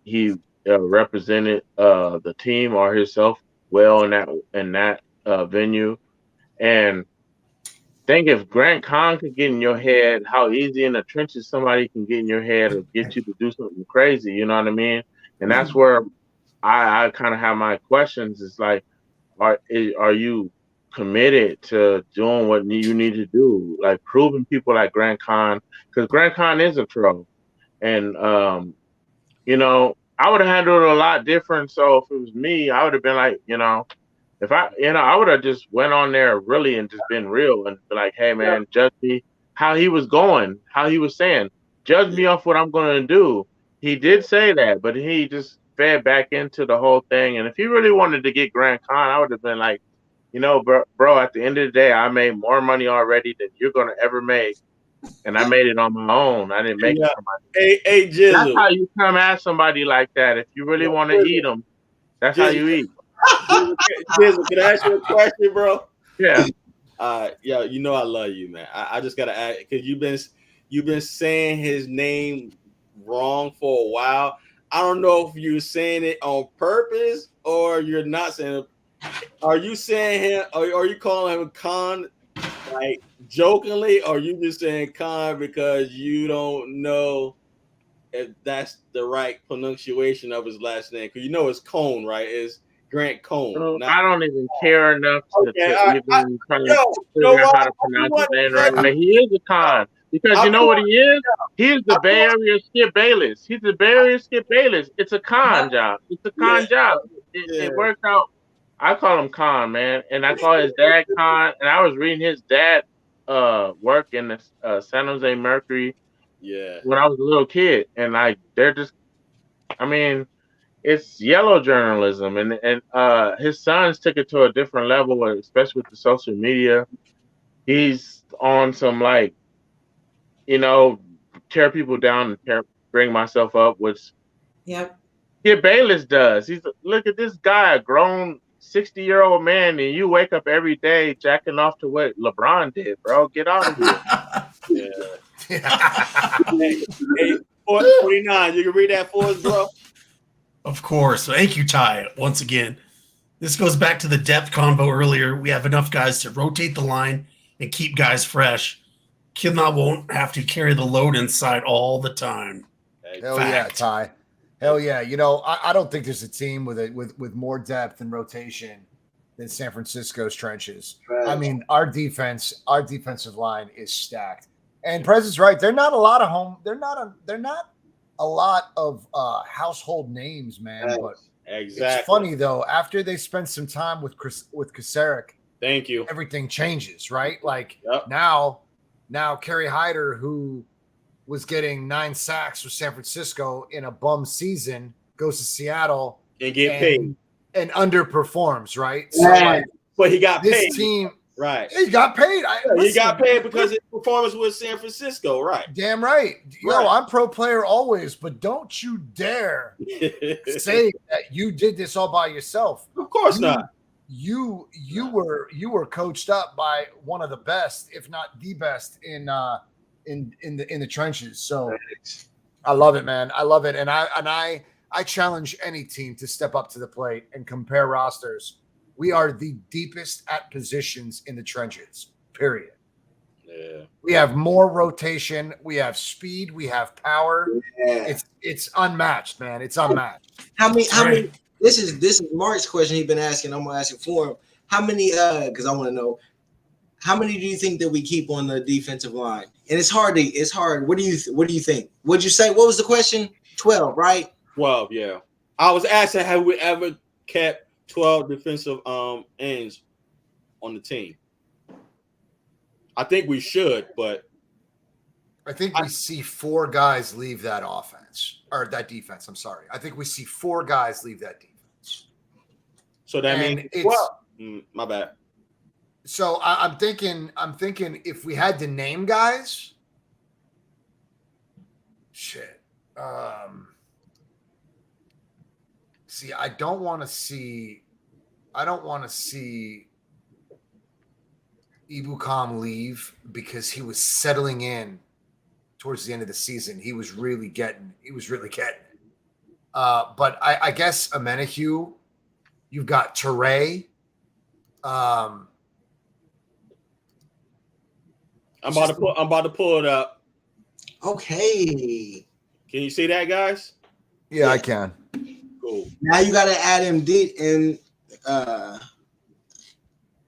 represented the team or himself well in that venue. And think if Grant Khan could get in your head, how easy in the trenches somebody can get in your head or get you to do something crazy. You know what I mean? And that's where I kind of have my questions. It's like, are you committed to doing what you need to do, like proving people like Grant Khan, because Grant Khan is a troll, and I would have handled it a lot different. So if it was me, I would have been like, if I would have just went on there really and just been real and be like, hey man, judge me how he was going, how he was saying, judge me off what I'm going to do. He did say that, but he just fed back into the whole thing. And if he really wanted to get Grant Khan, I would have been like, bro, at the end of the day, I made more money already than you're going to ever make. And I made it on my own. I didn't make it for my Hey, Jizzle. That's how you come at somebody like that. If you really want to eat them, that's how you eat. Jizzle, can I ask you a question, bro? Yeah. I love you, man. I just gotta ask, because you've been saying his name wrong for a while. I don't know if you're saying it on purpose or you're not saying it. Are you saying him? Are you calling him Khan, like jokingly, or are you just saying Khan because you don't know if that's the right pronunciation of his last name? Because it's Cone, right? It's Grant Cone. I don't even care enough to even try to figure out how to pronounce his name right. But he is a Khan. Because you know what he is? He's the Bay Area Skip Bayless. He's the Bay Area Skip Bayless. It's a Khan job. It's a Khan job. It works out. I call him Khan, man. And I call his dad Khan. And I was reading his dad work in the San Jose Mercury when I was a little kid. And they're just, it's yellow journalism. And his sons took it to a different level, especially with the social media. He's on some tear people down and bring myself up, which Skip Bayless does. Look at this guy, a grown 60-year-old man, and you wake up every day jacking off to what LeBron did, bro. Get out of here. Hey, 49, you can read that for us, bro? Of course. Thank you, Ty, once again. This goes back to the depth combo earlier. We have enough guys to rotate the line and keep guys fresh. Kinlaw won't have to carry the load inside all the time. Hell yeah, Ty. Hell yeah. I don't think there's a team with more depth and rotation than San Francisco's trenches. Right. I mean, our defensive line is stacked. And Prez is right. They're not a lot of They're not a lot of household names, man. Right. But Exactly. it's funny though. After they spend some time with Kasarik, Thank you. everything changes, right? Like Yep. now Kerry Hyder, who was getting 9 sacks with San Francisco in a bum season, goes to Seattle And get paid. and underperforms, right? So Yeah. like But he got this paid. team, Right. he got paid. He got paid because his performance was San Francisco, right? Damn right. Yo, Right. I'm pro player always, but don't you dare say that you did this all by yourself. Of course not. You were coached up by one of the best, if not the best, in the trenches. So I love it, man. I love it, and I challenge any team to step up to the plate and compare rosters. We are the deepest at positions in the trenches. Period. Yeah. We have more rotation. We have speed. We have power. Yeah. It's unmatched, man. It's unmatched. How many? This is Mark's question he's been asking. I'm gonna ask it for him. How many? Because I want to know how many do you think that we keep on the defensive line? And it's hard. What do you think? What'd you say? What was the question? 12, right? 12, yeah. I was asking, have we ever kept 12 defensive ends on the team? I think we should, but I think we see 4 guys leave that offense or that defense. I'm sorry. I think we see 4 guys leave that defense. so that And means it's my bad. so I'm thinking if we had to name guys, shit. See, I don't want to see Ibukam leave because he was settling in towards the end of the season. He was really getting it. But I guess Amenahue, you've got Teray. I'm about to pull it up. Okay. Can you see that, guys? Yeah, I can. Cool. Now you got to add him and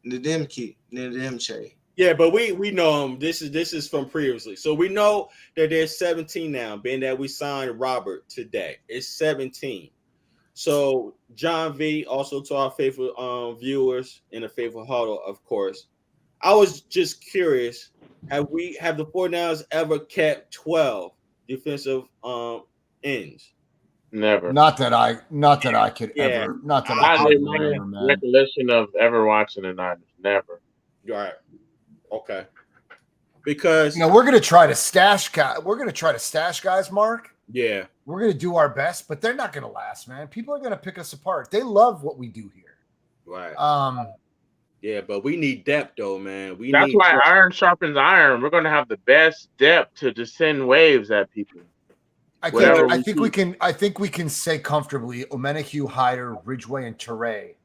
Ndemche. Yeah, but we know him. This is from previously. So we know that there's 17 now, being that we signed Robert today. It's 17. So John V, also to our faithful viewers in the faithful huddle, of course. I was just curious, have the 49ers ever kept 12 defensive ends? Never. Not that I could ever. Not that I could remember, man. Recollection of ever watching the Niners. Never. Right. Okay. Because we're gonna try to stash guys. We're gonna try to stash guys, Mark. Yeah. We're gonna do our best, but they're not gonna last, man. People are gonna pick us apart. They love what we do here. Right. Yeah, but we need depth, though, man. That's why iron sharpens iron. We're gonna have the best depth to just send waves at people. I think we can say comfortably Amenahue, Hyder, Ridgeway, and Teray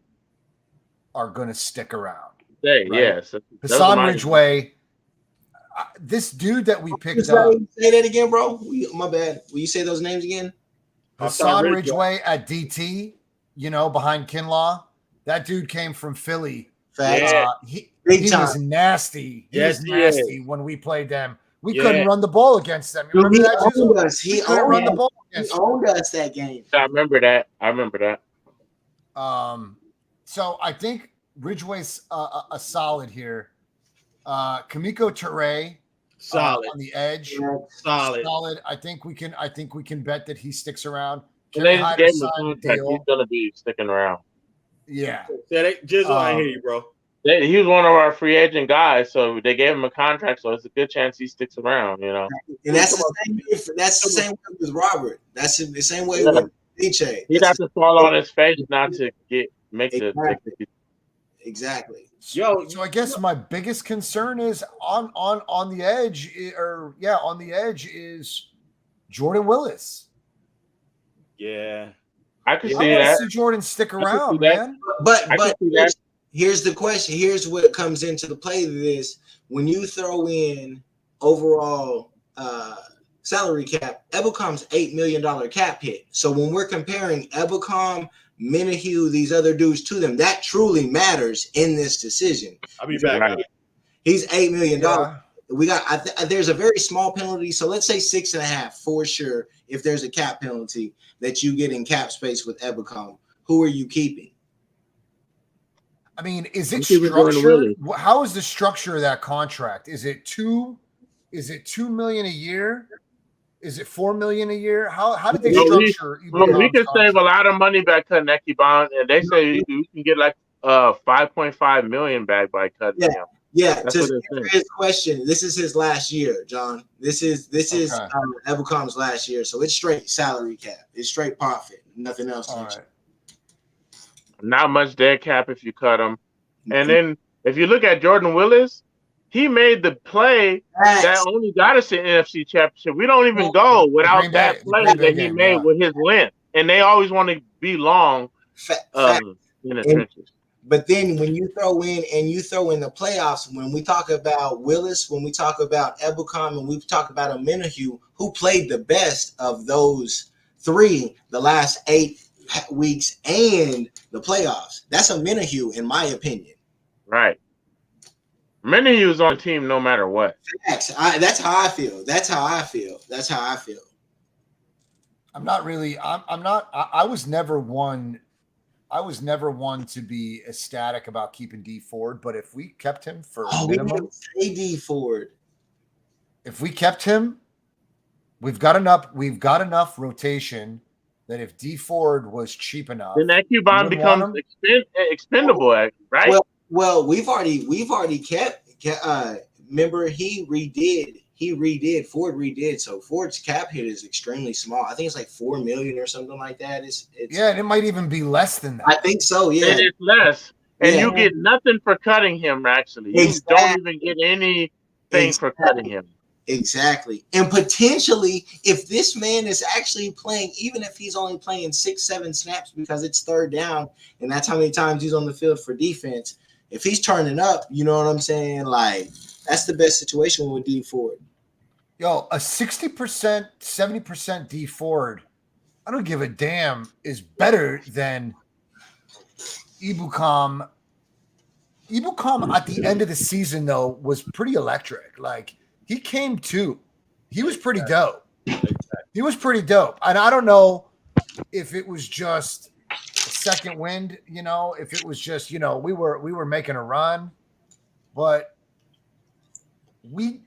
are going to stick around. Right? Yes. Hassan Ridgeway, this dude that we picked up. Say that again, bro. My bad. Will you say those names again? Hassan Ridgeway at DT, behind Kinlaw. That dude came from Philly. He was nasty. He was nasty when we played them. We couldn't run the ball against them. You remember that? He owned us that game. I remember that. So I think Ridgeway's a solid here. Kamiko Teray, solid on the edge. Solid. I think we can bet that he sticks around. They just gave him a contract. He's gonna be sticking around. Yeah. Just I hear you, bro. He was one of our free agent guys, so they gave him a contract, so it's a good chance he sticks around, And that's the same way with Robert. That's the same way with DJ. He'd have to fall on his face not to make exactly. So I guess my biggest concern is on the edge, is Jordan Willis. Yeah. I can see that. See Jordan stick around, man. But here's the question. Here's what comes into the play to this. When you throw in overall salary cap, Ebukam's $8 million cap hit. So when we're comparing Ebukam Minihue, these other dudes to them. That truly matters in this decision. I'll be back. Right. He's $8 million. Yeah. We got there's a very small penalty, so let's say 6.5 for sure. If there's a cap penalty that you get in cap space with Ebicom, who are you keeping? I mean, is it I'm keeping Jordan structured? Willis. How is the structure of that contract? Is it $2 million a year? Is it $4 million a year? How did they structure? We could save a lot of money by cutting Ekibon, and they say you can get like 5.5 million back by cutting him. Yeah, to answer his question, this is his last year, John. This is Ebicom's last year, so it's straight salary cap. It's straight profit, nothing else. All right. Not much dead cap if you cut him. And then if you look at Jordan Willis, he made the play that only got us an NFC championship. We don't even go without that play that he made with his length. And they always want to be long in the trenches. But then when you throw in the playoffs, when we talk about Willis, when we talk about Ebicom, and we talk about Minihue, who played the best of those three the last 8 weeks and the playoffs? That's Minihue, in my opinion. Right. Minuhue's on the team no matter what. That's how I feel. I'm not really. I'm not. I was never one to be ecstatic about keeping D Ford, but if we kept him for minimum, D Ford. If we kept him, we've got enough rotation that if D Ford was cheap enough, then that Ekibon becomes expendable, right? Well, we've already kept. Remember, Ford redid. So Ford's cap hit is extremely small. I think it's like 4 million or something like that. It's and it might even be less than that. I think so. Yeah, and it's less, and you get nothing for cutting him. Actually, you don't even get anything for cutting him. Exactly. And potentially, if this man is actually playing, even if he's only playing 6-7 snaps because it's third down, and that's how many times he's on the field for defense. If he's turning up, you know what I'm saying? Like, that's the best situation with D Ford. Yo, a 60%, 70% D Ford, I don't give a damn, is better than Ebicom. Ebicom at the end of the season, though, was pretty electric. Like, he came to. He was pretty dope. He was pretty dope. And I don't know if it was just a second wind, if it was just, we were making a run, but we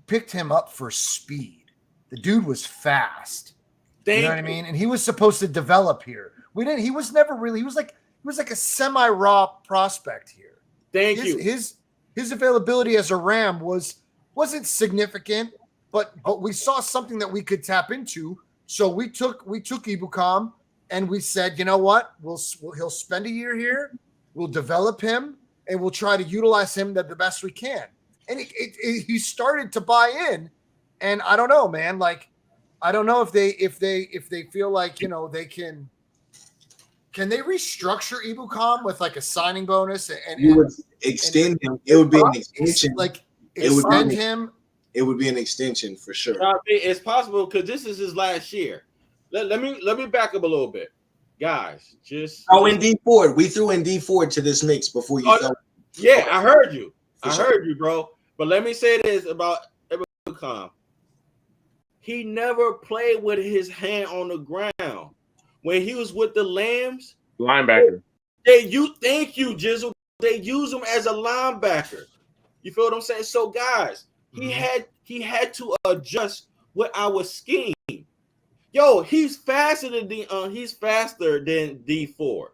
picked him up for speed. The dude was fast. You know what I mean? And he was supposed to develop here. He was like a semi-raw prospect here. His availability as a Ram wasn't significant, but we saw something that we could tap into. So we took Ebicom and we said, you know what? He'll spend a year here. We'll develop him and we'll try to utilize him the best we can. And he started to buy in. And I don't know, man. Like, I don't know if they feel like, they can they restructure Ebicom with like a signing bonus and you would extend him. It would be an extension. Like, extend him. It would be an extension for sure. It's possible because this is his last year. Let me back up a little bit, guys. In D Ford. We threw in D Ford to this mix before you. Yeah, I heard you. Heard you, bro. But let me say this about Ebicom. He never played with his hand on the ground. When he was with the Lambs, linebacker. Thank you, Jizzle. They use him as a linebacker. You feel what I'm saying? So, guys, he had to adjust with our scheme. Yo, he's faster than D Ford.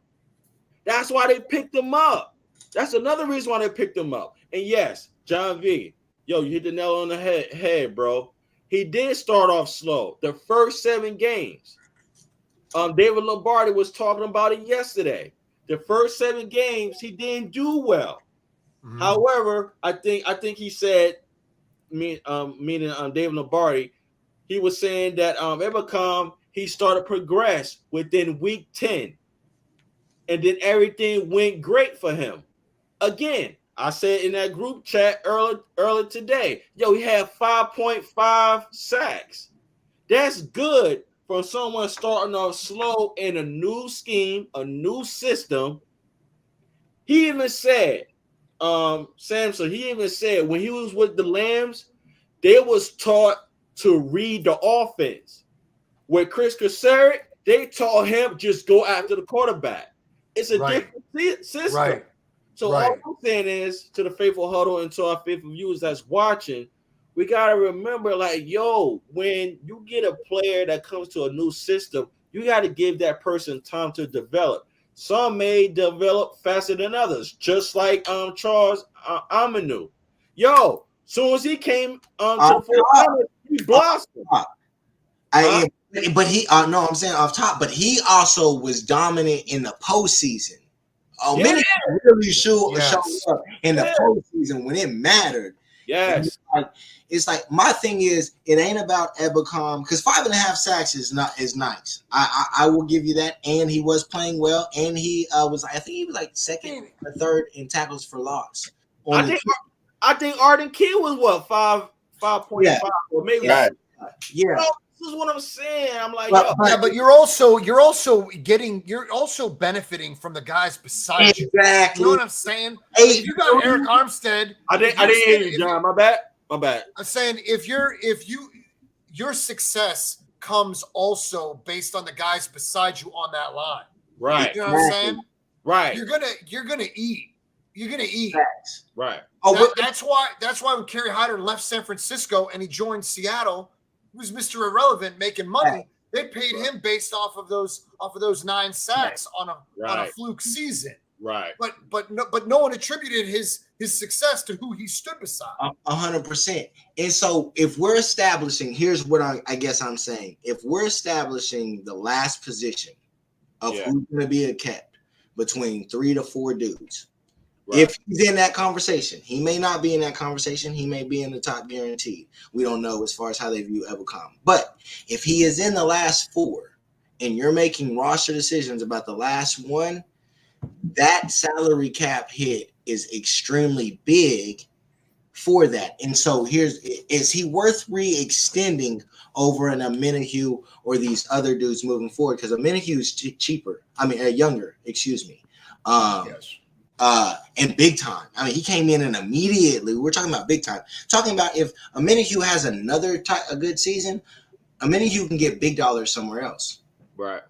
That's why they picked him up. That's another reason why they picked him up. And yes, John V. Yo, you hit the nail on the head, bro. He did start off slow. The first 7 games. David Lombardi was talking about it yesterday. The first 7 games, he didn't do well. Mm-hmm. However, I think he said, meaning David Lombardi, he was saying that Ebicom, he started progress within week 10. And then everything went great for him. Again, I said in that group chat earlier today, yo, he had 5.5 sacks. That's good from someone starting off slow in a new scheme, a new system. He even said, Samson, he even said when he was with the Lambs, they was taught to read the offense. With Chris Cassari, they taught him just go after the quarterback. It's a different system. Right. So all I'm saying is to the faithful huddle and to our faithful viewers that's watching, we gotta remember, like, yo, when you get a player that comes to a new system, you got to give that person time to develop. Some may develop faster than others, just like Charles Aminu. Yo, soon as he came to the 400, he blossomed. But he, no, I'm saying off top, but he also was dominant in the postseason. Many really showed up in the postseason when it mattered. Yes. It's like my thing is, it ain't about Ebicom, because 5.5 sacks is nice. I will give you that, and he was playing well, and he was, I think he was like second or third in tackles for loss. I think Arden Key was what 5.5 or maybe. Yeah. This is what I'm saying. I'm like, but you're also benefiting from the guys beside you. Exactly. You know what I'm saying? If you got Eric Armstead, I didn't hear you, John. My bad. I'm saying your success comes also based on the guys beside you on that line. Right. You know what I'm saying? Right. You're gonna eat. You're gonna eat. Right. That's why when Kerry Hyder left San Francisco and he joined Seattle, he was Mr. Irrelevant making money. They paid him based off of those 9 sacks on a fluke season. Right. But no one attributed his success to who he stood beside. 100%. And so if we're establishing, here's what I guess I'm saying. If we're establishing the last position of who's going to be kept between 3 to 4 dudes, if he's in that conversation, he may not be in that conversation. He may be in the top guaranteed. We don't know as far as how they view Ebicom. But if he is in the last 4 and you're making roster decisions about the last one, that salary cap hit is extremely big for that. And so is he worth re-extending over an Aminihu or these other dudes moving forward? Because Aminihu is younger, excuse me. And big time. I mean, he came in and immediately, we're talking about big time. Talking about if Aminihu has a good season, Aminihu can get big dollars somewhere else. Right.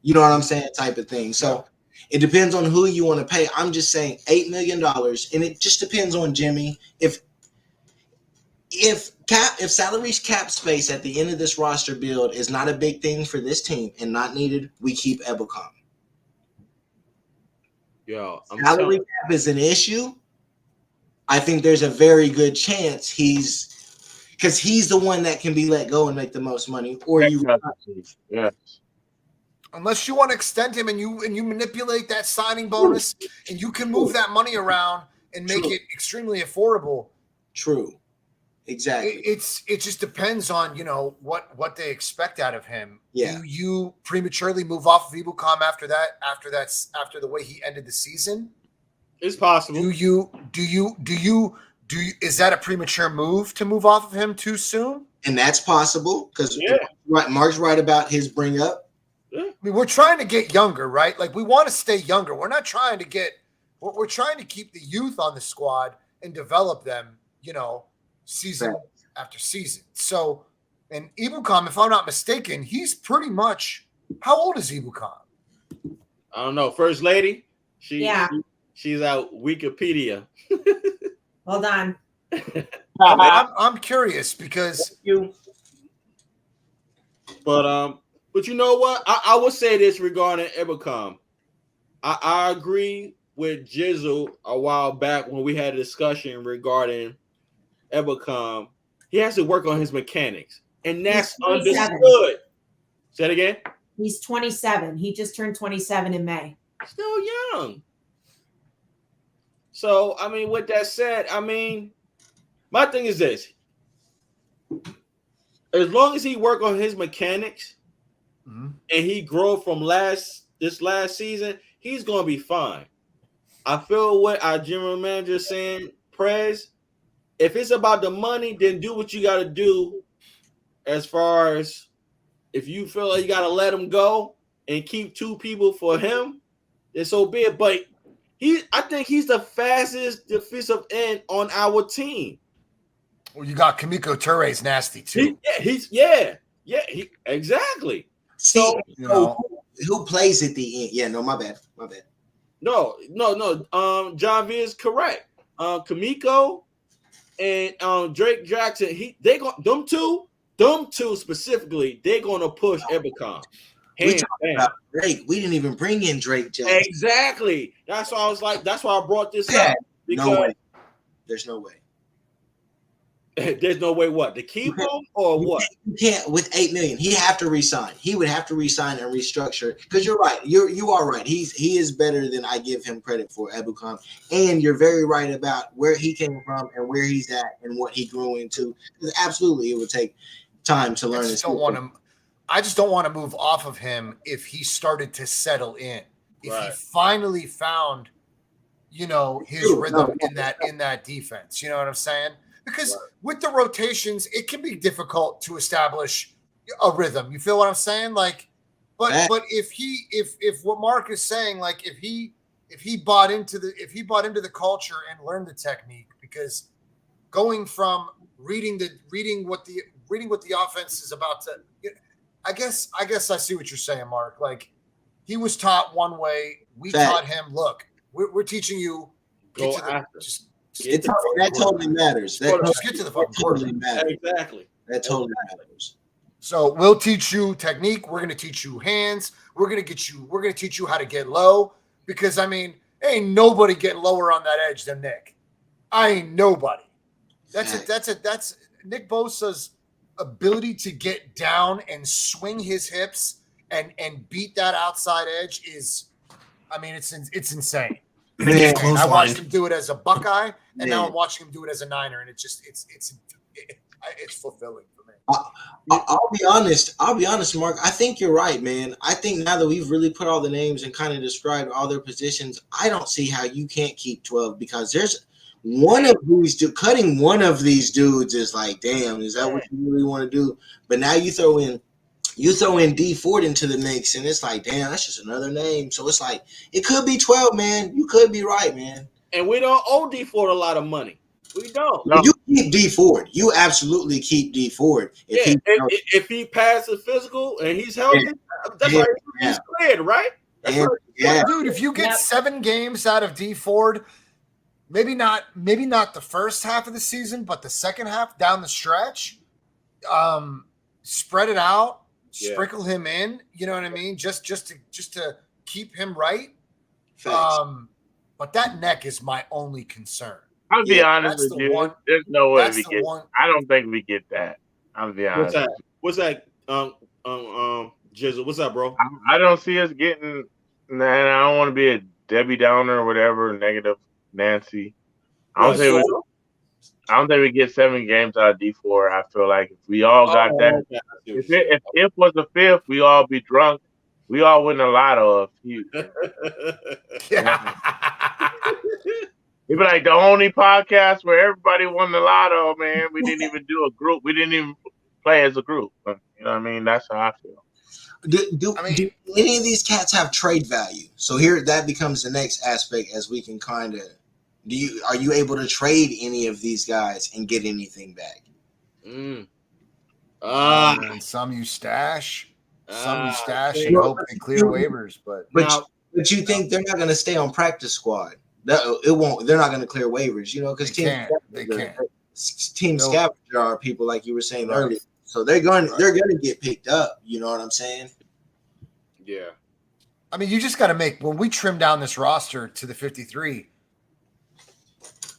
You know what I'm saying? Type of thing. So it depends on who you want to pay. I'm just saying $8 million, and it just depends on Jimmy. If salary cap space at the end of this roster build is not a big thing for this team and not needed, we keep Ebicom. Salary cap is an issue. I think there's a very good chance because he's the one that can be let go and make the most money. Or unless you want to extend him and you manipulate that signing bonus and you can move that money around and make it extremely affordable. True. Exactly. It just depends on, what they expect out of him. Yeah. Do you prematurely move off of Ibukam after the way he ended the season? It's possible. Is that a premature move to move off of him too soon? And that's possible because Mark's right about his bring up. I mean, we're trying to get younger, right? Like we want to stay younger. We're not trying to we're trying to keep the youth on the squad and develop them, season after season. So, and Ibukam, if I'm not mistaken, he's pretty much, how old is Ibukam? I don't know. First lady, she's out Wikipedia. Hold on. I'm curious because but you know what? I would say this regarding Ibukam. I agree with Jizzle a while back when we had a discussion regarding Ebicom. He has to work on his mechanics, and that's understood. Say it again. He's 27. He just turned 27 in May. Still young. So, I mean, with that said, my thing is this. As long as he work on his mechanics and he grow from this last season, he's going to be fine. I feel what our general manager is saying, Prez, if it's about the money, then do what you got to do as far as if you feel like you gotta let him go and keep 2 people for him, then so be it. But I think he's the fastest defensive end on our team. Well, you got Kamiko Touré's nasty too. Exactly. See, So who plays at the end? Yeah, no, my bad. No. John V is correct. Kamiko and Drake Jackson, them two specifically, they're gonna push Ebicom. We talking about Drake. We didn't even bring in Drake Jackson. Exactly. That's why I was like, that's why I brought this up. Because no way. There's no way. There's no way what? To keep him or what? You can't with $8 million. He have to resign. He would have to resign and restructure. Because you're right. You are right. He is better than I give him credit for, Ebicom. And you're very right about where he came from and where he's at and what he grew into. Because absolutely, it would take time to learn. I just don't want to move off of him if he started to settle in. If he finally found, his rhythm in that defense. You know what I'm saying? Because with the rotations, it can be difficult to establish a rhythm. You feel what I'm saying? Like, but if what Mark is saying, like if he bought into the culture and learned the technique, because going from reading what the offense is about to, I guess I see what you're saying, Mark. Like he was taught one way, we taught him. Look, we're teaching you. That totally matters. Just get to the fucking court. Totally matters. Exactly. That totally matters. So we'll teach you technique. We're going to teach you hands. We're going to teach you how to get low. Because ain't nobody getting lower on that edge than Nick. I ain't nobody. That's Nick Bosa's ability to get down and swing his hips and beat that outside edge is, it's insane. Man, I watched him do it as a Buckeye, and now I'm watching him do it as a Niner, and it's fulfilling for me. I'll be honest, Mark. I think you're right, man. I think now that we've really put all the names and kind of described all their positions, I don't see how you can't keep 12 because there's one of these cutting one of these dudes is like, damn, is that what you really want to do? But now you throw in D Ford into the mix, and it's like, damn, that's just another name. So it's like, it could be 12, man. You could be right, man. And we don't owe D Ford a lot of money. We don't. No. You keep D Ford. You absolutely keep D Ford. If he passes physical and he's healthy, that's why he's cleared, right? Dude, if you get 7 games out of D Ford, maybe not the first half of the season, but the second half down the stretch, spread it out. Sprinkle him in, you know what I mean? Just to keep him right. But that neck is my only concern. I'll be honest with you. There's no way we get. I don't think we get that. I'll be honest. What's that? Jizzle, what's up, bro? I don't see us getting. And I don't want to be a Debbie Downer or whatever, negative Nancy. I don't think we get 7 games out of D4. I feel like if we all got that, if was the 5th, we all be drunk. We all win a lotto. It'd be like the only podcast where everybody won the lotto, man. We didn't even do a group. We didn't even play as a group. You know what I mean? That's how I feel. Do any of these cats have trade value? So here, that becomes the next aspect as we can kind of. Are you able to trade any of these guys and get anything back? And some you stash, and hope they clear waivers. But you think they're not going to stay on practice squad? It won't. They're not going to clear waivers, because they can't. Team scavenger are people like you were saying earlier, so they're going to get picked up. You know what I'm saying? Yeah. I mean, you just got to make when we trim down this roster to the 53.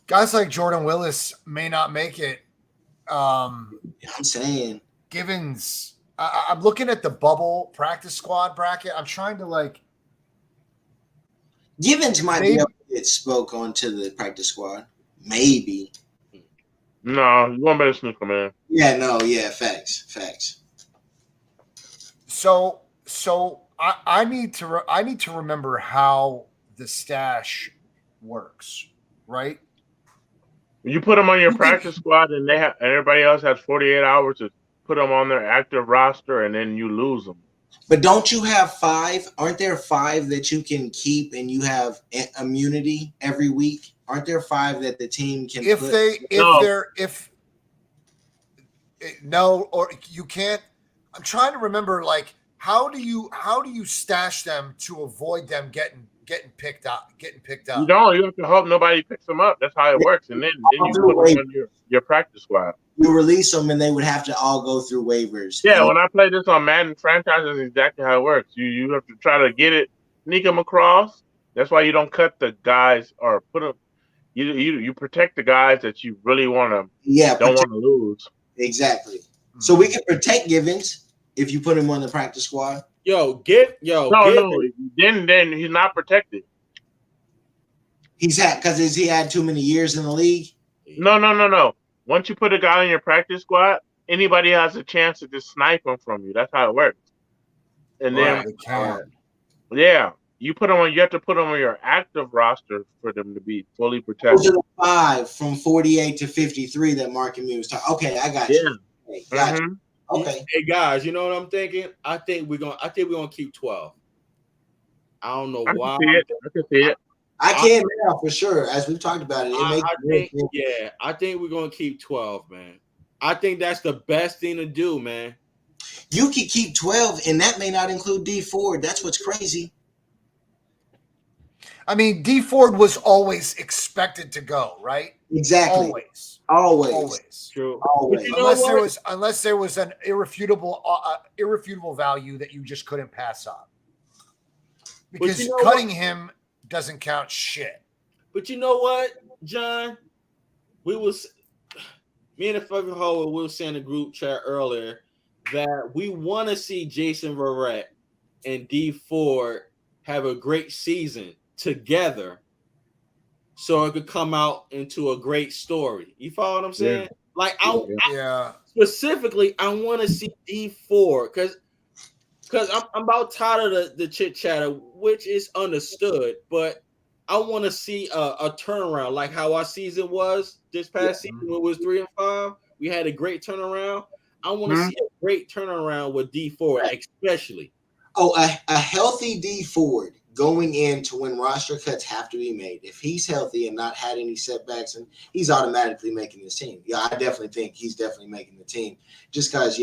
Guys like Jordan Willis may not make it. I'm saying Givens. I'm looking at the bubble practice squad bracket. I'm trying to Givens might be able to get spoke onto the practice squad. Maybe. No, you want better sneak him in. Yeah, facts. So I need to remember how the stash works, right? You put them on your practice squad, and everybody else has 48 hours to put them on their active roster, and then you lose them. But don't you have 5? Aren't there 5 that you can keep and you have immunity every week? Aren't there 5 that the team can no, or you can't. I'm trying to remember, like, how do you stash them to avoid them getting picked up? You don't. You have to hope nobody picks them up. That's how it works. And then you put them on your practice squad. You release them, and they would have to all go through waivers. Yeah, when I play this on Madden franchise, that's exactly how it works. You have to try to sneak them across. That's why you don't cut the guys or put them. You protect the guys that you really want to. Don't want to lose. Exactly. So we can protect Givens if you put him on the practice squad. No. Then he's not protected. Has he had too many years in the league? No. Once you put a guy on your practice squad, anybody has a chance to just snipe him from you. That's how it works. And then, you put them on. You have to put them on your active roster for them to be fully protected. Those are the 5 from 48 to 53 that Mark and me was talking. Okay, I got you. Okay, got you. Okay. Hey guys, you know what I'm thinking? I think we're gonna keep 12. I don't know why. I can see it. I can now for sure. As we've talked about it, I think we're gonna keep 12, man. I think that's the best thing to do, man. You could keep 12, and that may not include D Ford. That's what's crazy. I mean, D Ford was always expected to go, right? Exactly. Always. True. Always. Unless there was an irrefutable value that you just couldn't pass up. Because cutting him doesn't count shit. But you know what, John? Me and the fucking Howard, we were saying in the group chat earlier that we want to see Jason Verrett and D Ford have a great season together, so it could come out into a great story. You follow what I'm saying? Yeah. Like, specifically, I want to see D Ford because I'm about tired of the chit chatter, which is understood, but I want to see a turnaround like how our season was this past season when it was 3 and 5. We had a great turnaround. I want to see a great turnaround with D Ford, especially. A healthy D Ford going into when roster cuts have to be made. If he's healthy and not had any setbacks, and he's automatically making this team. Yeah, I definitely think he's definitely making the team. Just because,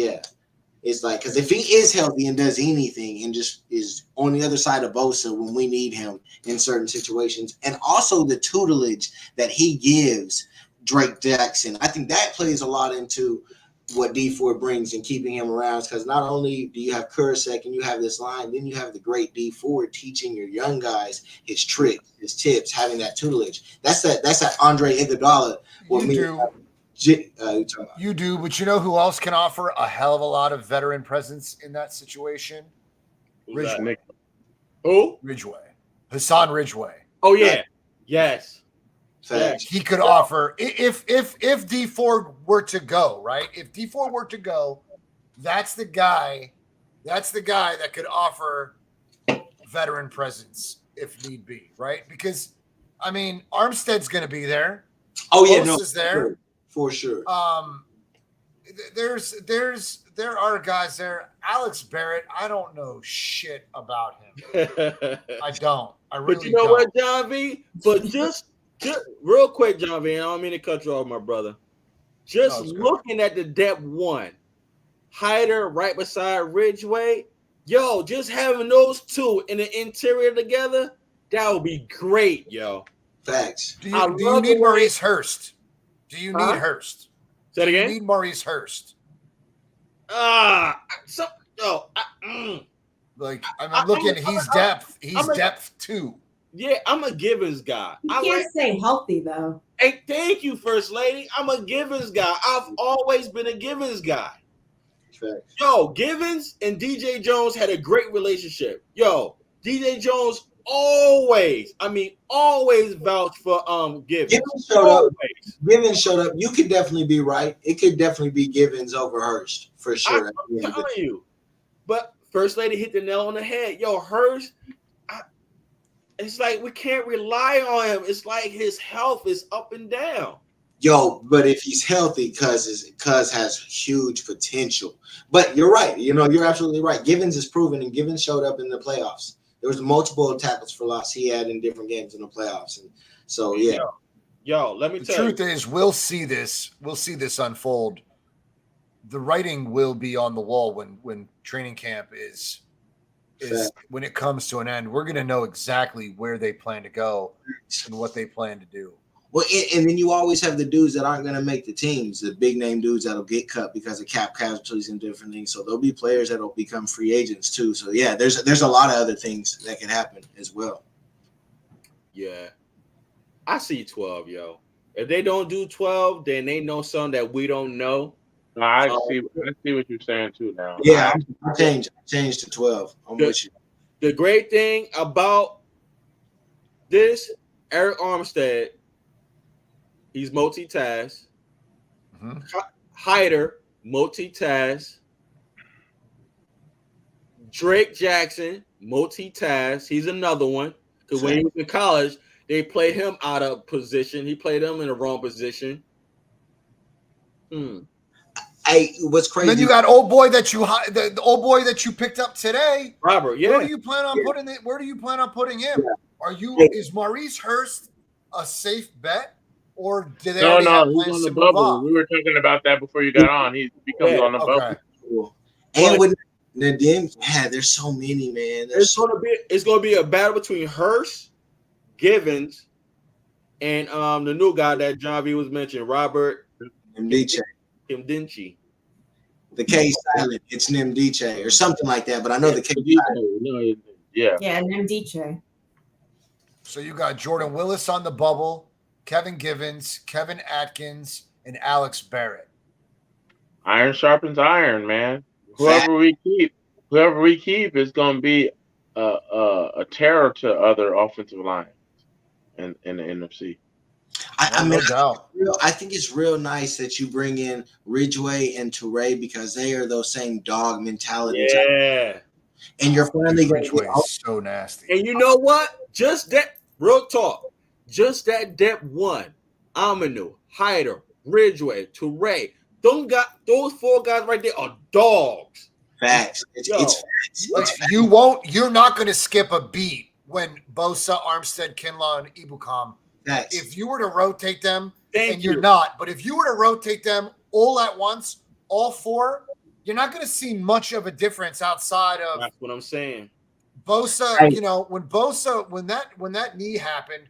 it's like, because if he is healthy and does anything and just is on the other side of Bosa when we need him in certain situations, and also the tutelage that he gives Drake Jackson, I think that plays a lot into what D Ford brings and keeping him around, because not only do you have Kurasek and you have this line, then you have the great D Ford teaching your young guys his tricks, his tips, having that tutelage. That's that Andre Iguodala. You do, but you know who else can offer a hell of a lot of veteran presence in that situation? Ridgeway. Who? Ridgeway. Hassan Ridgeway. Oh yeah. Yes. He could offer if D Ford were to go, right? If D Ford were to go, that's the guy that could offer veteran presence if need be, right? Because I mean, Armstead's going to be there. Oh yeah, is there for sure. There are guys there. Alex Barrett, I don't know shit about him. I don't. I really don't. But you know what, John V? But just real quick, John V, I don't mean to cut you off, my brother. Just looking at the depth one, Hyder right beside Ridgeway, just having those two in the interior together, that would be great, yo. Facts. Do you need Maurice Hurst? Do you need Hurst? Say it again? You need Maurice Hurst. Like, I'm looking, he's depth. He's depth too. Yeah, I'm a Givens guy. You can't stay healthy though. Hey, thank you, First Lady. I'm a Givens guy. I've always been a Givens guy. Facts. Givens and DJ Jones had a great relationship. DJ Jones always vouched for Givens. Givens showed up. You could definitely be right. It could definitely be Givens over Hurst for sure. I'm telling you. But First Lady hit the nail on the head. Hurst, it's like we can't rely on him. It's like his health is up and down. Yo, but if he's healthy, Cuz has huge potential. But you're right. You're absolutely right. Givens is proven, and Givens showed up in the playoffs. There was multiple tackles for loss he had in different games in the playoffs, and so yeah. Yo, let me The tell you. truth is, we'll see this unfold. The writing will be on the wall when training camp is when it comes to an end. We're going to know exactly where they plan to go and what they plan to do. Well, and then you always have the dudes that aren't going to make the teams, the big name dudes that'll get cut because of cap casualties and different things. So there'll be players that'll become free agents too. So yeah, there's a lot of other things that can happen as well. Yeah, I see 12, yo. If they don't do 12, then they know something that we don't know. I see what you're saying too now. Yeah, I changed to 12. I'm with you. The great thing about this, Eric Armstead, he's multitask. Mm-hmm. Hyder, multitask. Drake Jackson, multitask. He's another one. Because when he was in college, they played him out of position. He played him in the wrong position. Hey, what's crazy? And then you got old boy that the old boy that you picked up today, Robert. Yeah. Where do you plan on putting it? Where do you plan on putting him? Is Maurice Hurst a safe bet, or do they? No, he's on the bubble. We were talking about that before you got on. He becomes on the bubble. Cool. And with Nadim, there's so many, man. It's gonna be a battle between Hurst, Givens, and the new guy that John V was mentioning, Robert Kimdichie. The K silent, it's Nimdiche or something like that, but I know the K silent. Yeah, Nimdiche. So you got Jordan Willis on the bubble, Kevin Givens, Kevin Atkins, and Alex Barrett. Iron sharpens iron, man. Whoever we keep is going to be a terror to other offensive lines in the NFC. No doubt. I think it's real nice that you bring in Ridgeway and Toure because they are those same dog mentality. Yeah. And you're finally going to get so nasty. And you know what? Just that, real talk, just that depth one, Aminu, Hyder, Ridgeway, Toure, those four guys right there are dogs. Facts. It's facts. You're not going to skip a beat when Bosa, Armstead, Kinlaw, and Ibukam. Facts. If you were to rotate them, you're not, but if you were to rotate them all at once, all four, you're not going to see much of a difference outside of. That's what I'm saying. Bosa, when that knee happened,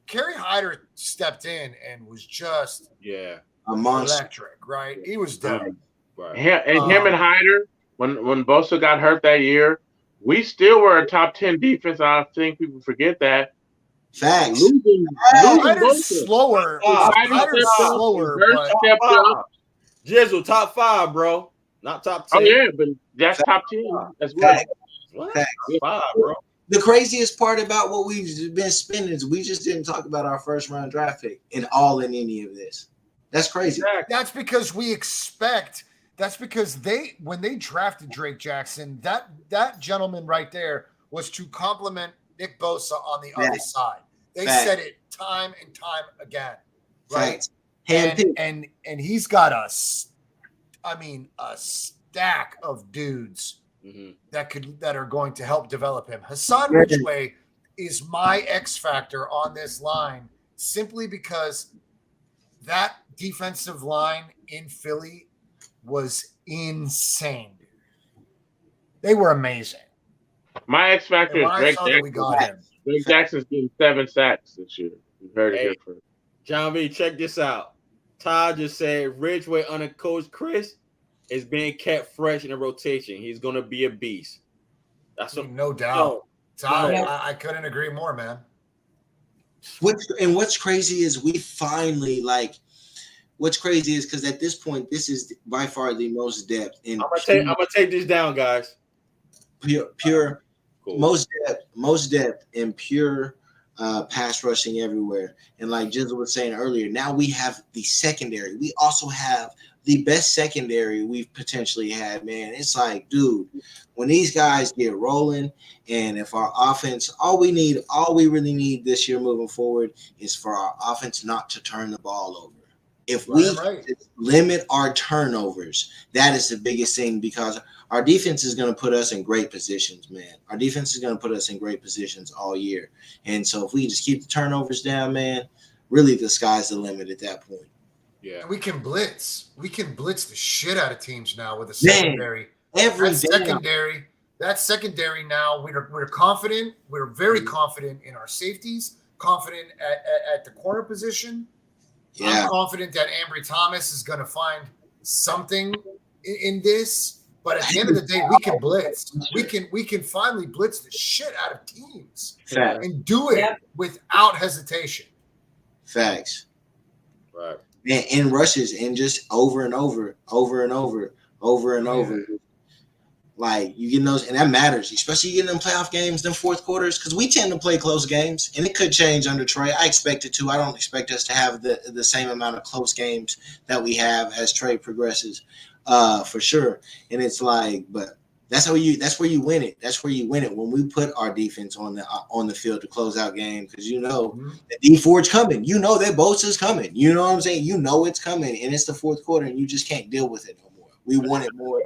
Kerry Hyder stepped in and was just a monster, electric, right? He was done. Right. Him and Hyder, when Bosa got hurt that year, we still were a top 10 defense. I think people forget that. Facts. Hyder's slower. Hyder's slower. Jizzle, top 5, bro. Not top 10. Oh, yeah, but that's top 10 as well. Facts. 5, bro. The craziest part about what we've been spending is we just didn't talk about our first round draft pick in any of this. That's crazy. That's because when they drafted Drake Jackson, that gentleman right there was to complement Nick Bosa on the other side. They said it time and time again. Right. And he's got a stack of dudes that are going to help develop him. Hassan Ridgeway is my X factor on this line simply because that defensive line in Philly was insane. They were amazing. My X factor is Drake Jackson. We got him. Drake Jackson's getting 7 sacks this year. You heard it here first. John V, check this out. Todd just said Ridgeway under Coach Chris is being kept fresh in the rotation. He's going to be a beast. That's no doubt. Todd, I couldn't agree more, man. What's crazy is we finally what's crazy is because at this point, this is by far the most depth in. I'm gonna take this down, guys. Pure cool. most depth in pure pass rushing everywhere. And like Jizzle was saying earlier, now we have the secondary. We also have the best secondary we've potentially had, man. It's like, dude, when these guys get rolling, and if our offense, all we really need this year moving forward is for our offense not to turn the ball over. if we limit our turnovers, that is the biggest thing, because our defense is going to put us in great positions, man. Our defense is going to put us in great positions all year. And so if we just keep the turnovers down, man, really the sky's the limit at that point. Yeah. We can blitz. We can blitz the shit out of teams now with a secondary. That secondary now, we're confident. We're very confident in our safeties, confident at the corner position. Yeah. I'm confident that Ambry Thomas is going to find something in this. But at the end of the day, we can blitz. We can finally blitz the shit out of teams and do it without hesitation. Facts. Right. And rushes and just over and over. Like you get those, and that matters, especially you get in them playoff games, them fourth quarters, because we tend to play close games, and it could change under Trey. I expect it to. I don't expect us to have the same amount of close games that we have as Trey progresses, for sure. And it's like, but that's where you win it. That's where you win it when we put our defense on the field to close out game, because that D Ford's coming. You know that Bosa's coming. You know what I'm saying? You know it's coming, and it's the fourth quarter, and you just can't deal with it no more. We want it more.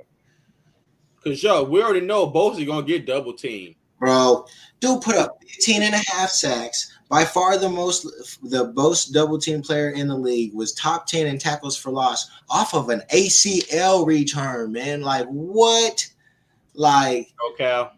Because, we already know Bosa's going to get double teamed. Bro, dude put up 15.5 sacks. By far the most double team player in the league, was top 10 in tackles for loss off of an ACL return, man. Like, what? Like, okay.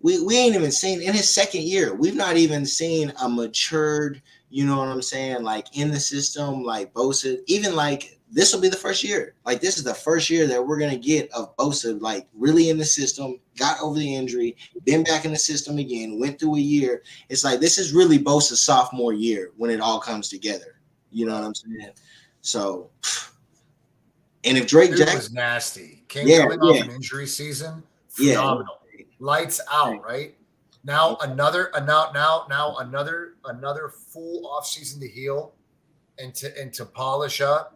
We ain't even seen in his second year. We've not even seen a matured, you know what I'm saying, like in the system, like Bosa, even like this will be the first year. Like, this is the first year that we're going to get of Bosa, like, really in the system, got over the injury, been back in the system again, went through a year. It's like, this is really Bosa's sophomore year when it all comes together. You know what I'm saying? So, and if Drake Jackson was nasty. Coming off an injury season, phenomenal. Lights out, right? Now another full off season to heal and to polish up.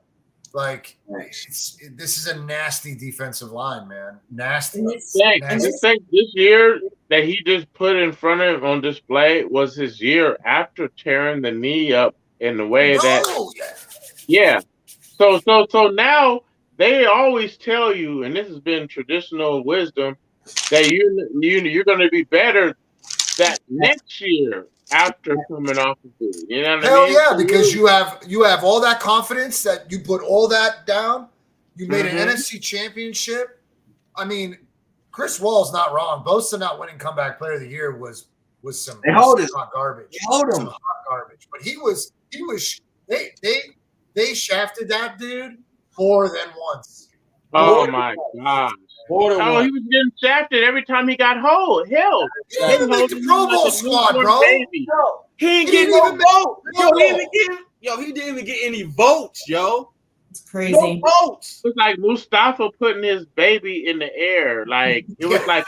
Like, this is a nasty defensive line, man. Nasty. You think this year that he just put in front of him on display was his year after tearing the knee up in the way So now they always tell you, and this has been traditional wisdom, that you're going to be better that next year after coming off of it. You know what I mean? Yeah, because you have all that confidence that you put all that down. You made an NFC championship. I mean, Chris Wall's not wrong. Bosa not winning comeback player of the year was some hot garbage. Some hot garbage. But they shafted that dude more than once. Oh my God. He was getting shafted every time he got held. He didn't make the Pro Bowl squad, bro. He ain't getting no vote. He didn't even get any votes, yo. It's crazy. No votes. It was like Mustafa putting his baby in the air. Like, it was like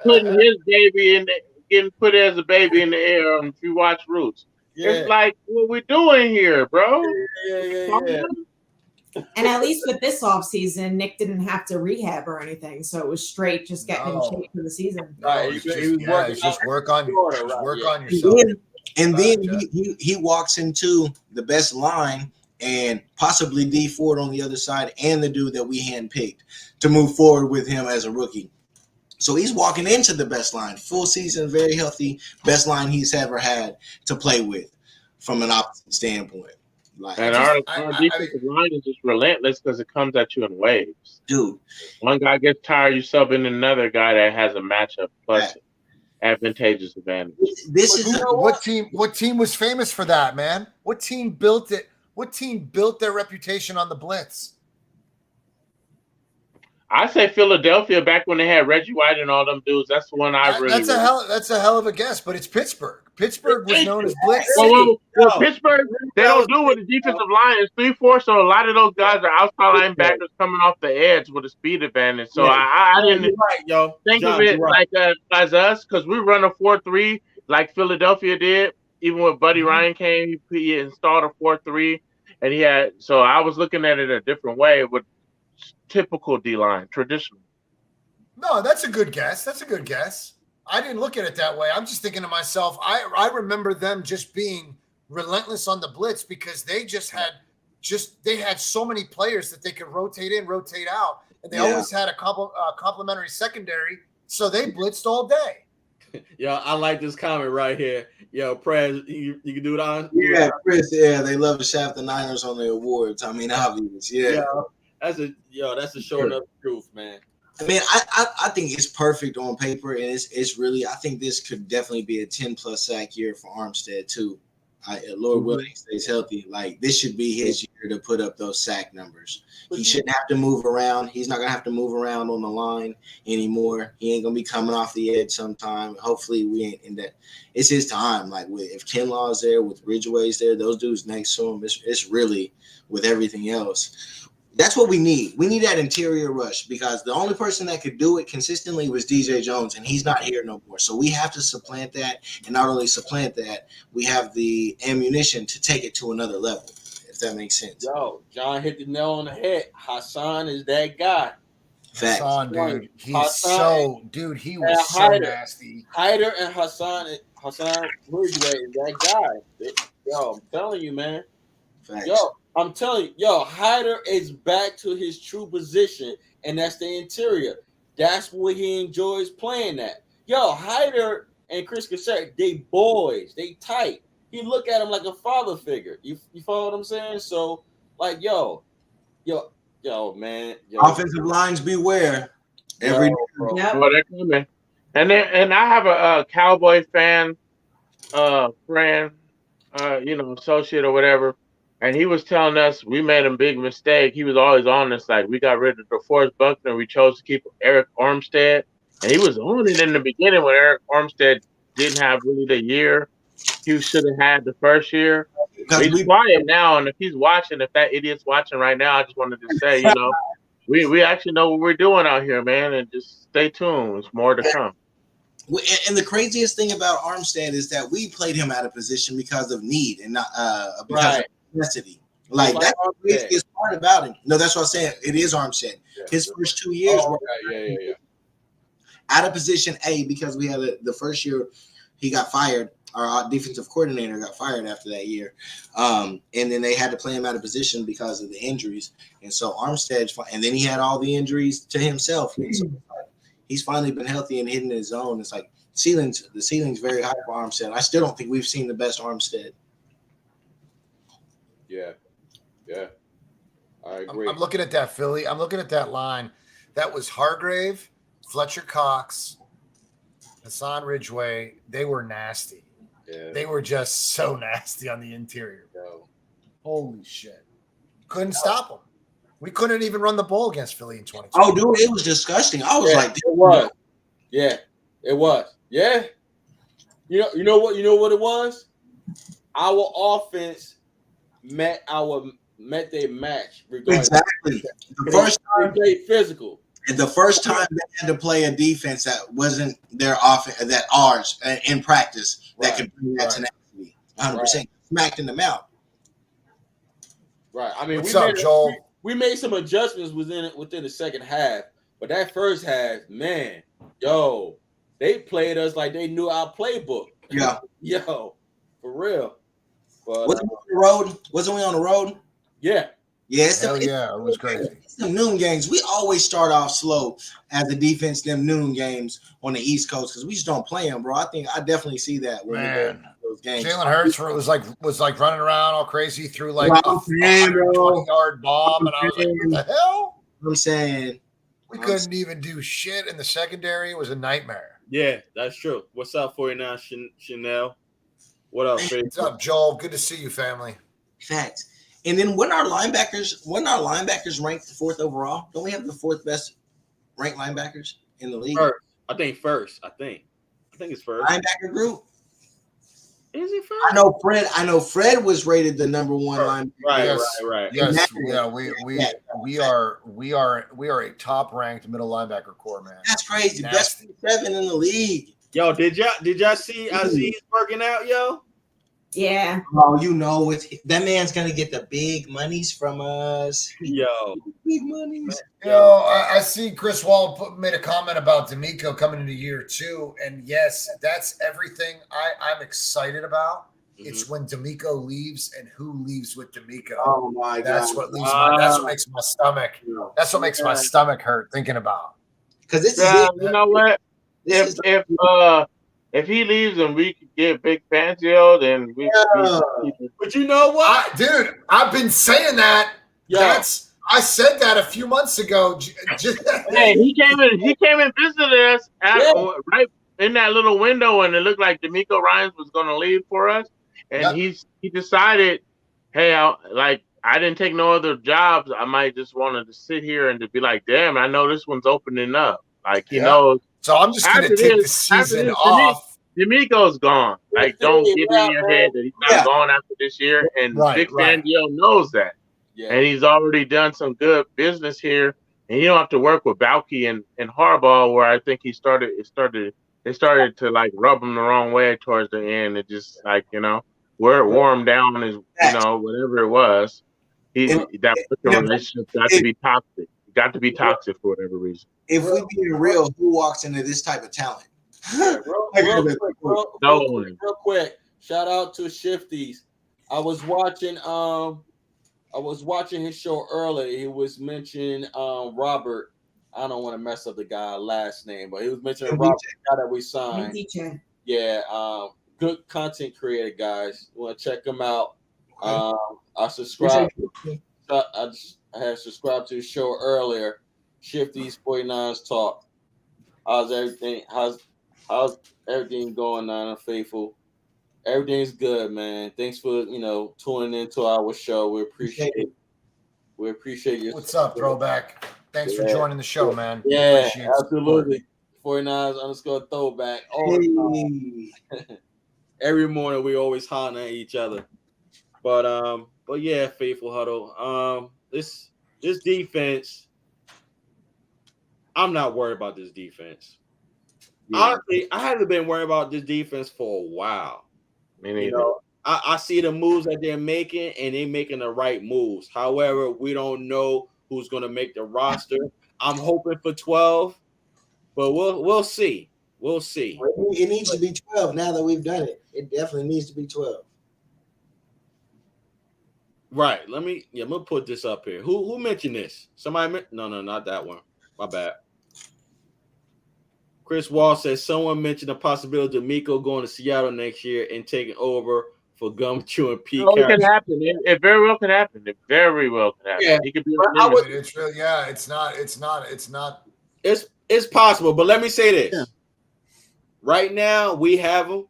putting his baby getting put as a baby in the air. If you watch Roots, it's like, what we doing here, bro? Yeah. And at least with this offseason, Nick didn't have to rehab or anything. So it was straight just getting in shape for the season. Right. Just work on yourself. And then he walks into the best line and possibly D Ford on the other side and the dude that we handpicked to move forward with him as a rookie. So he's walking into the best line, full season, very healthy, best line he's ever had to play with from an opposite standpoint. Like, and our defensive line is just relentless because it comes at you in waves. Dude. One guy gets tired, you sub in another guy that has a matchup plus advantageous advantage. What team was famous for that, man? What team built it? What team built their reputation on the blitz? I say Philadelphia back when they had Reggie White and all them dudes. That's the one I really. That's a hell of a guess, but it's Pittsburgh. Pittsburgh was known as Blitz. Well, Pittsburgh, they don't do with the defensive line. It's 3-4, so a lot of those guys are outside linebackers coming off the edge with a speed advantage. So I didn't think of it like as us, because we run a 4-3 like Philadelphia did. Even when Buddy Ryan came, he installed a 4-3, and he had. So I was looking at it a different way with typical D line, traditional. No, that's a good guess. I didn't look at it that way. I'm just thinking to myself, I remember them just being relentless on the blitz because they just had they had so many players that they could rotate in, rotate out, and they always had a complementary secondary, so they blitzed all day. Yo, I like this comment right here. Yo, Prez, you can do it on? Yeah, Chris, they love to shaft the Niners on their awards. I mean, obvious, that's a showing up the truth, man. I mean, I think it's perfect on paper, and it's really, I think this could definitely be a 10+ sack year for Armstead too. Lord willing, he stays healthy. Like, this should be his year to put up those sack numbers. He shouldn't have to move around. He's not gonna have to move around on the line anymore. He ain't gonna be coming off the edge sometime. Hopefully, we ain't in that. It's his time. Like, if Kinlaw's there, with Ridgeway's there, those dudes next to him. It's really with everything else. That's what we need. We need that interior rush, because the only person that could do it consistently was DJ Jones, and he's not here no more. So we have to supplant that, and not only supplant that, we have the ammunition to take it to another level, if that makes sense. Yo, John hit the nail on the head. Hassan is that guy. Facts. Hassan, dude, he was so nasty. Hyder and Hassan Ridgeway is that guy. Yo, I'm telling you, man. Facts. Yo, I'm telling you, Hyder is back to his true position, and that's the interior. That's what he enjoys playing at. Yo, Hyder and Chris Cassett, they boys, they tight. He look at him like a father figure. You follow what I'm saying? So, like, yo, man. Offensive lines beware. Every bro. Yep. Well, they're coming. And I have a Cowboy fan, friend, associate or whatever. And he was telling us we made a big mistake. He was always on us, like, we got rid of DeForest Buckner. We chose to keep Eric Armstead. And he was on it in the beginning when Eric Armstead didn't have really the year he should have had the first year. He's quiet now, and if he's watching, if that idiot's watching right now, I just wanted to say, we actually know what we're doing out here, man, and just stay tuned. There's more to come. And the craziest thing about Armstead is that we played him out of position because of need and not because of necessity. Like, that's the craziest part about him. No, that's what I'm saying. It is Armstead. His first 2 years were out of position, because we had the first year he got fired. Our defensive coordinator got fired after that year. And then they had to play him out of position because of the injuries. And so Armstead, and then he had all the injuries to himself. And so he's finally been healthy and hitting his zone. It's like the ceiling's very high for Armstead. I still don't think we've seen the best Armstead. Yeah. I agree. I'm looking at that Philly. I'm looking at that line. That was Hargrave, Fletcher Cox, Hassan Ridgeway. They were nasty. Yeah. They were just so nasty on the interior. Yo. Holy shit. Couldn't stop them. We couldn't even run the ball against Philly in 2020. Oh, dude, it was disgusting. I was like, it was. Yeah, it was. Yeah. You know what it was? Our offense met their match. Exactly. The first time they physical. And the first time they had to play a defense that wasn't their offense, that ours in practice, that could bring that tenacity, 100% smacked in the mouth. Right. I mean, What's up, Joel? We made some adjustments within the second half, but that first half, man, they played us like they knew our playbook. Yeah. Yo, for real. But, Wasn't we on the road? Wasn't we on the road? Yeah. Yeah, it was crazy. It's the noon games. We always start off slow as a defense. Them noon games on the East Coast, because we just don't play them, bro. I definitely see that when we go to those games. Jalen Hurts was like running around all crazy through like Bro, a 20-yard bomb, and I was like, "What the hell?" I'm saying we couldn't even do shit in the secondary. It was a nightmare. Yeah, that's true. What's up, 49 Chanel? What up, Faith? What's up, Joel? Good to see you, family. Facts. And then when our linebackers ranked fourth overall, don't we have the fourth best ranked linebackers in the league? First. I think it's first. Linebacker group. Is it first? I know Fred was rated the number one linebacker. Right. Yes, we are a top ranked middle linebacker core, man. That's crazy. Best 7 in the league. Yo, did y'all see Aziz working out, yo? Yeah. Oh, that man's gonna get the big monies from us. Yo, big monies. I see Chris Wall made a comment about D'Amico coming into year 2, and yes, that's everything I'm excited about. It's when D'Amico leaves and who leaves with D'Amico. Oh my God. That's what leaves that's what makes my stomach. That's what makes my stomach hurt thinking about. Because this is it. You know what? If he leaves and we could get Big Fangio, then we But you know what? Dude, I've been saying that. Yeah. I said that a few months ago. Hey, he came and visited us right in that little window, and it looked like D'Amico Ryans was going to leave for us, and he decided, hey, I didn't take no other jobs. I might just wanted to sit here and to be like, damn, I know this one's opening up. Like he knows. So I'm just going to take the season off. D'Amico's gone. Like, don't get in your head that he's not gone after this year, and Vic Fangio knows that. Yeah. And he's already done some good business here, and you don't have to work with Balky and Harbaugh, where I think they started to like rub him the wrong way towards the end. It just like, where it wore him down is, whatever it was. That relationship got to be toxic. It got to be toxic for whatever reason. If we being real, who walks into this type of talent? Real quick, shout out to Shifties. I was watching his show earlier. He was mentioning Robert. I don't want to mess up the guy's last name, but he was mentioning Robert, the guy that we signed. Yeah, good content creator, guys. You want to check him out? I subscribed. I had subscribed to his show earlier. Shifties 49ers Talk. How's everything? How's everything going on, Faithful? Everything's good, man. Thanks for tuning into our show. We appreciate it. We appreciate you. What's up, Throwback? Thanks for joining the show, man. Yeah, absolutely. 49ers _throwback. Every morning we always holler at each other. But yeah, Faithful Huddle. This defense, I'm not worried about this defense. Yeah. Honestly, I haven't been worried about this defense for a while. I see the moves that they're making, and they're making the right moves. However, we don't know who's going to make the roster. I'm hoping for 12, but we'll see. We'll see. It needs to be 12 now that we've done it. It definitely needs to be 12. Right. I'm gonna put this up here. Who mentioned this? Somebody? No, not that one. My bad. Chris Wall says someone mentioned the possibility of D'Amico going to Seattle next year and taking over for Gumshoe and Pete. It can happen. It very well can happen. It very well can happen. Yeah. He could be. It's possible. But let me say this. Yeah. Right now we have him.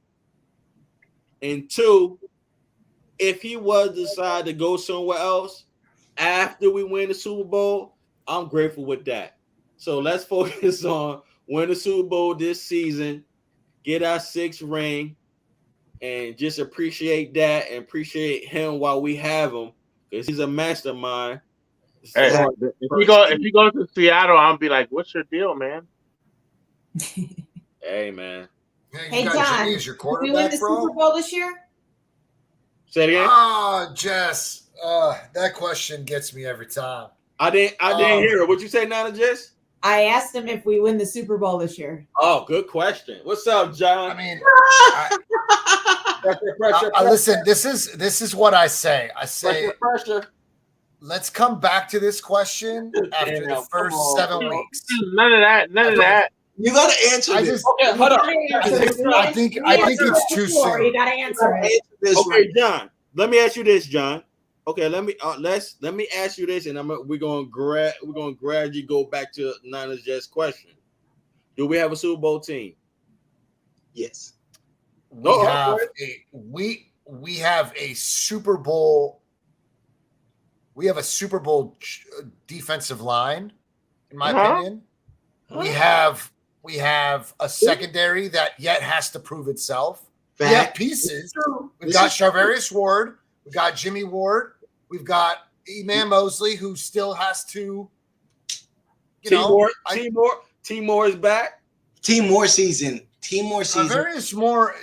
And 2, if he was to decide to go somewhere else after we win the Super Bowl, I'm grateful with that. So let's focus on win the Super Bowl this season, get our 6th ring, and just appreciate that and appreciate him while we have him, because he's a mastermind. Hey, if he goes to Seattle, I'll be like, "What's your deal, man?" Hey, man. Hey, John, your quarterback, we win the Super Bowl this year? Say it again. Jess, that question gets me every time. I didn't hear it. What'd you say, Nana Jess? I asked him if we win the Super Bowl this year. Oh, good question. What's up, John? I mean, pressure. Listen, this is what I say. I say, pressure. Let's come back to this question after the first 7 weeks. None of that. You got to answer this. Okay, hold on. I think it's too soon. You got to answer it. Okay, John. Let me ask you this, John. Okay, let me ask you this, and we're gonna gradually go back to Niners Jets question. Do we have a Super Bowl team? Yes. We have a Super Bowl. We have a Super Bowl defensive line, in my opinion. We have a secondary that yet has to prove itself. We have pieces. We've got Charvarius Ward. We've got Jimmy Ward. We've got Eman Mosley, who still has to, Timor is back. Timor season. Charvarius Moore,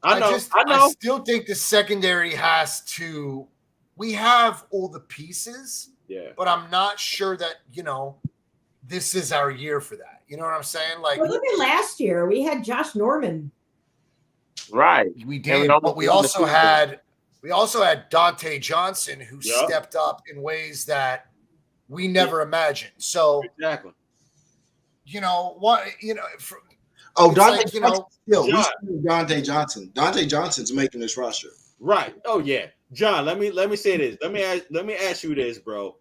I know. I still think the secondary has to. We have all the pieces, but I'm not sure that this is our year for that. You know what I'm saying? Like, look at last year. We had Josh Norman. Right. We And did, almost but we won the also Super Bowl. had Dante Johnson who Yup. stepped up in ways that we never imagined. So, Exactly. you know what? You know, Oh, it's Dante like, you know, Johnson. We John. still Dante Johnson. Dante Johnson's making this roster. Right. Oh yeah, John. Let me say this. Let me ask you this, bro.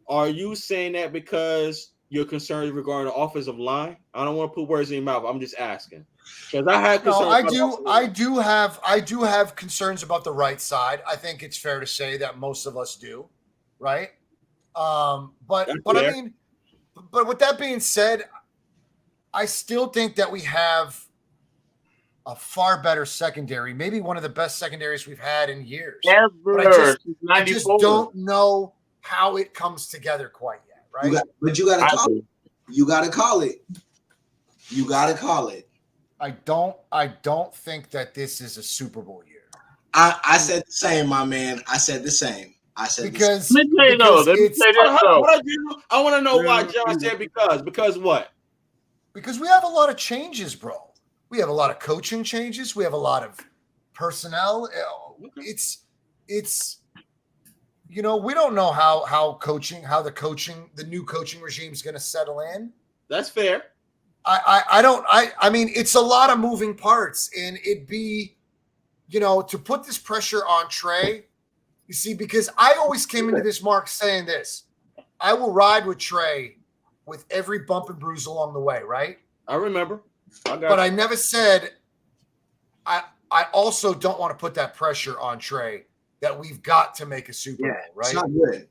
Are you saying that because you're concerned regarding the offensive line? I don't want to put words in your mouth. I'm just asking because I have no, concerns. I do have concerns about the right side. I think it's fair to say that most of us do, right? But That's I fair. mean, but with that being said, I still think that we have a far better secondary, maybe one of the best secondaries we've had in years. Ever But I just since '94. don't know how it comes together quite yet, right? But you got to I call do. it. You got to call it. You got to call it. I don't think that this is a Super Bowl year. I said the same, my man. I said the same. I said Because Let me tell you though. Let me it's say this though. I want to know why John said because. Because what? because we have a lot of changes, bro. We have a lot of coaching changes. We have a lot of personnel. It's you know, we don't know how the new coaching regime is going to settle in. That's fair. I mean, it's a lot of moving parts, and it'd be, you know, to put this pressure on Trey, you see, because I always came into this, Mark, saying this: I will ride with Trey with every bump and bruise along the way, right? I remember. But I never said I also don't want to put that pressure on Trey that we've got to make a Super Bowl, right? It's not good.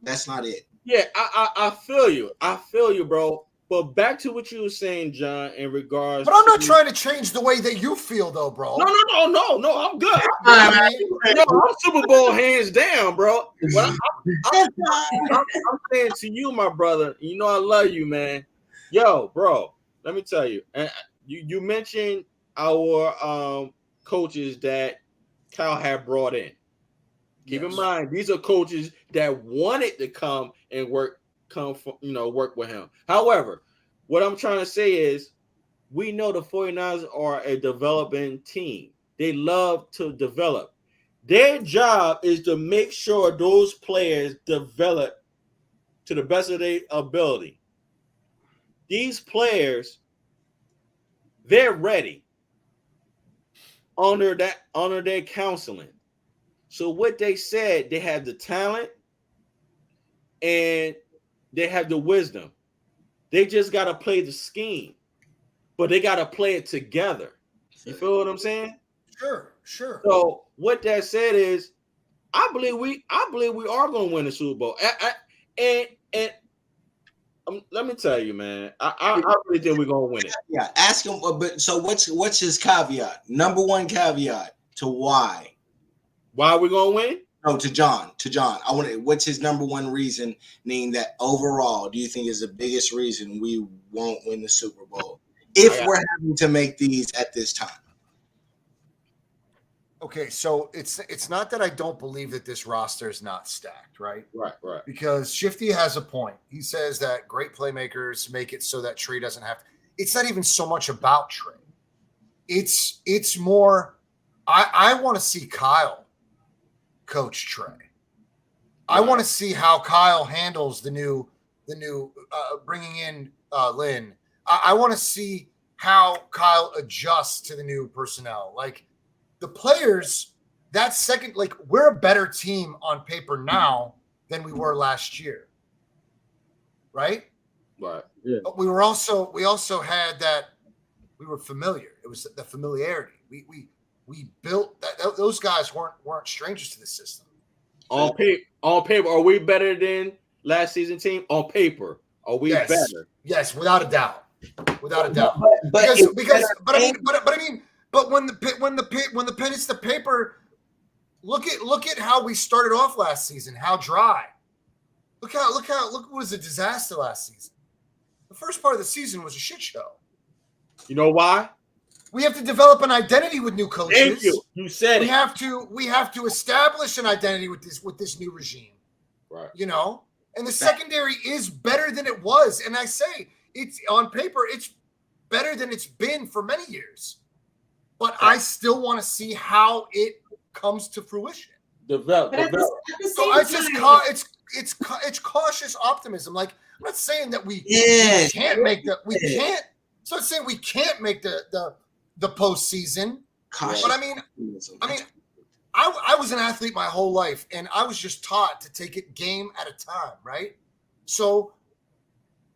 That's not it. Yeah, I feel you. I feel you, bro. But back to what you were saying, John, in regards. But I'm not trying to change the way that you feel, though, bro. No. I'm good. I mean, No, I'm Super Bowl hands down, bro. What I'm saying to you, my brother, you know I love you, man. Yo, bro, let me tell you. And you mentioned our coaches that Kyle had brought in. Keep in mind, these are coaches that wanted to come and work with him. However, what I'm trying to say is we know the 49ers are a developing team. They love to develop. Their job is to make sure those players develop to the best of their ability. These players, they're ready under their counseling. So what they said, they have the talent and they have the wisdom. They just got to play the scheme, but they got to play it together. You feel what I'm saying? Sure. So what that said is, I believe we are going to win the Super Bowl. And let me tell you, man, I really think we're going to win it. Yeah, ask him. But so what's his caveat? Number one caveat to why? Why are we going to win? No, to John. I want to. What's his number one reasoning that overall do you think is the biggest reason we won't win the Super Bowl if we're having to make these at this time? Okay, so it's not that I don't believe that this roster is not stacked, right? Right. Because Shifty has a point. He says that great playmakers make it so that Trey doesn't have to. It's not even so much about Trey. It's more. I want to see Kyle coach Trey. Right. I want to see how Kyle handles the new bringing in Lynn. I want to see how Kyle adjusts to the new personnel. Like the players, that second, like we're a better team on paper now than we were last year. Right? Right. Yeah. But we also had that we were familiar. It was the familiarity. We built that. Those guys weren't strangers to the system. On paper, are we better than last season team? On paper, are we better? Yes, without a doubt. Without a doubt. But when the pen hits the paper, look at how we started off last season. How dry. Look what was a disaster last season. The first part of the season was a shit show. You know why? We have to develop an identity with new coaches. Thank you. You said we have to establish an identity with this new regime. Right. You know, and the secondary is better than it was. And I say it's on paper, it's better than it's been for many years. but I still want to see how it comes to fruition. Develop. But at the So same time, it's cautious optimism. Like, I'm not saying that we can't make the It's not saying we can't make the postseason. Cautious But I mean, I was an athlete my whole life, and I was just taught to take it game at a time, right? So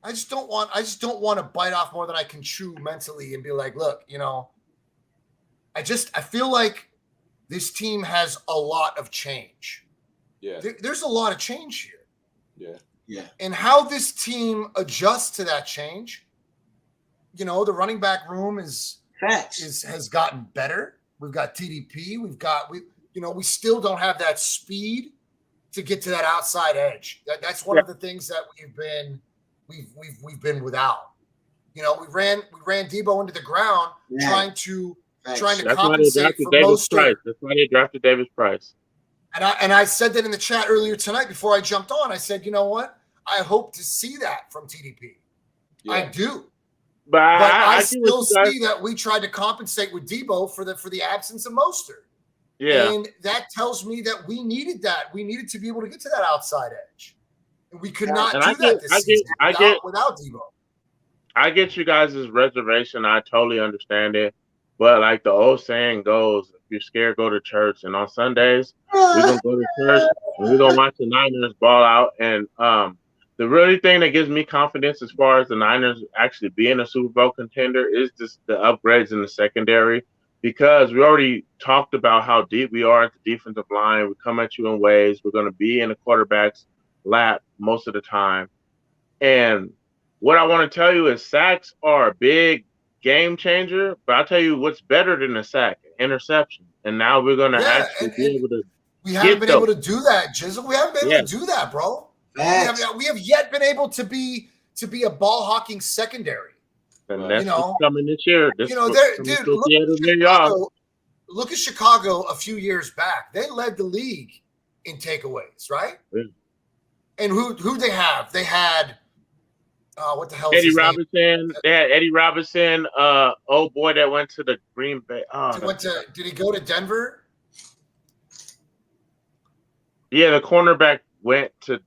I just don't want to bite off more than I can chew mentally and be like, look, I feel like this team has a lot of change. Yeah. There's a lot of change here. Yeah. Yeah. And how this team adjusts to that change, the running back room has gotten better. We've got TDP. We still don't have that speed to get to that outside edge. That's one of the things that we've been without. We ran Debo into the ground trying to compensate for most. That's why they drafted Davis Price. And I said that in the chat earlier tonight before I jumped on. I said, you know what? I hope to see that from TDP. Yeah. I do. But I still see that we tried to compensate with Debo for the absence of Mostert. Yeah. And that tells me that we needed that. We needed to be able to get to that outside edge. And we could not do that this season without Debo. I get you guys' reservation. I totally understand it. But like the old saying goes, if you're scared, go to church. And on Sundays, we're going to go to church and we're going to watch the Niners ball out. And the really thing that gives me confidence as far as the Niners actually being a Super Bowl contender is just the upgrades in the secondary, because we already talked about how deep we are at the defensive line. We come at you in waves. We're going to be in the quarterback's lap most of the time. And what I want to tell you is sacks are a big game changer, but I'll tell you what's better than a sack, interception. And now we're going to actually be able to. We haven't been able to do that, Jizzle. We haven't been able to do that, bro. We have yet been able to be a ball hawking secondary. And that's coming this year. Look at Chicago a few years back. They led the league in takeaways, right? Yeah. And who they have? They had what the hell? Eddie Robinson. They had Eddie Robinson. Old boy that went to the Green Bay. Did he go to Denver? Yeah, the cornerback went to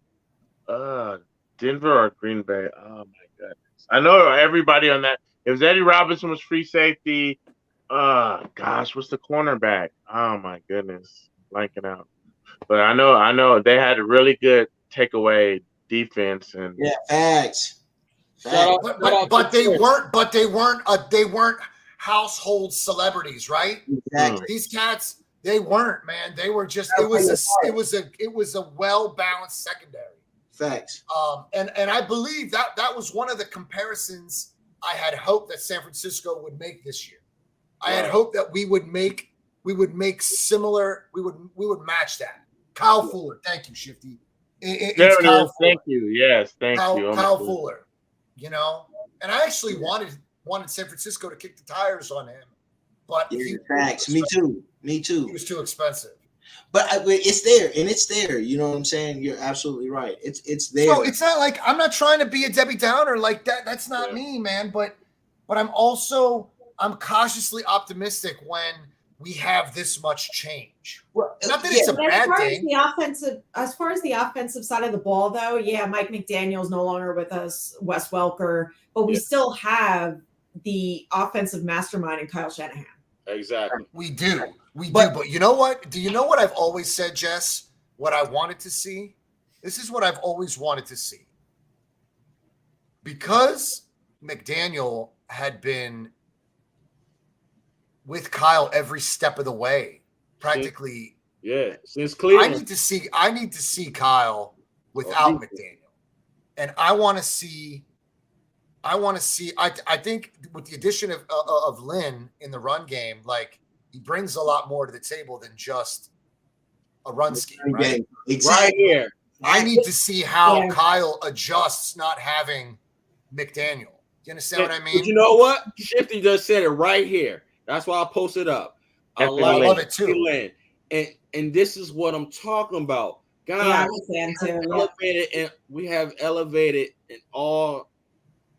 Denver or Green Bay. Oh my goodness! I know everybody on that. It was Eddie Robinson was free safety. Gosh, what's the cornerback? Oh my goodness, blanking out. But I know they had a really good takeaway defense and facts. But they weren't household celebrities, right? Exactly. These cats, they weren't, man. They were just it was a well-balanced secondary. Facts. And I believe that was one of the comparisons I had hoped that San Francisco would make this year. I had hoped that we would make similar. We would match that. Kyle Fuller, thank you, Shifty. There it is. Thank you. Yes, thank you. Kyle Fuller. And I actually wanted San Francisco to kick the tires on him, but facts. Me too. He was too expensive. But it's there, and it's there. You know what I'm saying? You're absolutely right. It's there. So it's not like I'm not trying to be a Debbie Downer like that. That's not me, man. But I'm cautiously optimistic when we have this much change. Well, not that it's a bad thing. As far as the offensive side of the ball, though, Mike McDaniel's no longer with us, Wes Welker, but we still have the offensive mastermind in Kyle Shanahan. Exactly. We do. But you know what? Do you know what I've always said, Jess? What I wanted to see? This is what I've always wanted to see. Because McDaniel had been with Kyle every step of the way, practically. Since Cleveland. I need to see Kyle without McDaniel. And I want to see. I think with the addition of Lynn in the run game, like, he brings a lot more to the table than just a run scheme, right? Exactly. Right here. I need to see how Kyle adjusts not having McDaniel. You understand what I mean? But you know what? Shifty just said it right here. That's why I posted up. I love it too. And this is what I'm talking about. God, we have elevated in all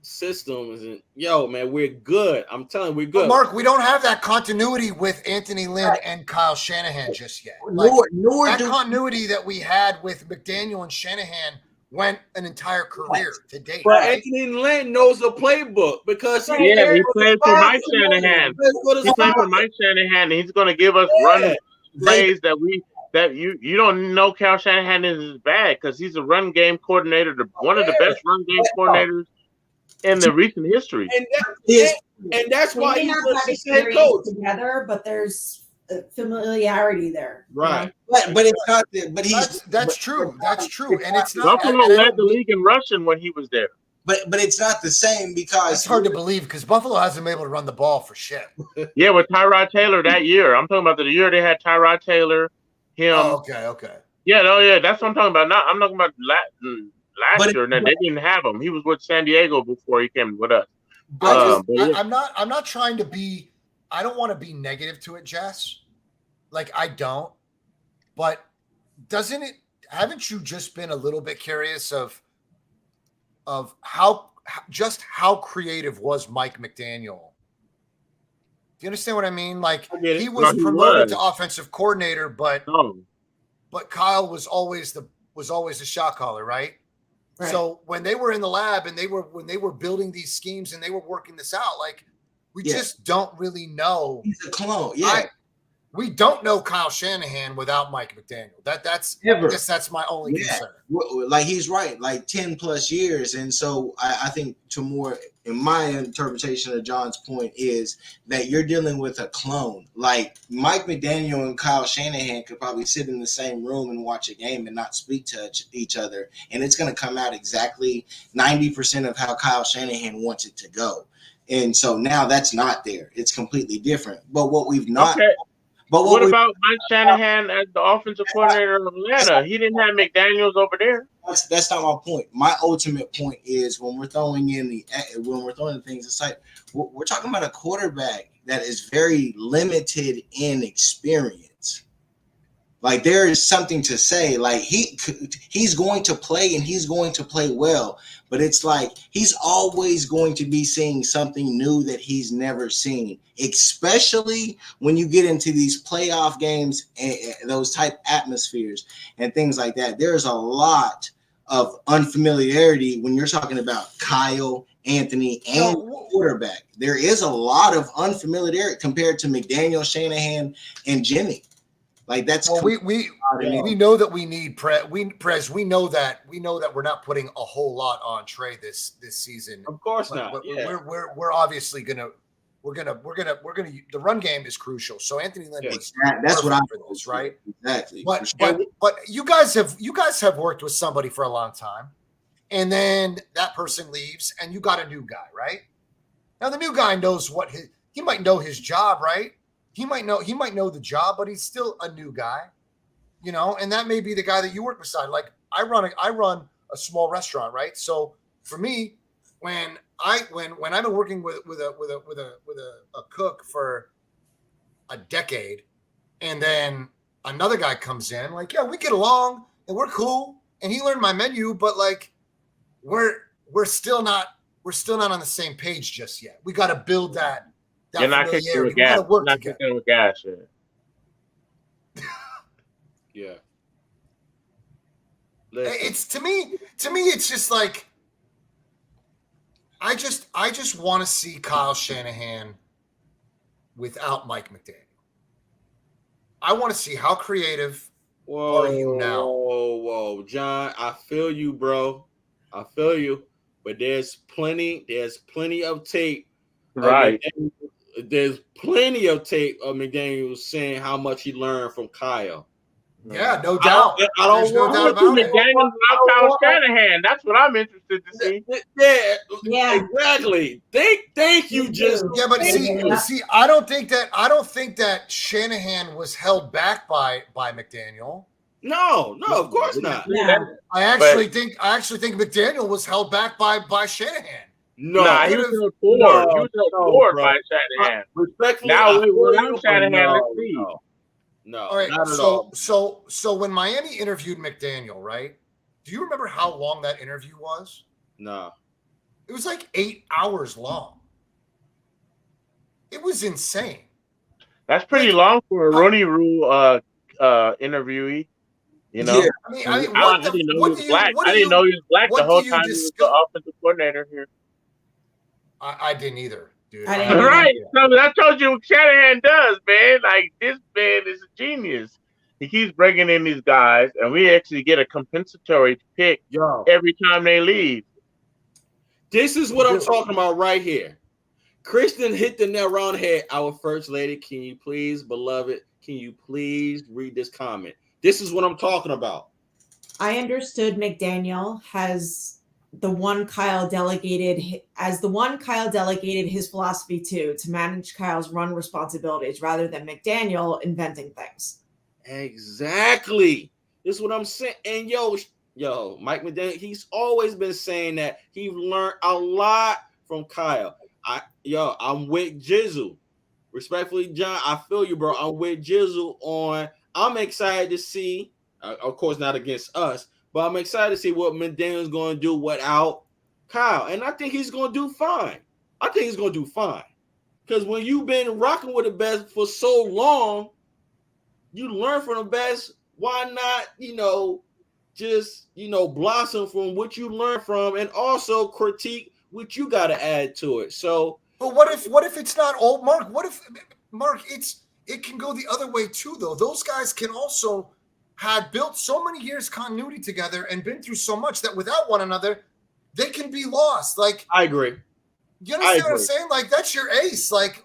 system isn't. Yo, man, we're good. I'm telling you, we're But good. Mark, we don't have that continuity with Anthony Lynn and Kyle Shanahan just yet. Nor That do continuity that we had with McDaniel and Shanahan went an entire career to date. But Right? Anthony Lynn knows the playbook because Right. Yeah, he played for Mike He Shanahan. plays He played for Mike Shanahan, and he's going to give us run plays that you don't know. Cal Shanahan is bad because he's a run game coordinator, one of the best run game coordinators in the recent history. And that's They why may he's not the have assistant head experience coach. together, but there's familiarity there. Right. but it's not that. But That's true. That's true. And it's not. Buffalo and I led don't the mean- league in rushing when he was there. But it's not the same because It's hard to believe because Buffalo hasn't been able to run the ball for shit. Yeah, with Tyrod Taylor that year. I'm talking about the year they had Tyrod Taylor, him. Oh, okay. Yeah, that's what I'm talking about. I'm talking about last year, and then they didn't have him. He was with San Diego before he came with us. I'm not trying to be. I don't want to be negative to it, Jess. Like I don't. But doesn't it? Haven't you just been a little bit curious of how creative was Mike McDaniel? Do you understand what I mean? Like he was promoted to offensive coordinator, but Kyle was always the shot caller, right? So when they were in the lab and when they were building these schemes and they were working this out, like we just don't really know. He's a clone. Yeah. We don't know Kyle Shanahan without Mike McDaniel. I guess that's my only concern. Like he's right, like 10 plus years. And so I think in my interpretation of John's point is that you're dealing with a clone. Like Mike McDaniel and Kyle Shanahan could probably sit in the same room and watch a game and not speak to each other. And it's going to come out exactly 90% of how Kyle Shanahan wants it to go. And so now that's not there. It's completely different. But what we've not... Okay. But what about Mike Shanahan as the offensive coordinator of Atlanta? He didn't have McDaniels over there. That's not my point. My ultimate point is when we're throwing things, it's like we're talking about a quarterback that is very limited in experience. Like there is something to say. Like he's going to play and he's going to play well, but it's like he's always going to be seeing something new that he's never seen, especially when you get into these playoff games and those type atmospheres and things like that. There's a lot of unfamiliarity when you're talking about Kyle, Anthony, and quarterback. There is a lot of unfamiliarity compared to McDaniel, Shanahan, and Jimmy. Like that's we know that we need Prez. We know that we're not putting a whole lot on Trey this season. Of course not. We're obviously gonna the run game is crucial. So Anthony Lynn was that's what I'm for this, right? Exactly. But you guys have worked with somebody for a long time, and then that person leaves, and you got a new guy, right? Now the new guy knows he might know his job, right? He might know the job, but he's still a new guy, and that may be the guy that you work beside. Like I run a small restaurant, right? So for me, when I've been working with a cook for a decade, and then another guy comes in, like, yeah, we get along and we're cool, and he learned my menu, but like we're still not on the same page just yet. We got to build that. You're not kicking with gas. Not kicking with gas. Yeah. It's to me, it's just like I just want to see Kyle Shanahan without Mike McDaniel. I want to see how creative are you now. Whoa, John, I feel you, bro. I feel you, but there's plenty of tape. Right. There's plenty of tape of McDaniel saying how much he learned from Kyle. Yeah, no doubt. I don't want no doubt about it. McDaniel's not Kyle Shanahan. That's what I'm interested to see. Yeah, exactly. Thank you, just yeah, but see, I don't think that Shanahan was held back by McDaniel. No, of course not. Yeah. I actually think McDaniel was held back by Shanahan. No, he was held forward. He was held forward by Shanahan. Respectfully, now without Shanahan, let's see. No, all right. not at all. So when Miami interviewed McDaniel, right? Do you remember how long that interview was? No. It was like 8 hours long. It was insane. That's pretty long for a Rooney Rule interviewee. You know, Yeah. I mean, I didn't know he was black. I didn't know he was black the whole time he was the offensive coordinator here. I didn't either, dude. I didn't either. Right. So I told you what Shanahan does, man. Like, this man is a genius. He keeps bringing in these guys, and we actually get a compensatory pick every time they leave. This is what I'm talking about right here. Kristen hit the nail on the head. Our first lady, can you please, beloved, can you please read this comment? This is what I'm talking about. I understood McDaniel has the one Kyle delegated his philosophy to manage Kyle's run responsibilities rather than McDaniel inventing things. Exactly. This is what I'm saying. And yo, Mike McDaniel, he's always been saying that he learned a lot from Kyle. I'm with Jizzle. Respectfully, John, I feel you, bro. I'm with Jizzle on. I'm excited to see, of course, not against us, but I'm excited to see what McDaniel's going to do without Kyle. And I think he's going to do fine. Because when you've been rocking with the best for so long, you learn from the best. Why not, just, blossom from what you learn from and also critique what you got to add to it. So, but what if it's not all Mark? What if Mark? It can go the other way too, though. Those guys can also had built so many years continuity together and been through so much that without one another, they can be lost. Like, I agree. You understand what I'm saying? Like, that's your ace. Like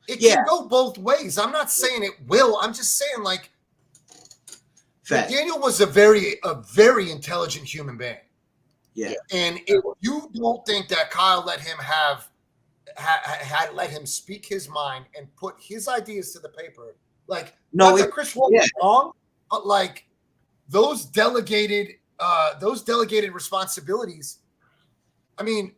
it can go both ways. I'm not saying it will. I'm just saying, like, Daniel was a very intelligent human being. Yeah. And if you don't think that Kyle let him let him speak his mind and put his ideas to the paper, like, not that Chris Wall was wrong, but like those delegated responsibilities. I mean,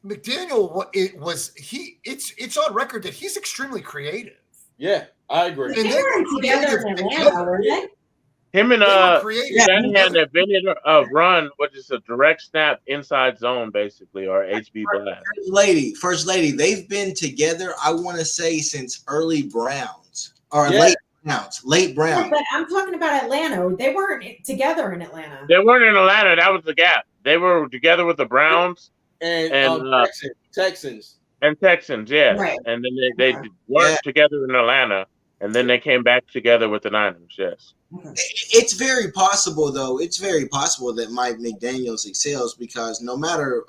McDaniel, it's on record that he's extremely creative. Yeah, I agree. And they were together in Atlanta, weren't they? Him and Shanahan invented a run, which is a direct snap inside zone, basically, or HB blast. First lady, they've been together, I want to say, since early Browns or late Browns. Yeah, but I'm talking about Atlanta. They weren't together in Atlanta. They weren't in Atlanta. That was the gap. They were together with the Browns and Texans. And Texans, yes. Right. And then they weren't together in Atlanta, and then they came back together with the Niners, yes. It's very possible, though. It's very possible that Mike McDaniels excels because no matter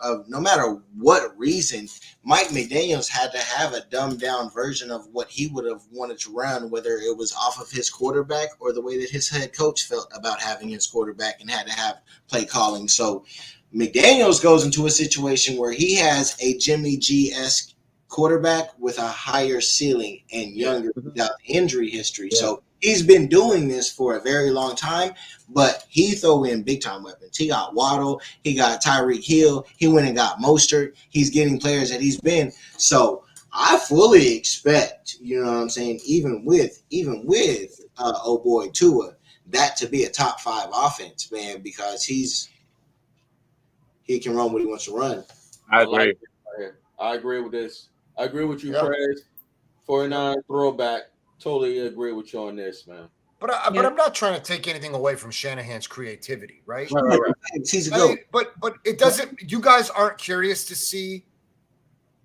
what reason, Mike McDaniels had to have a dumbed down version of what he would have wanted to run, whether it was off of his quarterback or the way that his head coach felt about having his quarterback and had to have play calling. So McDaniels goes into a situation where he has a Jimmy G-esque quarterback with a higher ceiling and younger without injury history. Yeah. So he's been doing this for a very long time, but he throw in big-time weapons. He got Waddle. He got Tyreek Hill. He went and got Mostert. He's getting players that he's been. So I fully expect, you know what I'm saying, even with oh boy, Tua, that to be a top 5 offense, man, because he can run what he wants to run. I agree. I agree with this. I agree with you, Perez. 49 throwback. Totally agree with you on this, man. But I'm not trying to take anything away from Shanahan's creativity, right? Right. But it doesn't. You guys aren't curious to see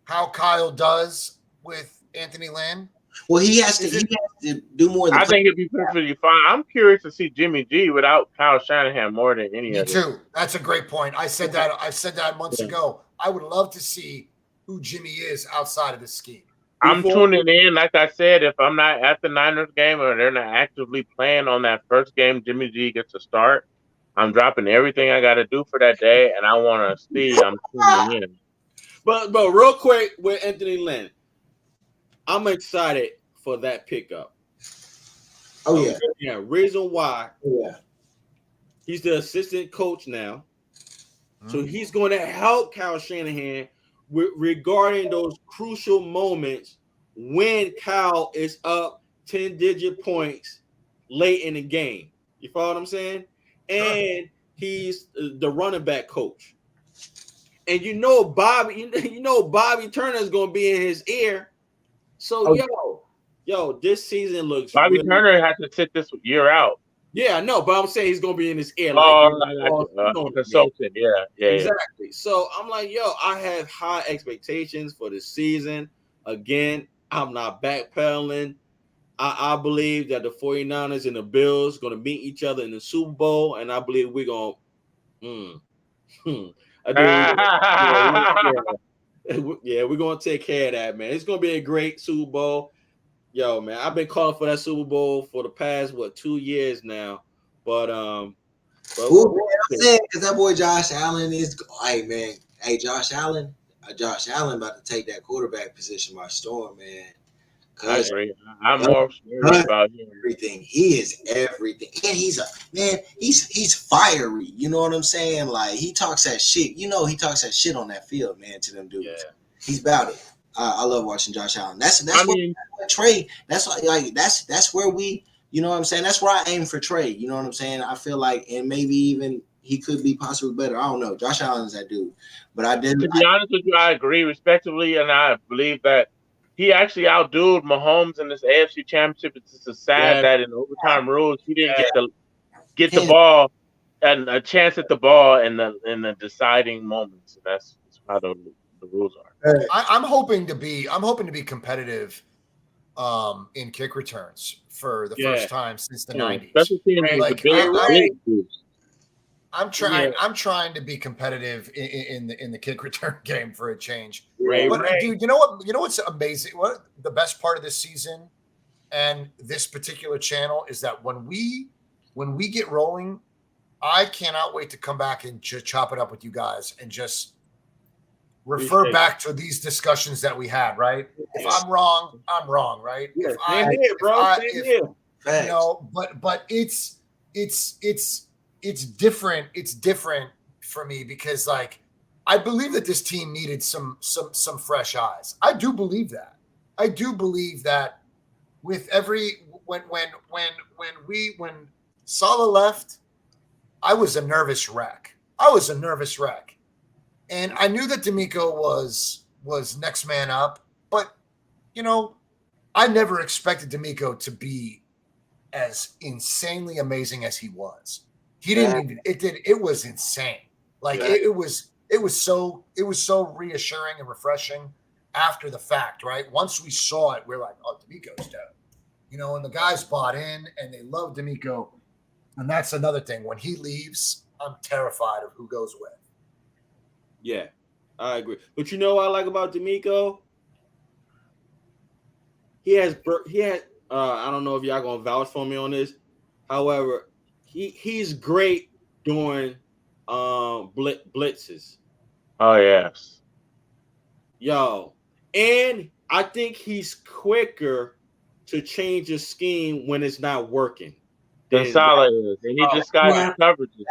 how Kyle does with Anthony Lynn? Well, he has to do more. I think it'd be perfectly fine. I'm curious to see Jimmy G without Kyle Shanahan more than any other. Me too. That's a great point. I said that months ago. I would love to see who Jimmy is outside of this scheme. I'm tuning in. Like I said, if I'm not at the Niners game or they're not actively playing on that first game, Jimmy G gets a start. I'm dropping everything I got to do for that day, and I want to see. I'm tuning in. But real quick with Anthony Lynn, I'm excited for that pickup. Oh yeah. Yeah. Reason why? Yeah. He's the assistant coach now, so he's going to help Kyle Shanahan regarding those crucial moments when Kyle is up 10-digit points late in the game. You follow what I'm saying? And he's the running back coach. And you know Bobby, you know Bobby Turner's gonna be in his ear. So yo, this season looks Bobby really Turner had to sit this year out. yeah, no, but I'm saying he's gonna be in his ear like Oh, consultant. consultant. Yeah. Exactly. So I'm like, yo, I have high expectations for the season. Again, I'm not backpedaling. I believe that the 49ers and the Bills going to meet each other in the Super Bowl, and I believe we're going I do. Yeah, we're going to take care of that, man. It's going to be a great Super Bowl. Yo, man, I've been calling for that Super Bowl for the past, 2 years now. But because that boy Josh Allen is, Josh Allen about to take that quarterback position by storm, man. I agree. I'm more worried about him. Everything. He is everything. And he's fiery. You know what I'm saying? Like, he talks that shit. You know, he talks that shit on that field, man, to them dudes. Yeah. He's about it. I love watching Josh Allen. That's Trey. That's where we, you know what I'm saying? That's where I aim for Trey. You know what I'm saying? I feel like, and maybe even he could be possibly better. I don't know. Josh Allen is that dude. But To be honest with you, I agree respectively, and I believe that he actually outdueled Mahomes in this AFC Championship. It's just sad that in overtime rules he didn't get the ball and a chance at the ball in the deciding moments. That's how the rules are. I'm hoping to be competitive in kick returns for the first time since the 90s. I'm trying to be competitive in the kick return game for a change. Dude, you know what's amazing? What the best part of this season and this particular channel is that when we get rolling, I cannot wait to come back and just chop it up with you guys and just refer back to these discussions that we had, right? If I'm wrong, I'm wrong, right? Yeah, but it's different. It's different for me because, like, I believe that this team needed some fresh eyes. I do believe that. I do believe that with when Saleh left, I was a nervous wreck. And I knew that D'Amico was next man up, but I never expected D'Amico to be as insanely amazing as he was. He didn't even. It was insane. Like it was so reassuring and refreshing after the fact, right? Once we saw it, we're like, oh, D'Amico's dope. And the guys bought in and they love D'Amico. And that's another thing. When he leaves, I'm terrified of who goes with. Yeah, I agree. But you know what I like about D'Amico? He has. I don't know if y'all gonna vouch for me on this. However, he's great during blitzes. Oh yes. Yo, and I think he's quicker to change his scheme when it's not working. Than Saleh is, and he just got his coverages.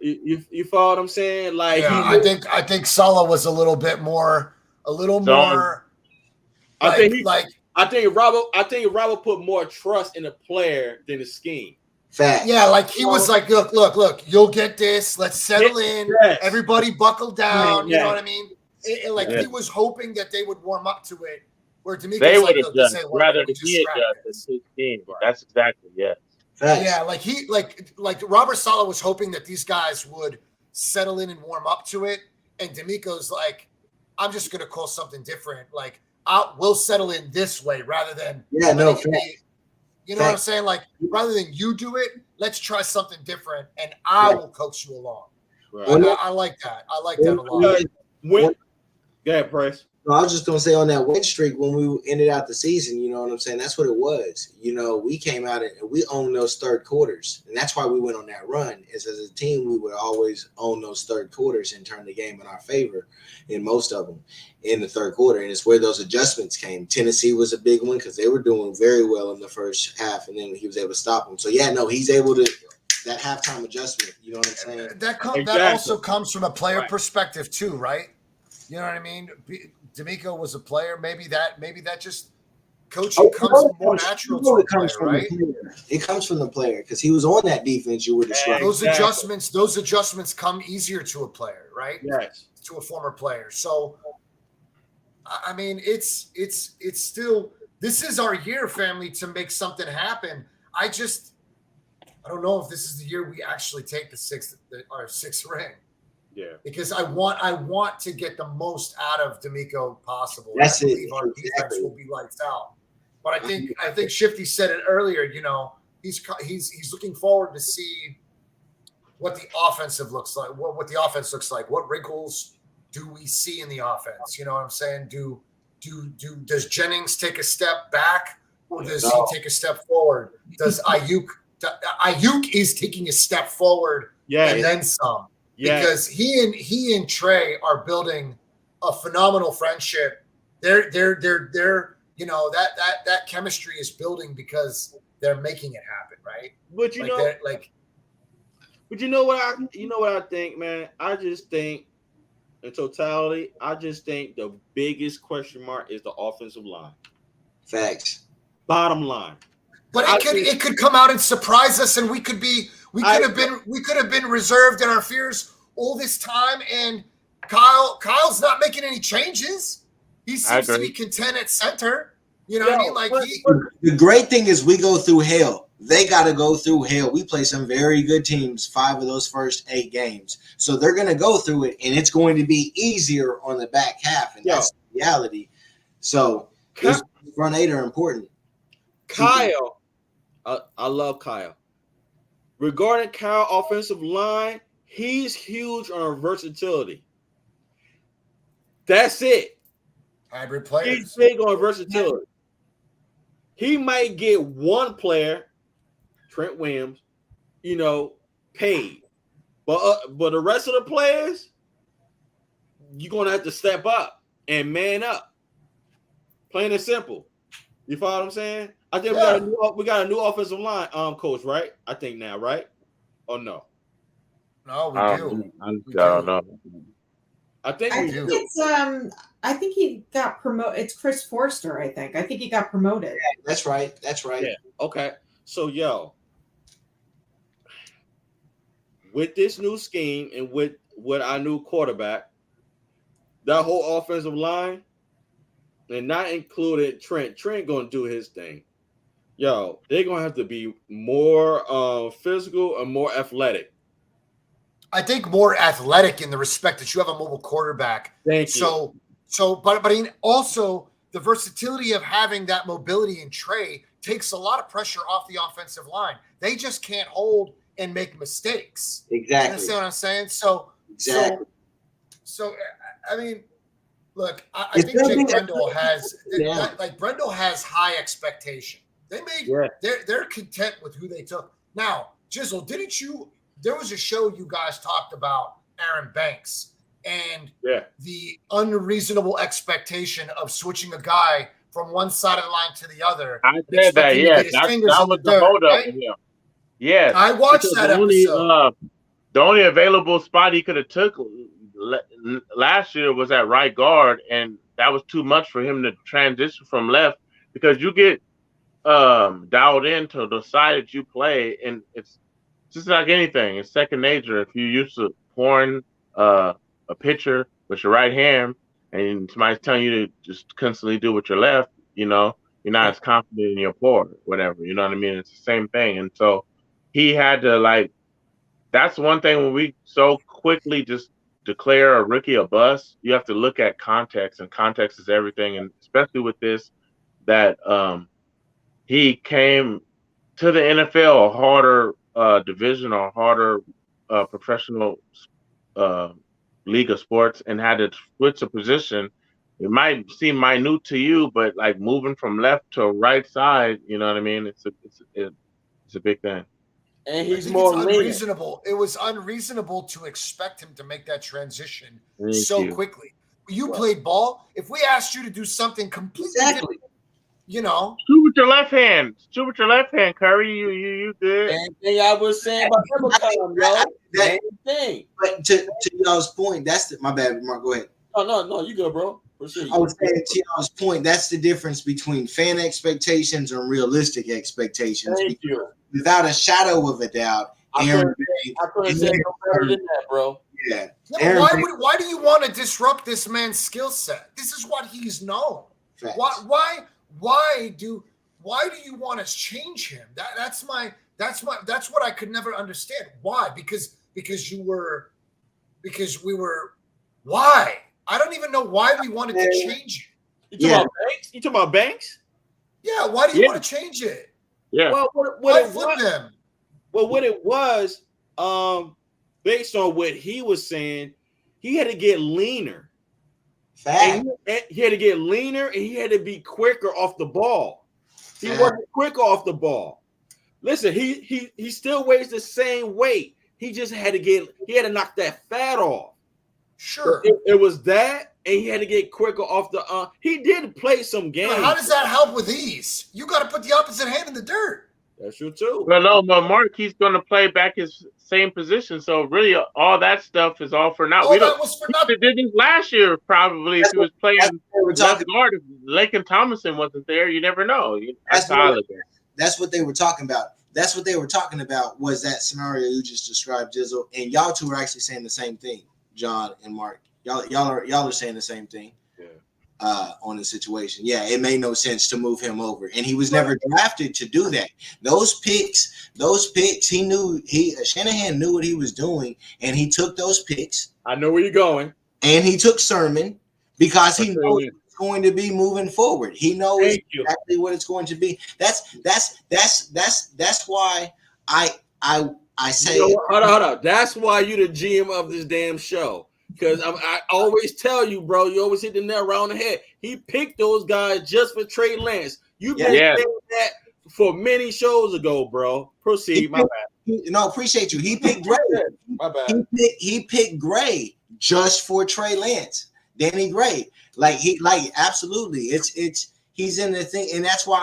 You follow what I'm saying? Like, I think Saleh was a little more. I think Robert put more trust in the player than the scheme. Fact. Yeah, like he was like, look, you'll get this. Let's settle in. Yes. Everybody buckle down. You know what I mean? He was hoping that they would warm up to it. Where D'Amico's like, look, this ain't rather than he adjust his team. That's exactly Facts. Yeah, like Robert Saleh was hoping that these guys would settle in and warm up to it, and D'Amico's like, I'm just gonna call something different. Like, we'll settle in this way rather than you know what I'm saying? Like, rather than you do it, let's try something different, and I will coach you along. Right. I like that. I like that a lot. Go ahead, Price. I was just going to say, on that win streak, when we ended out the season, you know what I'm saying? That's what it was. We came out and we owned those third quarters. And that's why we went on that run. Is as a team, we would always own those third quarters and turn the game in our favor in most of them in the third quarter. And it's where those adjustments came. Tennessee was a big one because they were doing very well in the first half. And then he was able to stop them. So, he's able to – that halftime adjustment, you know what I'm saying? That also comes from a player perspective too, right? You know what I mean? D'Amico was a player. Maybe that just coaching comes more natural to a player, right? It comes from the player because he was on that defense you were describing. Those adjustments come easier to a player, right? Yes. To a former player. So, I mean, it's still, this is our year, family, to make something happen. I don't know if this is the year we actually take our sixth ring. Yeah. Because I want to get the most out of D'Amico possible. That's I believe our defense will be lights out. But I think Shifty said it earlier. You know, he's looking forward to see what the offensive looks like. What the offense looks like. What wrinkles do we see in the offense? You know what I'm saying? Does Jennings take a step back, or does he take a step forward? Does Ayuk is taking a step forward and then some? Yeah. Because he and Trey are building a phenomenal friendship. They're you know, that chemistry is building because they're making it happen, right? But you know what I think, man? I just think in totality, I just think the biggest question mark is the offensive line. Facts. Bottom line. But it could come out and surprise us, and we could have been reserved in our fears all this time. And Kyle's not making any changes. He seems to be content at center. You know what I mean? Like the great thing is we go through hell. They got to go through hell. We play some very good teams 5 of those first 8 games, so they're going to go through it, and it's going to be easier on the back half, and that's the reality. So those front 8 are important. Kyle, I love Kyle. Regarding Kyle offensive line, he's huge on versatility. That's it. Hybrid players. He's big on versatility. He might get one player, Trent Williams, you know, paid. But the rest of the players, you're going to have to step up and man up. Plain and simple. You follow what I'm saying? I think we got a new offensive line coach, right? I think now, right? Or no? No, we do. I don't know. I think I think he got promoted. It's Chris Forster, I think. I think he got promoted. Yeah, that's right. Yeah. Okay. So, with this new scheme and with our new quarterback, that whole offensive line, and not included Trent going to do his thing. They're going to have to be more physical and more athletic. I think more athletic in the respect that you have a mobile quarterback. Thank you. But also the versatility of having that mobility in Trey takes a lot of pressure off the offensive line. They just can't hold and make mistakes. Exactly. You understand what I'm saying? So I mean, look, I think Jake Brendel has Brendel has high expectation. They're content with who they took. Now, Jizzle, there was a show you guys talked about Aaron Banks and the unreasonable expecation of switching a guy from one side of the line to the other. I said that, yeah. That was the hold up. Right? Yeah. Yes. I watched that episode. The only available spot he could have took last year was at right guard, and that was too much for him to transition from left because you get dialed into the side that you play, and it's just like anything. It's second nature. If you're used to pouring a pitcher with your right hand and somebody's telling you to just constantly do with your left, you know, you're not as confident in your pour, whatever. You know what I mean? It's the same thing. And so he had to, that's one thing when we so quickly just declare a rookie a bust, you have to look at context, and context is everything. And especially with this, that he came to the NFL a harder division or harder professional league of sports and had to switch a position. It might seem minute to you, but moving from left to right side, you know what I mean? It's a big thing. And he's more unreasonable. It was unreasonable to expect him to make that transition quickly. You played ball. If we asked you to do something completely different, you know, shoot with your left hand. Shoot with your left hand, Curry. You good? Same thing I was saying about yo. Same thing. But to y'all's point, my bad, Mark. Go ahead. No, you good, bro. Proceed. I was saying to y'all's point, that's the difference between fan expectations and realistic expectations. Thank you. Without a shadow of a doubt, Aaron Banks. I couldn't say no better than that, bro. Yeah. Yeah, why do you want to disrupt this man's skill set? This is what he's known. Facts. Why do you want to change him? That's what I could never understand. Why? Because we were why? I don't even know why we wanted to change it. You talking about Banks? You talking about Banks? Yeah, why do you want to change it? Yeah. Well, Why flip them? Well, what it was, based on what he was saying, he had to get leaner. Fact. He had to get leaner, and he had to be quicker off the ball. He wasn't quick off the ball. Listen, he still weighs the same weight. He just had to knock that fat off. Sure. It was that, and he had to get quicker off the. He did play some games. But how does that help with ease? You got to put the opposite hand in the dirt. That's true too. Well, no, but Mark, he's going to play back his same position. So really, all that stuff is all for naught. That was for nothing. He did this last year, probably, if he was playing left guard. If Lakin Tomlinson wasn't there, you never know. That's what they were talking about. That's what they were talking about, was that scenario you just described, Jizzle. And y'all two are actually saying the same thing, John and Mark. Y'all are saying the same thing. On the situation. Yeah, it made no sense to move him over. And he was never drafted to do that. Those picks, Shanahan knew what he was doing, and he took those picks. I know where you're going. And he took Sermon because he knows it's going to be moving forward. He knows exactly what it's going to be. That's why I say hold on. That's why you're the GM of this damn show. Because I always tell you, bro, you always hit the nail right on the head. He picked those guys just for Trey Lance. You've been saying that for many shows ago, bro. Proceed. My bad. Appreciate you. He picked Gray. My bad. He picked Gray just for Trey Lance. Danny Gray. Absolutely. He's in the thing, and that's why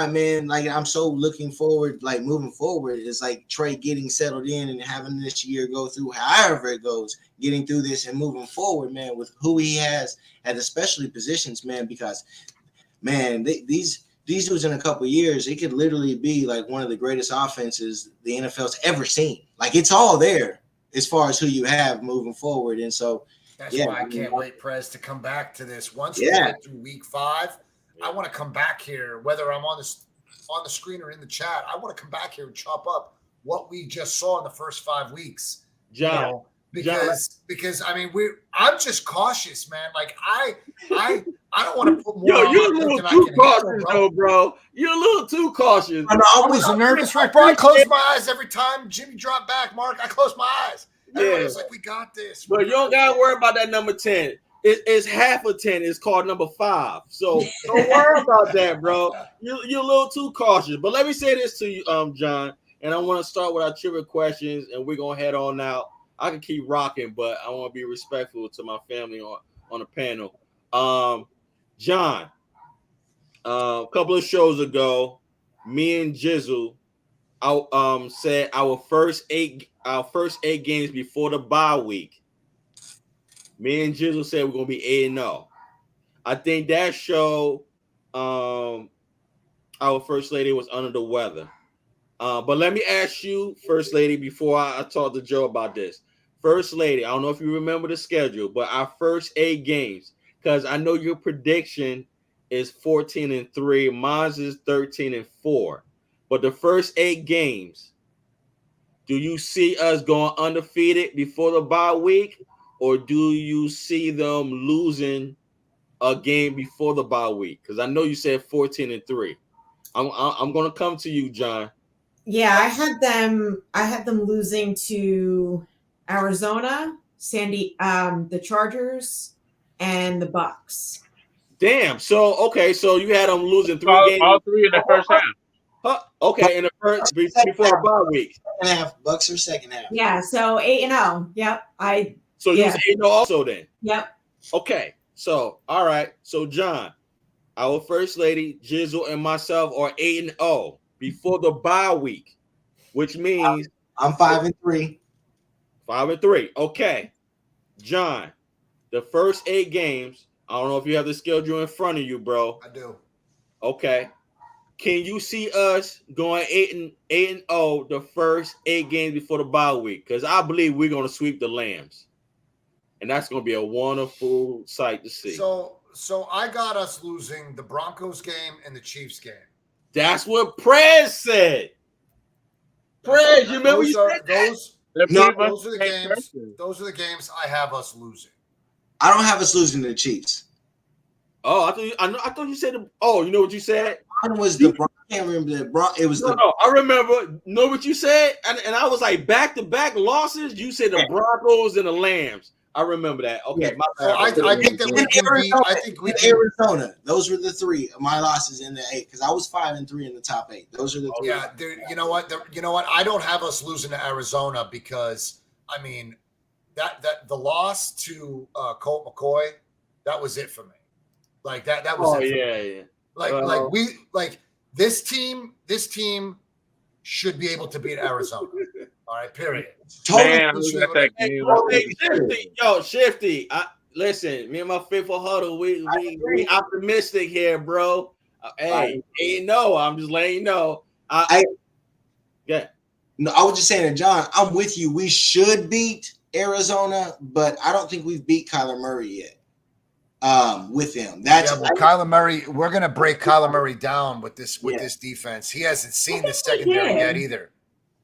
man, I'm so looking forward, moving forward, is Trey getting settled in and having this year go through however it goes, getting through this and moving forward, man, with who he has at especially positions, man, because man, these dudes in a couple of years, it could literally be one of the greatest offenses the NFL's ever seen. It's all there as far as who you have moving forward. And so that's why I can't wait, Prez, to come back to this. Once we get through week 5, I want to come back here, whether I'm on the screen or in the chat. I want to come back here and chop up what we just saw in the first 5 weeks, John. Because I mean, I'm just cautious, man. I don't want to put more. You're a little too cautious, though, bro. You're a little too cautious. I was a nervous wreck, bro. I closed my eyes every time Jimmy dropped back. Mark, I closed my eyes. Everybody was like, "We got this." But you don't gotta worry about that number 10. It's half of 10. It's called number 5. So don't worry about that, bro. You're a little too cautious. But let me say this to you, John, and I want to start with our trivia questions, and we're gonna head on out. I can keep rocking, but I want to be respectful to my family on the panel. John, a couple of shows ago, me and Jizzle said our first eight games before the bye week. Me and Jizzle said we're gonna be 8-0. I think that show, our first lady was under the weather. But let me ask you, First Lady, before I talk to Joe about this. First Lady, I don't know if you remember the schedule, but our first 8 games, because I know your prediction is 14-3, mine is 13-4. But the first 8 games, do you see us going undefeated before the bye week, or do you see them losing a game before the bye week? Because I know you said 14-3. I'm going to come to you, John. Yeah, I had them losing to Arizona, the Chargers, and the Bucks. Damn. So you had them losing 3 games. All 3 in the first half. Okay, in the first before the bye week. Second half, Bucks or second half. Yeah, so 8-0. Yep. So you was 8-0 also then. Yep. Okay. So all right. So John, our First Lady, Jizzle, and myself are 8-0 before the bye week, which means I'm 5-3. 5-3. Okay. John, the first 8 games. I don't know if you have the schedule in front of you, bro. I do. Okay. Can you see us going 8-0 the first 8 games before the bye week? Because I believe we're going to sweep the Lambs, and that's going to be a wonderful sight to see. So I got us losing the Broncos game and the Chiefs game. That's what Prez said. Prez, you remember you said those? No, Those are the games. Those are the games I have us losing. I don't have us losing to the Chiefs. Oh, I thought you said. You know what you said? Mine was the Bron- I can't remember the Bron- It was No, I remember. Know what you said? And I was like back-to-back losses. You said the Broncos and the Lambs. I remember that. Okay, Yeah. my So bad. I think that we can beat. I think we can. Arizona. Those were the 3 of my losses in the 8 because I was 5-3 in the top 8. Those are the 3. Yeah, you know what? I don't have us losing to Arizona because I mean that the loss to Colt McCoy, that was it for me. Like that was it. For me. Yeah. This team should be able to beat Arizona. All right, period. Man, I was at that game. Shifty. Listen, me and my faithful huddle, we optimistic here, bro. Hey, I'm just letting you know. Yeah. No, I was just saying to John, I'm with you. We should beat Arizona, but I don't think we've beat Kyler Murray yet. With him, Kyler Murray. We're gonna break Kyler Murray down with this defense. He hasn't seen the secondary yet either.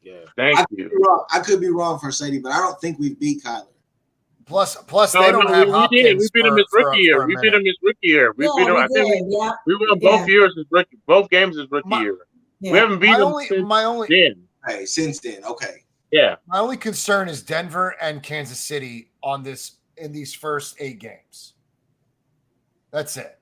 Yeah, thank you. I could be wrong for Sadie, but I don't think we've beat Kyler. Plus, they don't have Hopkins. We beat him his rookie year. We beat him his rookie year. We beat him. I think we won both years as rookie. Both games as rookie year. Yeah. We haven't beat him since then. Hey, since then, okay. Yeah. My only concern is Denver and Kansas City in these first 8 games. That's it.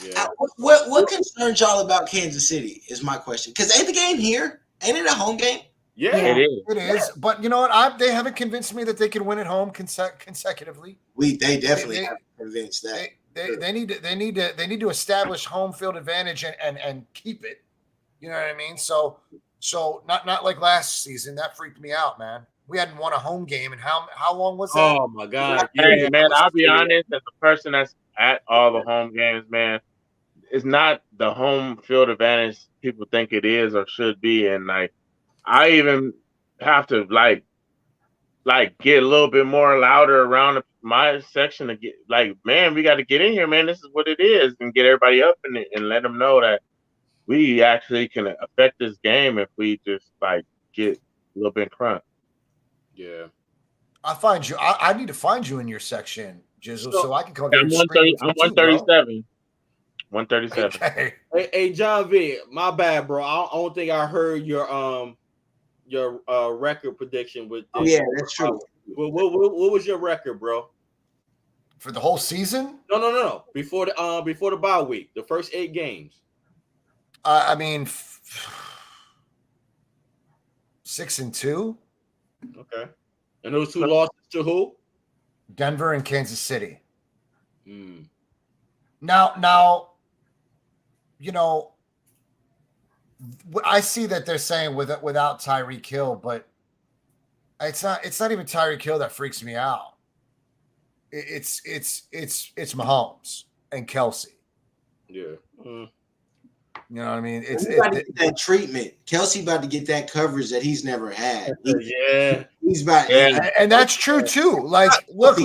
Yeah. What concerns y'all about Kansas City is my question. Because ain't the game here? Ain't it a home game? Yeah, it is. It is. Yeah. But you know what? They haven't convinced me that they can win at home consecutively. They definitely haven't convinced that. They need to establish home field advantage and keep it. You know what I mean? So not like last season. That freaked me out, man. We hadn't won a home game, and how long was that? Oh my God! Hey, man, I'll be honest. As a person that's at all the home games, man, it's not the home field advantage people think it is or should be, and like I even have to like get a little bit more louder around my section to get man, we got to get in here, man. This is what it is, and get everybody up and let them know that we actually can affect this game if we just get a little bit crunk. Yeah. I'll find you. I need to find you in your section, Jizzle, so I can come I'm 137. 137. Okay. Hey, John V, my bad, bro. I don't think I heard your record prediction with this. Oh, yeah, that's true. What was your record, bro? For the whole season? No. Before the bye week, the first 8 games. I mean, 6-2. Okay. And those 2 losses to who? Denver and Kansas City. Mm. Now, you know, I see that they're saying without Tyreek Hill, but it's not even Tyreek Hill that freaks me out. It's Mahomes and Kelsey. Yeah. Mm. You know what I mean? He's about to get that treatment. Kelsey about to get that coverage that he's never had. He's about, and that's true too. Like, look,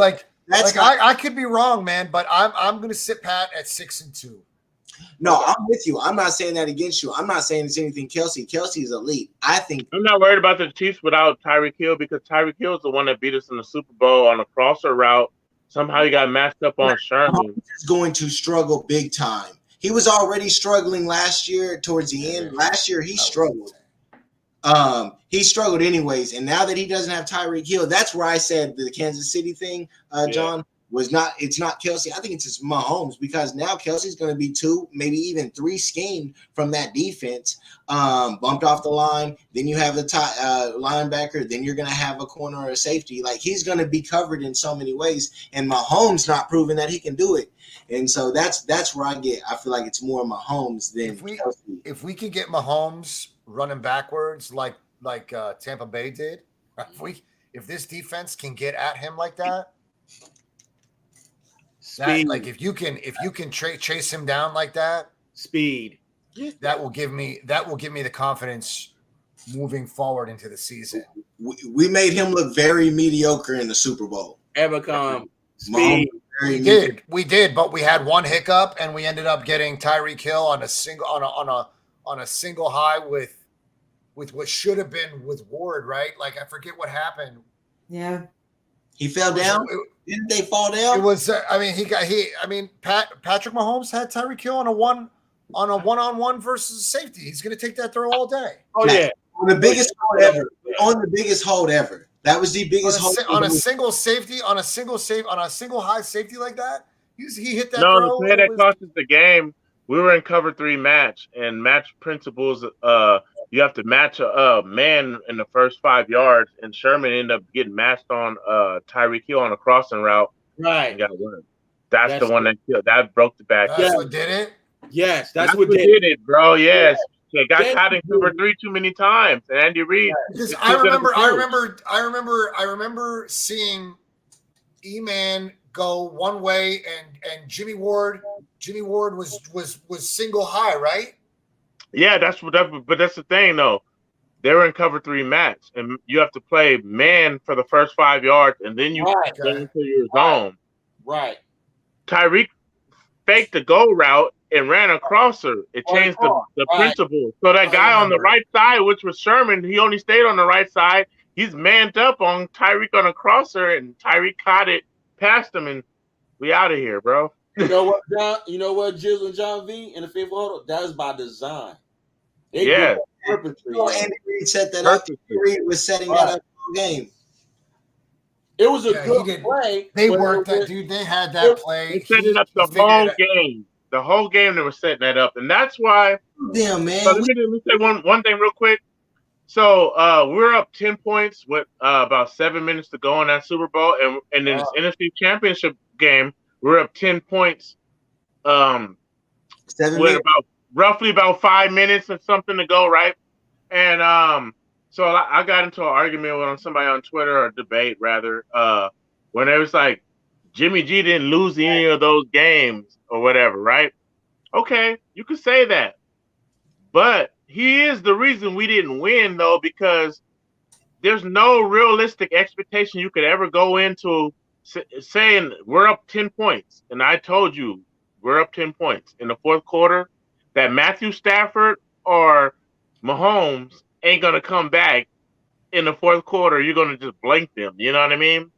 I could be wrong, man, but I'm going to sit pat at 6-2. No, I'm with you. I'm not saying that against you. I'm not saying it's anything Kelsey. Kelsey is elite. I think I'm not worried about the Chiefs without Tyreek Hill because Tyreek Hill is the one that beat us in the Super Bowl on a crosser route. Somehow he got matched up on Sherman. He's going to struggle big time. He was already struggling last year towards the end. Last year he struggled. He struggled anyways. And now that he doesn't have Tyreek Hill, that's where I said the Kansas City thing, John, it's not Kelsey. I think it's just Mahomes because now Kelsey's going to be 2, maybe even 3 schemed from that defense, bumped off the line. Then you have the linebacker. Then you're going to have a corner or a safety. Like he's going to be covered in so many ways. And Mahomes not proving that he can do it. And so that's where I feel like it's more Mahomes than Kelsey. If we can get Mahomes running backwards like Tampa Bay did, if this defense can get at him like that, Speed. Like if you can chase him down like that, speed. That will give me the confidence moving forward into the season. We made him look very mediocre in the Super Bowl. Evercom. Speed. We did, but we had one hiccup, and we ended up getting Tyreek Hill on a single high with what should have been with Ward, right? Like I forget what happened. Yeah, he fell down. Didn't they fall down? It was. Patrick Mahomes had Tyreek Hill on a one-on-one versus safety. He's going to take that throw all day. Oh yeah, on the biggest hold ever. On the biggest hold ever. That was the biggest hold on a single safety, on a single high safety like that. He hit that throw. No, the play that cost us the game. We were in cover 3 match, and match principles. You have to match a man in the first 5 yards, and Sherman ended up getting matched on Tyreek Hill on a crossing route. Right. That's the one that broke the back. That's what did it. Yes, that's what did it, bro. Yes. They got caught in cover 3 too many times. And Andy Reid. Because I remember seeing E-Man go one way, and Jimmy Ward was single high, right? Yeah, but that's the thing though. They were in cover 3 match, and you have to play man for the first 5 yards, and then you go into your zone. Right. Tyreek faked the go route and ran across her. It changed the principle. So that guy on the right side, which was Sherman, he only stayed on the right side. He's manned up on Tyreek on a crosser, and Tyreek caught it past him, and we out of here, bro. You know what, John? You know what, Jizzle and John V in the faithful huddle? That is by design. Andy Reid set that up. Andy Reid was setting that up all game. It was a good play. They worked that, dude. They had that play. They set it up the whole game. The whole game they were setting that up, and that's why. Damn, man. So let me say one thing real quick. So we're up 10 points with about 7 minutes to go in that Super Bowl, and in this NFC Championship game, we're up 10 points. 7 with roughly about 5 minutes and something to go, right? And so I got into an argument with somebody on Twitter, or debate rather, when it was like Jimmy G didn't lose any of those games or whatever, right? Okay, you could say that. But he is the reason we didn't win, though, because there's no realistic expectation you could ever go into saying we're up 10 points. And I told you we're up 10 points in the fourth quarter, that Matthew Stafford or Mahomes ain't going to come back in the fourth quarter. You're going to just blank them. You know what I mean?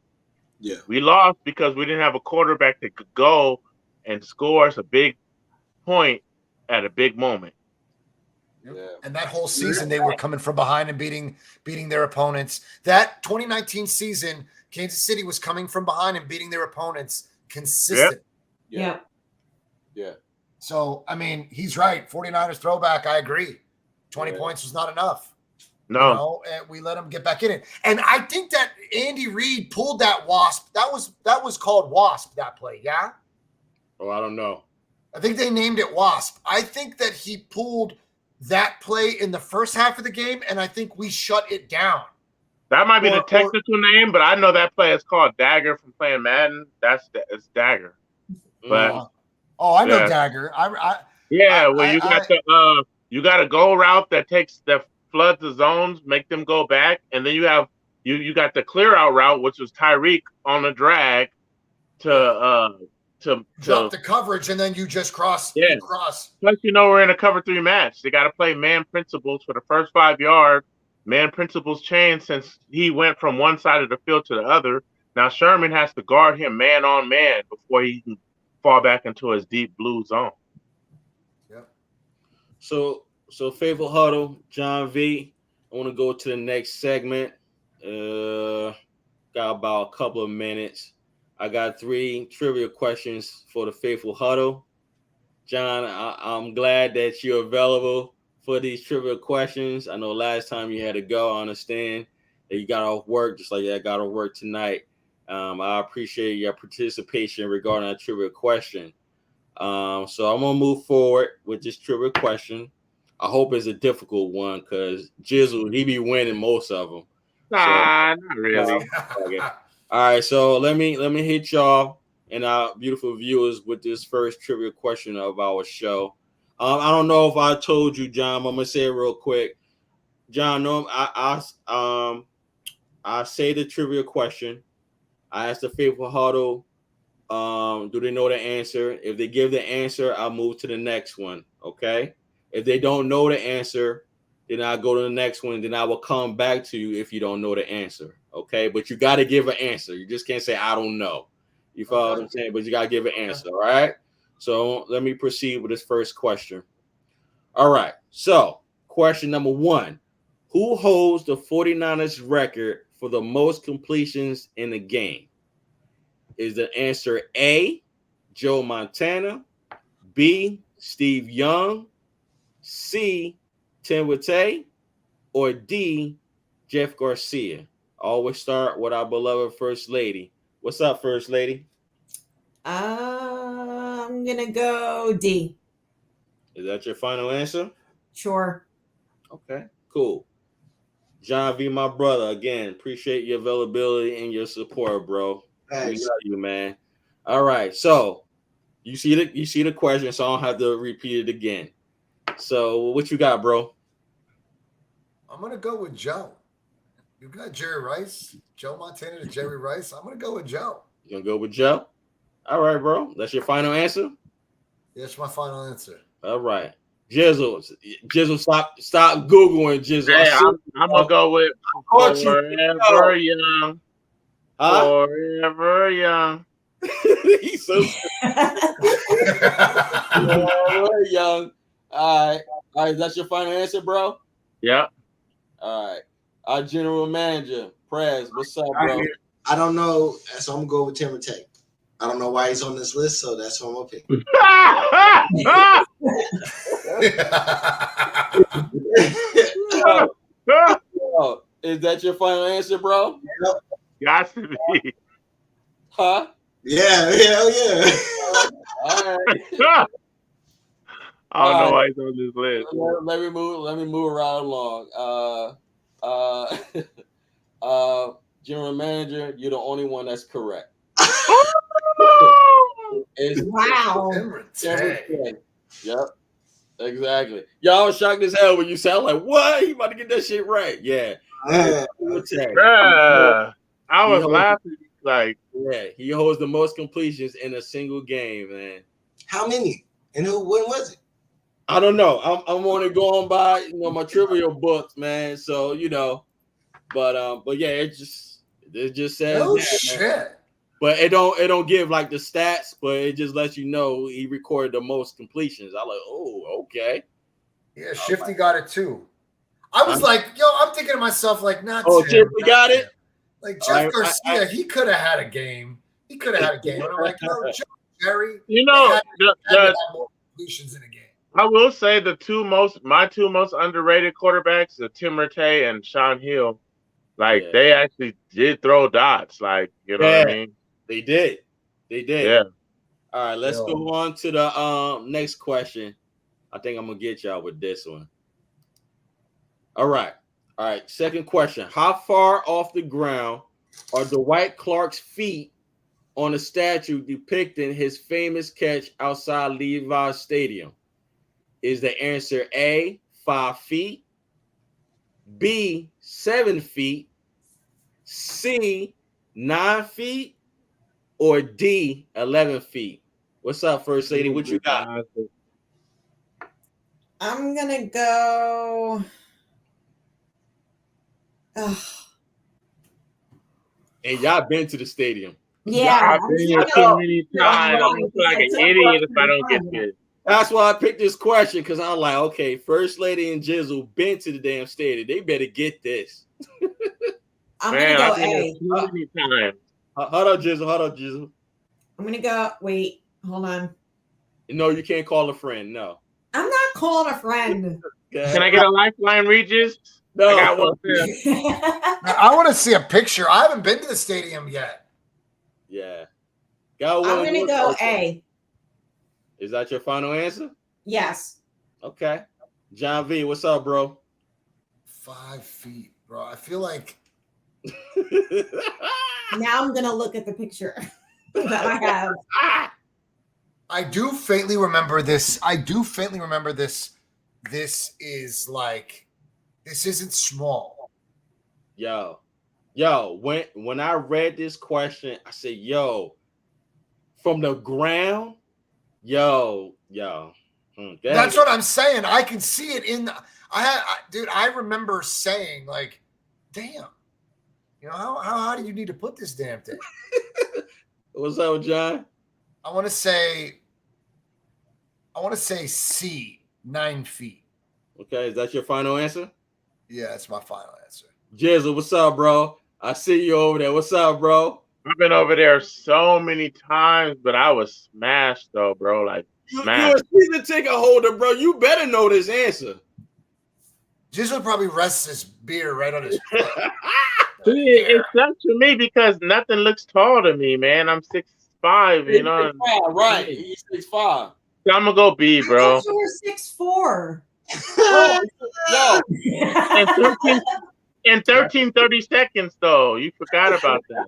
Yeah. We lost because we didn't have a quarterback that could go and score us a big point at a big moment. Yeah. And that whole season, they were coming from behind and beating their opponents. That 2019 season, Kansas City was coming from behind and beating their opponents consistent. Yeah. So, I mean, he's right. 49ers throwback, I agree. 20 points was not enough. No. And we let him get back in it. And I think that Andy Reid pulled that wasp. That was called wasp, that play, yeah? Oh, I don't know. I think they named it wasp. I think that he pulled that play in the first half of the game, and I think we shut it down. That might be the technical name, but I know that play is called Dagger from playing Madden. It's Dagger. But I know Dagger. you got a goal route that floods the zones, make them go back, and then you have you got the clear out route, which was Tyreek on the drag to drop the coverage, and then you just cross. Yeah. Cross. Plus, we're in a cover 3 match. They got to play man principles for the first 5 yards. Man principles change since he went from one side of the field to the other. Now Sherman has to guard him man on man before he can fall back into his deep blue zone. Yep. So faithful huddle, John V. I want to go to the next segment. Got about a couple of minutes. I got 3 trivia questions for the faithful huddle. John, I'm glad that you're available for these trivia questions. I know last time you had to go. I understand that you got off work just like I got off work tonight. I appreciate your participation regarding that trivia question. So I'm going to move forward with this trivia question. I hope it's a difficult one because Jizzle, he be winning most of them. Not really. Okay. All right, so let me hit y'all and our beautiful viewers with this first trivia question of our show. I don't know if I told you, John. I'm gonna say it real quick. John, no, I say the trivia question. I ask the faithful huddle, do they know the answer? If they give the answer, I'll move to the next one. Okay. If they don't know the answer, then I'll go to the next one. Then I will come back to you if you don't know the answer. Okay. But you got to give an answer. You just can't say, I don't know. You follow what I'm saying? But you got to give an answer. All right. So let me proceed with this first question. All right. So, question number 1. Who holds the 49ers record for the most completions in the game? Is the answer A, Joe Montana, B, Steve Young, C, Tim Witte, or D, Jeff Garcia? Always start with our beloved First Lady. What's up, First Lady? I'm gonna go D. Is that your final answer? Sure. Okay, cool. John V, my brother, again, appreciate your availability and your support, bro. Thanks. We love you, man. All right, so you see the question, so I don't have to repeat it again. So what you got, bro? I'm gonna go with Joe. You got Jerry Rice, Joe Montana to Jerry Rice. I'm gonna go with Joe. You gonna go with Joe? All right, bro. That's your final answer? Yeah, that's my final answer. All right. Jizzle, stop Googling Jizzle. Hey, I'm gonna go with Forever Young. Huh? Forever Young. He's so young. All right. That's your final answer, bro? Yep. All right. Our general manager, Prez, what's up, bro? I don't know, so I'm gonna go with Tim Witte. I don't know why he's on this list, so that's what I'm gonna pick. Is that your final answer, bro? Got to be. Huh? Yeah, hell yeah. All right. I don't know why he's on this list. Let me move right along. General manager, you're the only one that's correct. Wow. Yep. Exactly. Y'all was shocked as hell when you sound like, what? You about to get that shit right. Yeah. I was laughing like, yeah, he holds the most completions in a single game, man. How many? And when was it? I don't know. I'm only going by my trivial books, man. So but yeah, it just says no that, shit. man. But it don't give like the stats, but it just lets you know he recorded the most completions. I like, oh, okay. Yeah, Shifty got it too. I was like, yo, I'm thinking to myself, like, not Tim. Shifty got it. Like Jeff Garcia, he could have had a game. And I'm like, no, Jerry. The more completions in a game. I will say my two most underrated quarterbacks are Tim Witte and Sean Hill. Like they actually did throw dots. Like, you know what I mean? They did. Yeah. All right, let's go on to the next question. I think I'm gonna get y'all with this one. All right. Second question. How far off the ground are Dwight Clark's feet on a statue depicting his famous catch outside Levi's Stadium? Is the answer A, 5 feet, B, 7 feet, C, 9 feet, or D, 11 feet? What's up, First Lady? What you got? I'm gonna go. And y'all been to the stadium. Yeah, I've been here too many times. I look like an idiot if I don't get this. That's why I picked this question, because I'm like, okay, First Lady and Jizzle been to the damn stadium. They better get this. I'm gonna go A. Too many times. Hold up, Jizzle. I'm gonna go. Wait, hold on. No, you can't call a friend. No. I'm not calling a friend. Okay. Can I get a lifeline, Regis? No. I got one there. I want to see a picture. I haven't been to the stadium yet. Yeah. I'm gonna go A. Is that your final answer? Yes. Okay. John V, what's up, bro? 5 feet, bro. I feel like now I'm gonna look at the picture. that I have. I do faintly remember this. This is like, this isn't small. Yo, when I read this question, I said, yo, from the ground, yo. That's what I'm saying. I can see it in the, dude, I remember saying, like, damn, you know, how do you need to put this damn thing? What's up, John? I want to say C, 9 feet. Okay, is that your final answer? Yeah, that's my final answer. Jizzle, what's up, bro? I see you over there. What's up, bro? I've been over there so many times, but I was smashed though, bro. Like You're smashed. a season ticket holder, bro. You better know this answer. Jizzle probably rests his beer right on his foot. It's up to me because nothing looks tall to me, man. I'm 6'5", you know. 6'5", right? He's 6'5". So I'm gonna go B, bro. You were 6'4". Yo, In 30 seconds, though. You forgot about that.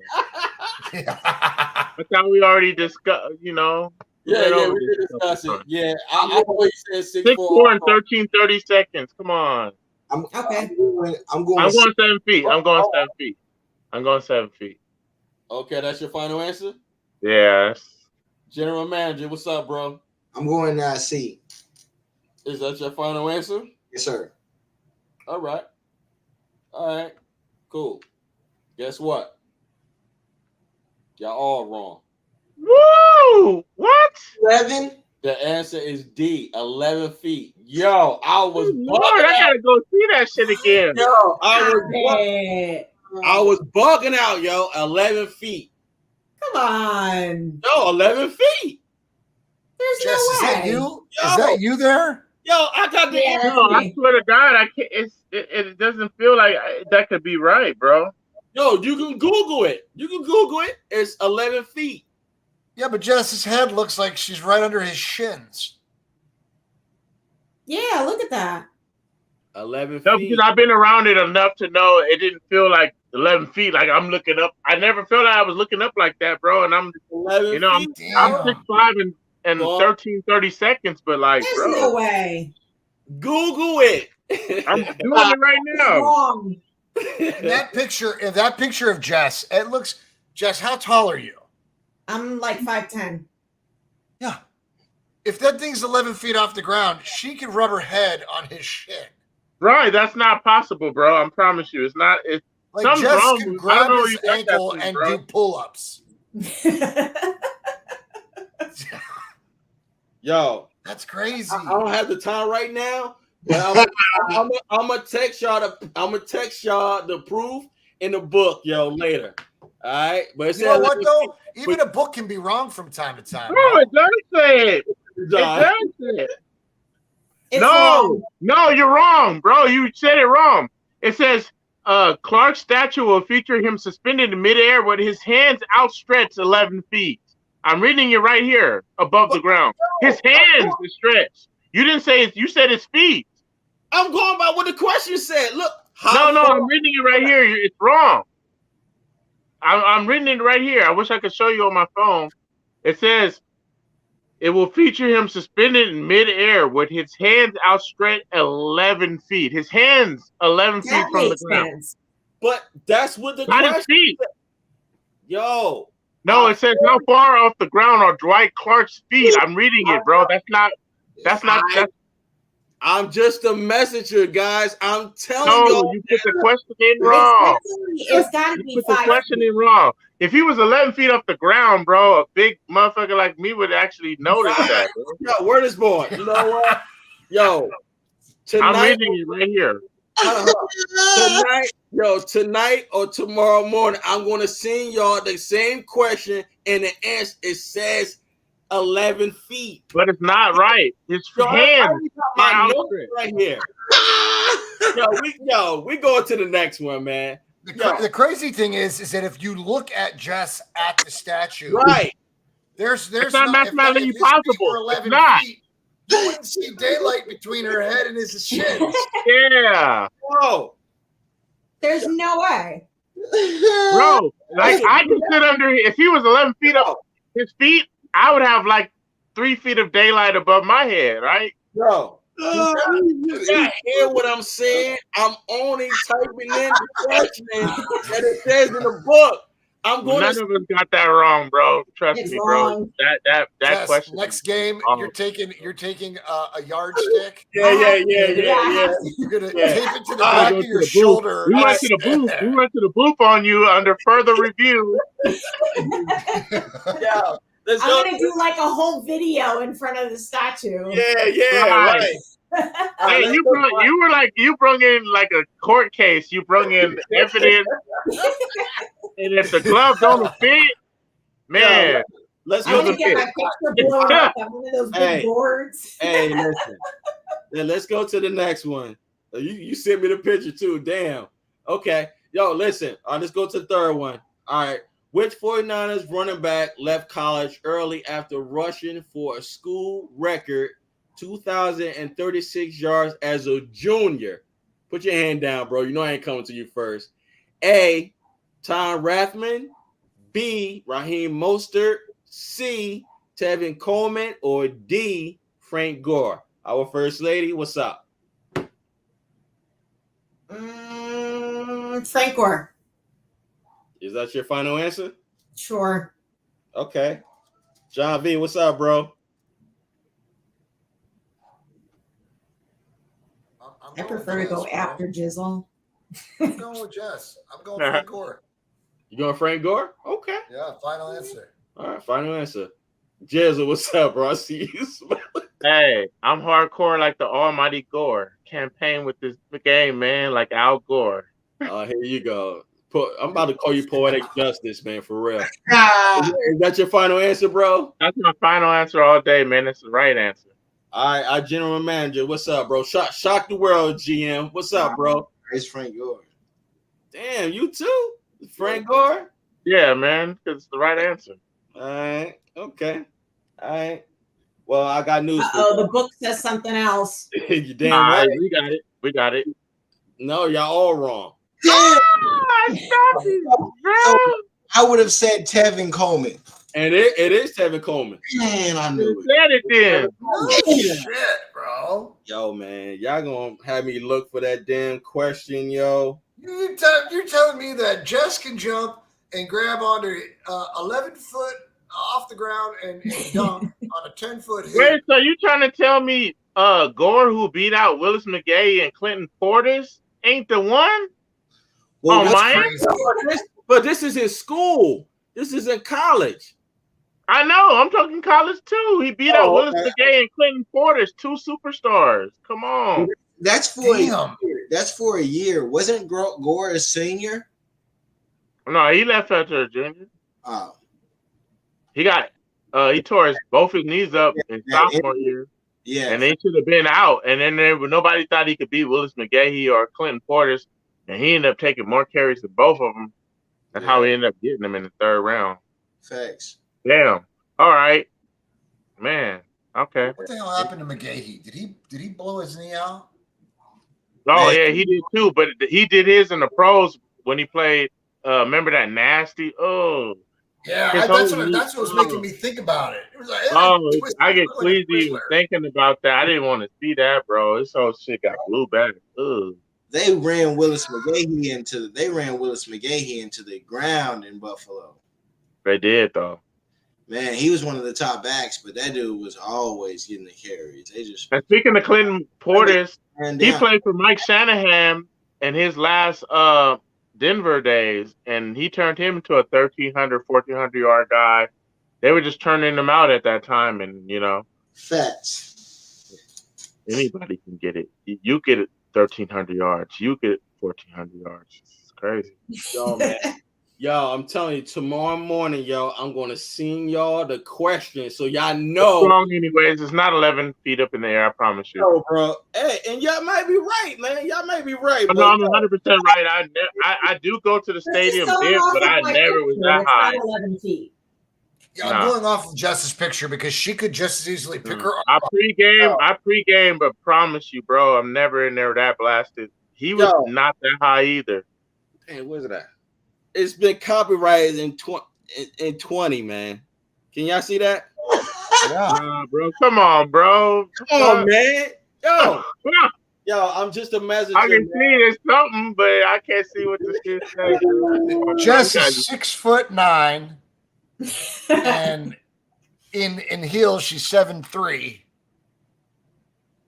I thought we already discussed, you know. yeah, we did discuss it. Yeah, I always said 6'4" in 30 seconds. Come on. Okay. I'm going. I'm going 7 feet. I'm going 7 feet. Okay, that's your final answer? Yes. General manager, what's up, bro? I'm going C. Is that your final answer? Yes, sir. All right. Cool. Guess what? Y'all all wrong. Woo! What? 11. The answer is D, 11 feet. Yo, I was Lord, I gotta go see that shit again. Yo, I was bugging out, yo. 11 feet. Come on. Yo, 11 feet. There's Jess, no is way. that you? Is that you there? Yo, I got the Yeah. No, I swear to God, I can't. It doesn't feel like that could be right, bro. Yo, you can Google it. It's 11 feet. Yeah, but Jess's head looks like she's right under his shins. Yeah, look at that. 11 No, feet. because I've been around it enough to know it didn't feel like 11 feet. Like I'm looking up. I never felt like I was looking up like that, bro. And I'm, 11 you know, feet. I'm 6'5" and 30 seconds, but like, There's bro, no way. Google it. I'm doing it right It's now. wrong. In that picture of Jess, it looks. Jess, how tall are you? I'm like 5'10". Yeah. If that thing's 11 feet off the ground, she can rub her head on his shin. Right, that's not possible, bro. I promise you, it's not. It's Like something's Jess wrong can with- I don't grab know where his you got that ankle from, and bro. do pull-ups. Yo, That's crazy. I don't have the time right now, but I'm gonna text y'all the proof in the book, yo, later. All right, but You know what though? Even a book can be wrong from time to time. No, no? it does say it. It John, does say it. It's No, wrong. no, you're wrong, bro. You said it wrong. It says Clark's statue will feature him suspended in midair with his hands outstretched 11 feet. I'm reading it right here above the ground. His hands is stretched. You didn't say it. You said his feet. I'm going by what the question said. Look, No, far- I'm reading it right here. It's wrong. I'm reading it right here. I wish I could show you on my phone. It says it will feature him suspended in midair with his hands outstretched 11 feet. His hands 11 feet That from the makes ground. sense. But that's what the Not his question. feet. Yo, No, it says how far off the ground are Dwight Clark's feet. I'm reading it, bro. That's not. I'm just a messenger, guys. I'm telling No, y'all. you put the question in wrong. It's got to You be put the 5 question feet. in wrong. If he was 11 feet off the ground, bro, a big motherfucker like me would actually notice that, bro. Yo, word is born. You know what? Yo, I'm tonight, reading it right here. tonight or tomorrow morning, I'm going to send y'all the same question, and the answer it says 11 feet. But it's not right. His Yo, I hands already got are my notes outstretched. right here. we going to the next one, man. The crazy thing is that if you look at Jess at the statue, Right. there's It's not if mathematically his feet were possible. 11 It's not. feet, you wouldn't see daylight between her head and his shins. Yeah, Whoa. There's no way. bro. Like I can sit under. If he was 11 feet up, his feet, I would have like 3 feet of daylight above my head, right? Bro, you got hear what I'm saying? I'm only typing in the question that it says in the book. I'm going None to. of us got that wrong, bro. Trust It's me, bro. wrong. That Jess, question. next game, Oh. you're taking a yardstick. Yeah. You're gonna tape it to the back Go of to your the booth. shoulder. We went to the booth. We went to the booth on you under further review. Yeah, let's I'm go. gonna do like a whole video in front of the statue. Yeah, right. Hey, you brung in like a court case. You brung in evidence, and if the glove don't fit, man, let's I'm go. gonna get my picture blown up on one of those big boards. Hey, listen. Then let's go to the next one. You sent me the picture too. Damn. Okay. Yo, listen. Let's go to the third one. All right. Which 49ers running back left college early after rushing for a school record 2,036 yards as a junior? Put your hand down, bro. You know I ain't coming to you first. A, Tom Rathman. B, Raheem Mostert. C, Tevin Coleman. Or D, Frank Gore. Our first lady, what's up? Frank Gore. Is that your final answer? Sure. Okay. John V, what's up, bro? I prefer to go after Jizzle. I'm going with Jess. I'm going Frank Gore. You going Frank Gore? Okay. Yeah, final answer. All right, final answer. Jizzle, what's up, bro? I see you smiling. Hey, I'm hardcore like the almighty Gore. Campaign with this game, man, like Al Gore. Here you go. I'm about to call you poetic justice, man, for real. Is that your final answer, bro? That's my final answer all day, man. That's the right answer. All right, our general manager, what's up, bro? Shock the world, GM. What's up, bro? It's Frank Gore. Damn, you too? Frank Gore? Yeah, man, because it's the right answer. All right, okay. All right. Well, I got news for you. The book says something else. You damn right. We got it. No, y'all all wrong. Damn. I would have said Tevin Coleman. And it is Tevin Coleman. Man, I knew it. Said it then. Oh, shit, bro. Yo, man, y'all gonna have me look for that damn question, yo. You're telling me that Jess can jump and grab onto 11 foot off the ground and dunk on a 10-foot hit. Wait, so you trying to tell me Gore, who beat out Willis McGahee and Clinton Portis, ain't the one? Well, But this is in school. This is in college. I know. I'm talking college too. He beat out Willis McGahee and Clinton Portis, 2 superstars. Come on. That's for a year. That's for a year. Wasn't Gore a senior? No, he left after a junior. Oh. He tore both his knees up in sophomore year. Yeah. And they should have been out. And then nobody thought he could beat Willis McGahee or Clinton Portis. And he ended up taking more carries than both of them. That's how he ended up getting them in the 3rd round. Facts. Damn. All right. Man. Okay. What the hell happened to McGahee? Did he blow his knee out? Oh, yeah, he did too. But he did his in the pros when he played. Remember that nasty? Oh. Yeah, that's what was making me think about it. It was like, I get queasy thinking about that. I didn't want to see that, bro. This whole shit got blew back. Ugh. They ran Willis McGahee into the ground in Buffalo. They did though. Man, he was one of the top backs, but that dude was always getting the carries. And speaking of Clinton Portis, he played for Mike Shanahan in his last Denver days, and he turned him into a 1,300, 1,400 yard guy. They were just turning him out at that time, and facts. Anybody can get it. You get it 1,300 yards. You get 1,400 yards. It's crazy. Yo, man. Yo, I'm telling you, tomorrow morning, yo, I'm going to send y'all the question so y'all know. It's wrong anyways. It's not 11 feet up in the air, I promise you. Oh, bro. Hey, and y'all might be right, man. Y'all might be right. No, I'm 100% right. I do go to the stadium, but I never was that high. 11 feet. Yeah, I'm going off of Jess's picture because she could just as easily pick her up. I pregame, but promise you, bro, I'm never in there that blasted. He was not that high either. Hey, where's that? It's been copyrighted in 20, man. Can y'all see that? Yeah. Nah, bro. Come on, bro. Come on, man. Yo, I'm just a messenger. I can see there's something, but I can't see what the shit says. Jess is 6'9", and in heels she's 7'3".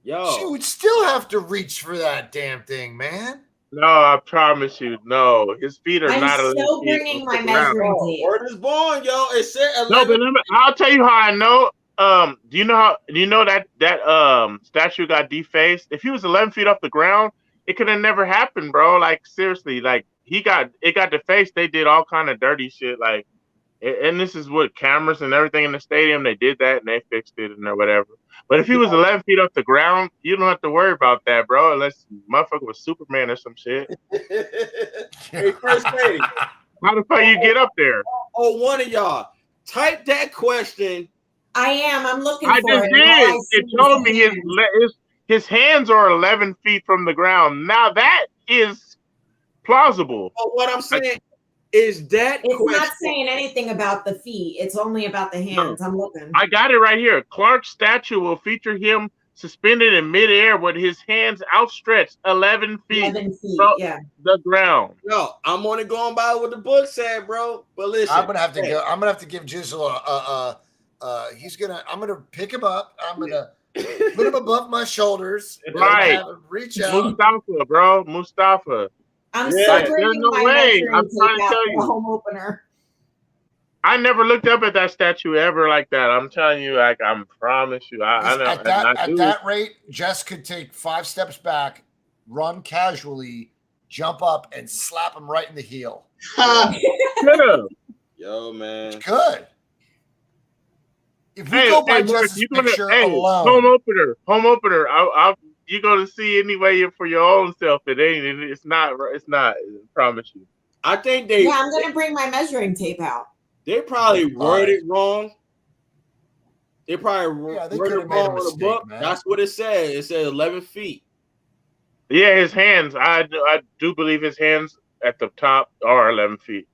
Yo, She would still have to reach for that damn thing, man. No, I promise you, no. His feet are I'm not 11 still feet bringing off my the ground. measuring tape. word is born, yo. It said 11. No, but I'll tell you how I know. Do you know that statue got defaced? If he was 11 feet off the ground, it could have never happened, bro. Like seriously, like it got defaced. They did all kind of dirty shit, like, and this is what cameras and everything in the stadium. They did that and they fixed it and or whatever. But if he was 11 feet off the ground, you don't have to worry about that, bro. Unless motherfucker was Superman or some shit. Hey, first lady. How the fuck you get up there? Oh, one of y'all type that question. I am. I'm looking I for just it. did. It told me hands. his hands are 11 feet from the ground. Now that is plausible. But what I'm saying is that It's question. not saying anything about the feet. It's only about the hands. I'm looking. I got it right here. Clark's statue will feature him suspended in midair with his hands outstretched 11 feet 11 feet, from yeah. the ground. No, I'm only going by what the book said, bro. But listen, I'm gonna have to go. I'm gonna have to give Jizzle I'm gonna pick him up. I'm gonna put him above my shoulders. Right. Have him reach out. Mustafa, bro. Mustafa. I'm Yeah. still There's bringing no my way. measuring I'm trying tape to out tell for the you. home opener. I never looked up at that statue ever like that. I'm telling you, like, I promise you. I know. At that rate, Jess could take 5 steps back, run casually, jump up, and slap him right in the heel. Yo, man. Good. If we go by Mark, Jess's picture alone, home opener. You going to see anyway for your own self. It's not. I promise you. I think they. Yeah, I'm gonna bring my measuring tape out. They probably worded it wrong. They probably worded it wrong on the book. Man. That's what it said. It said 11 feet. Yeah, his hands. I do believe his hands at the top are 11 feet.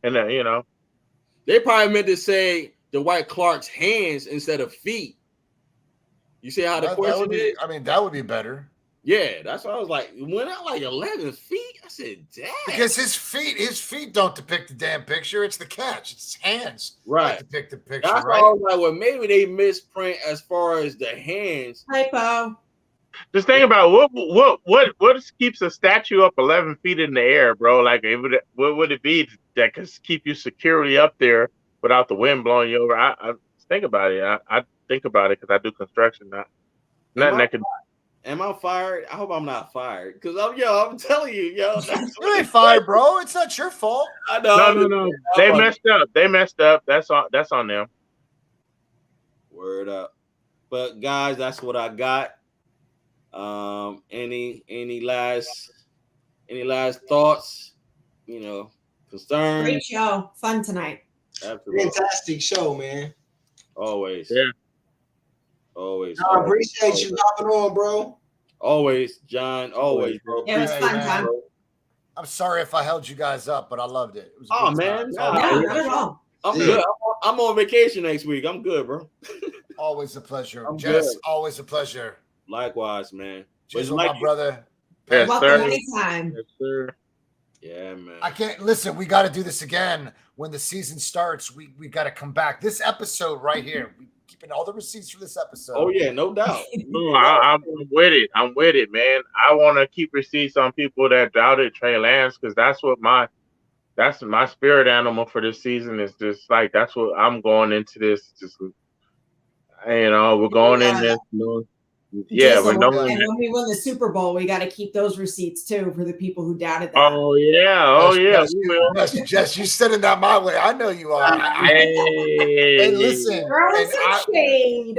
And then, you know. They probably meant to say the White Clark's hands instead of feet. You see how the question is? I mean, that would be better. Yeah, that's what I was like. When I like 11 feet, I said, damn. Because his feet don't depict the damn picture. It's the catch. It's his hands that depict the picture. That's right? why I was like, well, maybe they misprint as far as the hands. Typo. Just think about what keeps a statue up 11 feet in the air, bro? Like, what would it be that could keep you securely up there without the wind blowing you over? I think about it. I think about it because I do construction. Nothing that could. Am I fired? I hope I'm not fired. Because I'm telling you, yo. You ain't fired, bro. It's not your fault. I know. No. They messed up. That's on them. Word up. But guys, that's what I got. Any last thoughts? You know, concerns? Great show. Fun tonight. Absolutely. Fantastic show, man. Always. Yeah. Always. I appreciate you hopping on, bro. Always, John. Always, bro. It was fun time. I'm sorry if I held you guys up, but I loved it. It was oh man, no, not at all. I'm good. I'm on vacation next week. I'm good, bro. Always a pleasure. Jess, always a pleasure. Likewise, man. Just my brother. Yes, welcome anytime. Yes, sir. Yeah, man. I can't listen. We got to do this again when the season starts. We got to come back. This episode right here. We keeping all the receipts for this episode. Oh yeah, no doubt. No, I'm with it. I'm with it, man. I want to keep receipts on people that doubted Trey Lance because that's my spirit animal for this season. Is just like that's what I'm going into this. Just we're going in this. Yeah, and when we win the Super Bowl, we got to keep those receipts too for the people who doubted that. Oh yeah, Jess, you sending that my way. I know you are. Hey, listen, shade.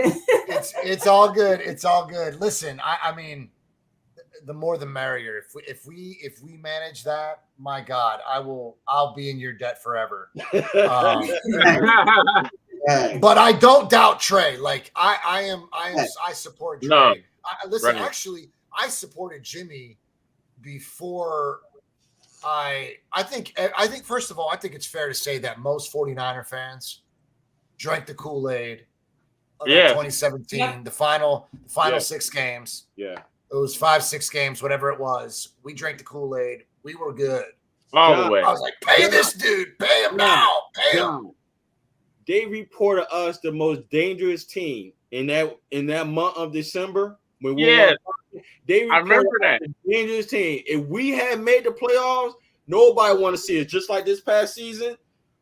It's all good. It's all good. Listen, I mean, the more the merrier. If we manage that, my God, I'll be in your debt forever. But I don't doubt Trey. Like I support Trey. No, listen, actually, I supported Jimmy before I think first of all, I think it's fair to say that most 49er fans drank the Kool-Aid of Yeah. 2017, Yeah. the final Yeah. 6 games. Yeah. It was 5-6 games, whatever it was. We drank the Kool-Aid. We were good. all John, the way. I was like, pay this dude. Pay him now. Pay him. John, they reported us the most dangerous team in that month of December when we Yes. they I remember reported us the dangerous team. If we had made the playoffs, nobody want to see it. Just like this past season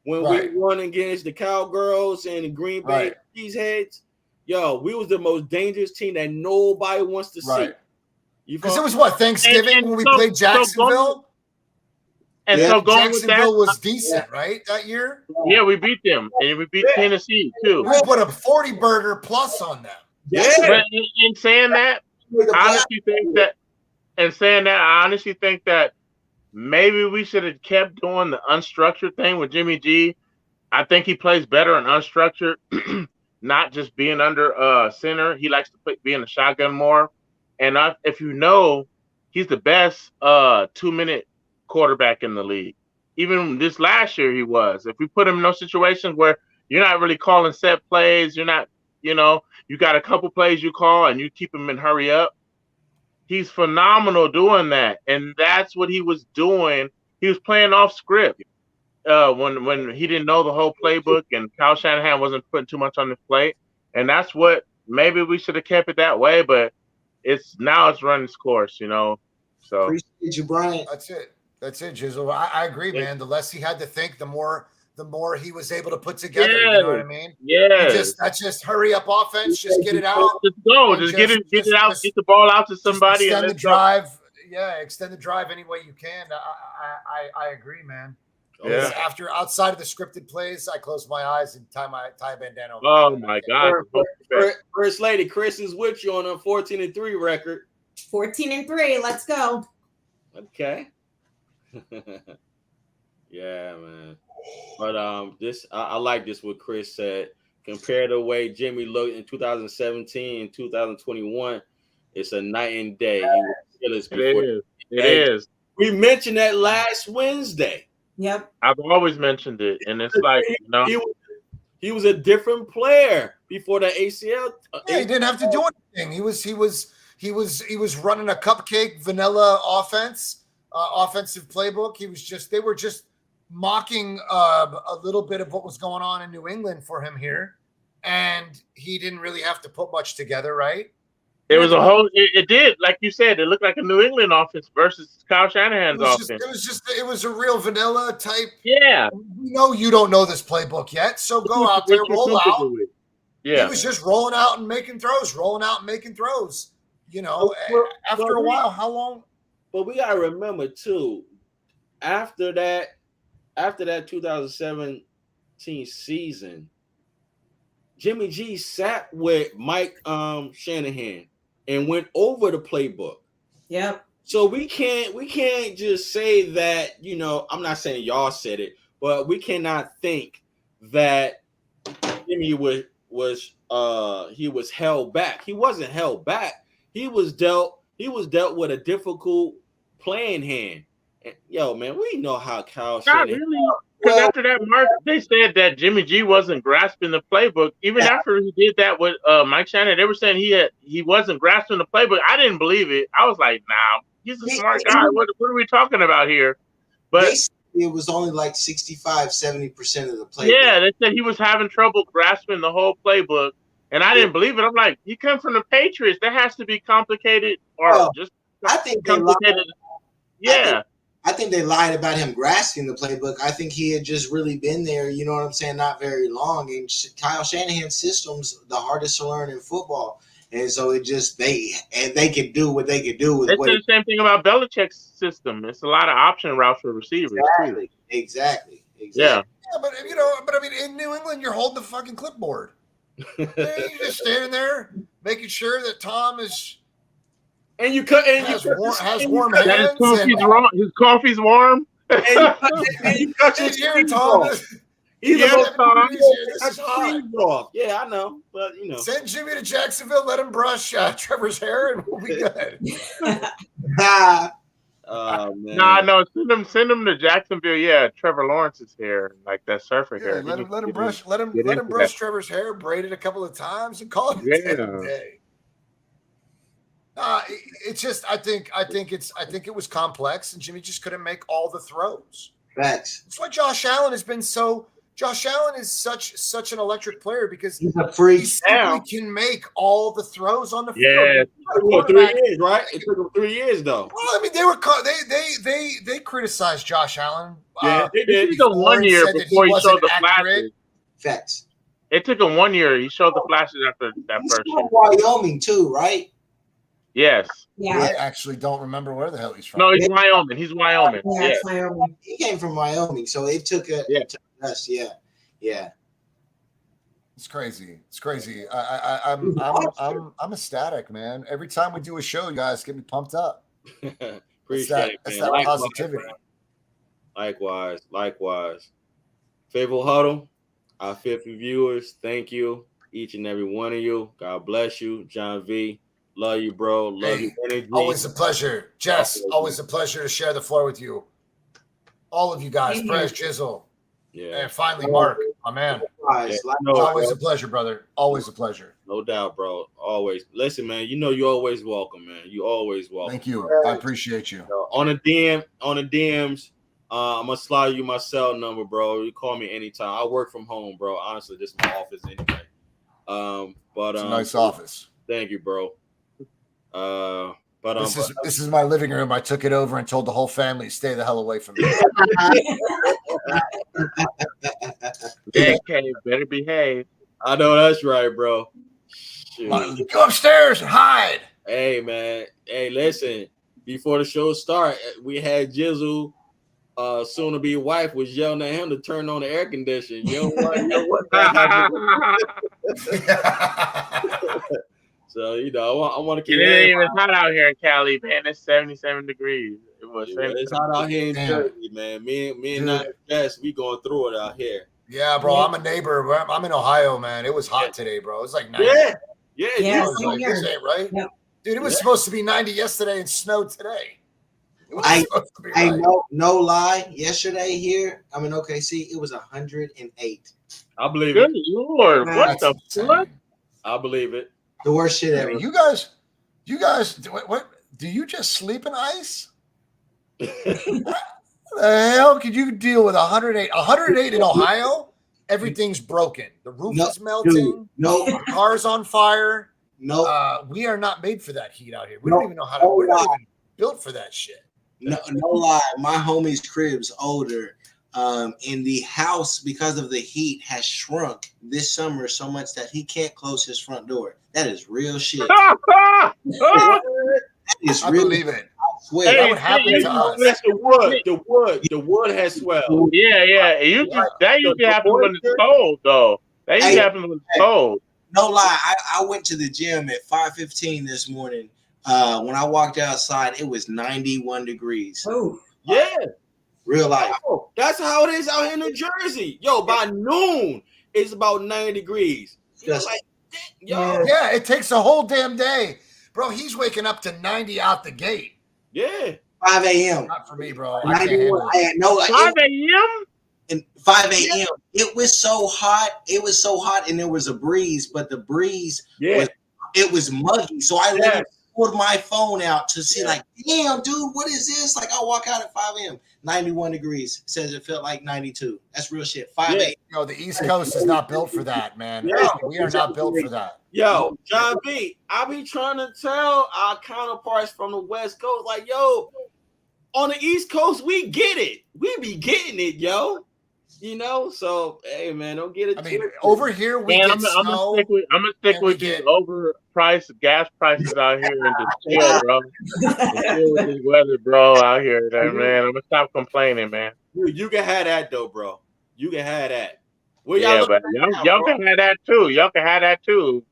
when Right. we won against the Cowgirls and the Green Bay Right. Cheeseheads. Yo, we was the most dangerous team that nobody wants to Right. see. Because it was what, Thanksgiving And when we so- played Jacksonville? And Yeah, so going with Jacksonville that, was decent, right? That year? yeah, we beat them, and we beat Tennessee too. We put a 40 burger plus on them. Yeah. But in saying that, I honestly think that, I honestly think that maybe we should have kept doing the unstructured thing with Jimmy G. I think he plays better in unstructured, not just being under center. He likes to be in the shotgun more. And if you know, he's the best 2-minute quarterback in the league. Even this last year he was. If we put him in those situations where you're not really calling set plays, you're not, you got a couple plays you call and you keep him in hurry up. He's phenomenal doing that. And that's what he was doing. He was playing off script when he didn't know the whole playbook and Kyle Shanahan wasn't putting too much on his plate. And that's what maybe we should have kept it that way, but it's run its course, So Appreciate you, Brian. That's it, Jizzle. I agree, man. The less he had to think, the more he was able to put together. Yeah. You know what I mean? yeah. That's just hurry up offense. Just get it out. Just go. And Just get it out. just- Get the ball out to Just somebody. extend And the let's go. drive. Yeah, extend the drive any way you can. I agree, man. Yeah. After outside of the scripted plays, I close my eyes and tie a bandana over. Oh my God. First Lady Chris is with you on a 14-3 record. 14-3. Let's go. Okay. Yeah, man. But this I like this what Chris said. Compared to the way Jimmy looked in 2017 and 2021, it's a night and day. He was killers before. It is. We mentioned that last Wednesday. Yep. I've always mentioned it, and it's like He was a different player before the ACL. Yeah, he didn't have to do anything. He was running a cupcake vanilla offensive playbook. They were just mocking a little bit of what was going on in New England for him here, and he didn't really have to put much together, right? It was a whole. It did, like you said, it looked like a New England offense versus Kyle Shanahan's offense. It was a real vanilla type. Yeah, We know you don't know this playbook yet, so go out there, roll out. Yeah, He was just rolling out and making throws. After a while, how long? But we gotta remember too, after that 2017 season, Jimmy G sat with Mike Shanahan and went over the playbook. Yep. So we can't just say that, I'm not saying y'all said it, but we cannot think that Jimmy was held back. He wasn't held back. He was dealt with a difficult playing hand. And, yo, man, we know how Kyle Shanahan. really. Because after that mark, they said that Jimmy G wasn't grasping the playbook. Even after he did that with Mike Shanahan, they were saying he wasn't grasping the playbook. I didn't believe it. I was like, nah, he's a smart guy. What are we talking about here? But it was only like 65-70% of the playbook. Yeah, they said he was having trouble grasping the whole playbook, and I didn't believe it. I'm like, he come from the Patriots. That has to be complicated or just I think complicated. I think they lied about him grasping the playbook. I think he had just really been there, you know what I'm saying, not very long. And Kyle Shanahan's system's the hardest to learn in football. And so it just they could do what they could do with They said the same thing about Belichick's system. It's a lot of option routes for receivers too. Exactly. Yeah, but I mean, in New England, you're holding the fucking clipboard. You're just standing there, making sure that Tom is. And you has warm hands. His coffee's warm. And you cut your sleeves off. This is hot. Yeah, I know, but send Jimmy to Jacksonville. Let him brush Trevor's hair, and we'll be good. Oh man. No. Send him to Jacksonville. Yeah, Trevor Lawrence's hair, like that surfer Yeah, hair. let him brush into brush Trevor's hair, braid it a couple of times, and call it a damn day. It's just I think it was complex, and Jimmy just couldn't make all the throws. Facts. That's why Josh Allen has been so. Josh Allen is such an electric player because He's a freak. he simply can make all the throws on the field. Yeah. It took 3 years, right? It took him 3 years though. Well, I mean, they criticized Josh Allen. Yeah, they did. It took him 1 year before he showed the flashes. Facts. It took him 1 year. He showed the flashes after that He's first from year. Wyoming too, right? Yes. Yeah. I actually don't remember where the hell he's from. No, he's Wyoming. He's Wyoming. Yeah, Yeah. it's Wyoming. He came from Wyoming, so it took us. Yeah. It's crazy. It's crazy. I'm ecstatic, man. Every time we do a show, you guys get me pumped up. Appreciate it, It's man. that positivity. Likewise. Faithful Huddle, our 50 viewers, thank you, each and every one of you. God bless you. John V, love you, bro. Love your energy. Always a pleasure. Jess, always a pleasure to share the floor with you. All of you guys, Prez, Jizzle, and finally Mark, my man. Always a pleasure, brother. Always a pleasure. No doubt, bro. Always. Listen, man, you're always welcome, man. You always welcome. Thank you. I appreciate you. On the DMs, I'm gonna slide you my cell number, bro. You call me anytime. I work from home, bro. Honestly, this is my office anyway. But it's a nice office. Thank you, bro. This is my living room. I took it over and told the whole family, stay the hell away from me. JK, better behave. I know that's right, bro. Shoot. Go upstairs and hide. Hey, man. Hey, listen. Before the show started, we had Jizzle, soon-to-be wife, was yelling at him to turn on the air conditioning. You know what? So, I want to keep it. It ain't even hot out here in Cali, man. It's 77 degrees. It's hot out here in Jersey, man. Me and not Jess, we going through it out here. Yeah, bro. I'm a neighbor. I'm in Ohio, man. It was hot today, bro. It was like 90. Yeah. Like, this ain't right. Yeah. Dude, it was supposed to be 90 yesterday and snowed today. No lie. Yesterday here, I'm in OKC. It was 108. I believe Good it. Lord, what the fuck? I believe it. The worst shit ever. You guys, what? Do you just sleep in ice? The hell could you deal with 108? 108 in Ohio? Everything's broken. The roof is melting. Dude, no. Our car's on fire. No. We are not made for that heat out here. We don't even know how to. We're not even built for that shit. No lie. My homie's crib's older. And the house, because of the heat, has shrunk this summer so much that he can't close his front door. That is real shit. I believe it. I swear. That would happen to us. That's the wood has swelled. Yeah. That usually happens when it's cold, though. That usually happens when it's cold. No lie. I went to the gym at 5:15 this morning. When I walked outside, it was 91 degrees. Oh, yeah. Real life. Oh, that's how it is out here in New Jersey. Yo, by noon, it's about 90 degrees. Yeah, it takes a whole damn day. Bro, he's waking up to 90 out the gate. Yeah. 5 a.m. Not for me, bro. 91. 5 a.m.? And 5 a.m. It was so hot. It was so hot, and there was a breeze, but the breeze was muggy. So I literally pulled my phone out to see, like, damn, dude, what is this? Like, I walk out at 5 a.m. 91 degrees. It says it felt like 92. That's real shit. 5 a.m. Yo, the East Coast is not built for that, man. We are not built for that. Yo, John B, I be trying to tell our counterparts from the West Coast, like, yo, on the East Coast, we get it. We be getting it, yo. So hey, man, don't get it. I mean, over here we get snow. I'm gonna stick with these overpriced gas prices out here and just chill, bro. Chill with this weather, bro, out here, man. I'm gonna stop complaining, man. You can have that though, bro. You can have that. But y'all can have that too. Y'all can have that too.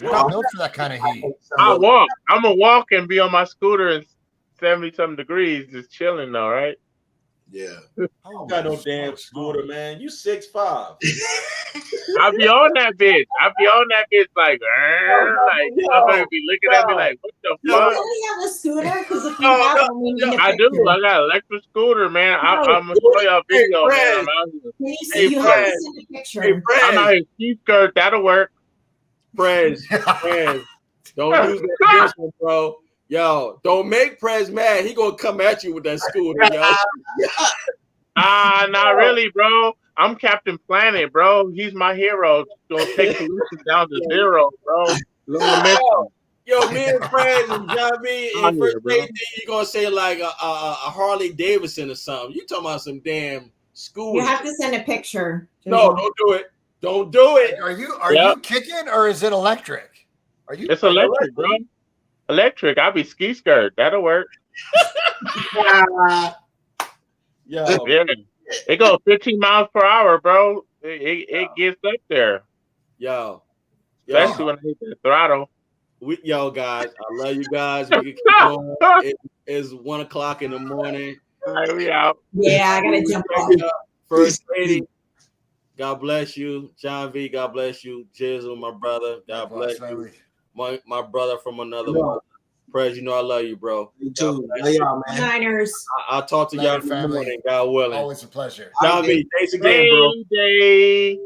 We're not built for that kind of heat. I'm gonna walk and be on my scooter in 70-something degrees, just chilling though, right? Yeah. You got no damn scooter, man. You 6'5". I'll be on that bitch. Like, I'm gonna be looking at me like, what the You fuck? really have a scooter? Because if you have one, we need a I picture. do. I got an electric scooter, man. I'm gonna show y'all a video, man. I'm out here. Can you see? You have to send a picture. Hey, I'm out here ski skirt. That'll work. Prez, don't use that against him, bro. Yo, don't make Prez mad. He gonna come at you with that scooter, yo. Not really, bro. I'm Captain Planet, bro. He's my hero. Gonna take pollution down to zero, bro. Long mission. Yo, me and Prez and John B On and first here, bro. AD, you gonna say like a Harley Davidson or something. You talking about some damn scooter. You have to send a picture. No, don't do it. Don't do it. Are you kicking or is it electric? Are you? It's electric, bro. Electric. I'll be ski skirt. That'll work. Yo, Yeah. It goes 15 miles per hour, bro. It gets up there. Yo. Especially when I hit the throttle. Yo, guys, I love you guys. We can keep going. It's 1 o'clock in the morning. All right, we out. Yeah, I gotta jump off. First lady, God bless you. John V, God bless you. Jizzle, my brother, God bless you. My brother from another one. Prez, you know I love you, bro. You too. Love y'all, man. Niners. I'll talk to y'all in the morning, God willing. Always a pleasure. John V, thanks again, bro. Day.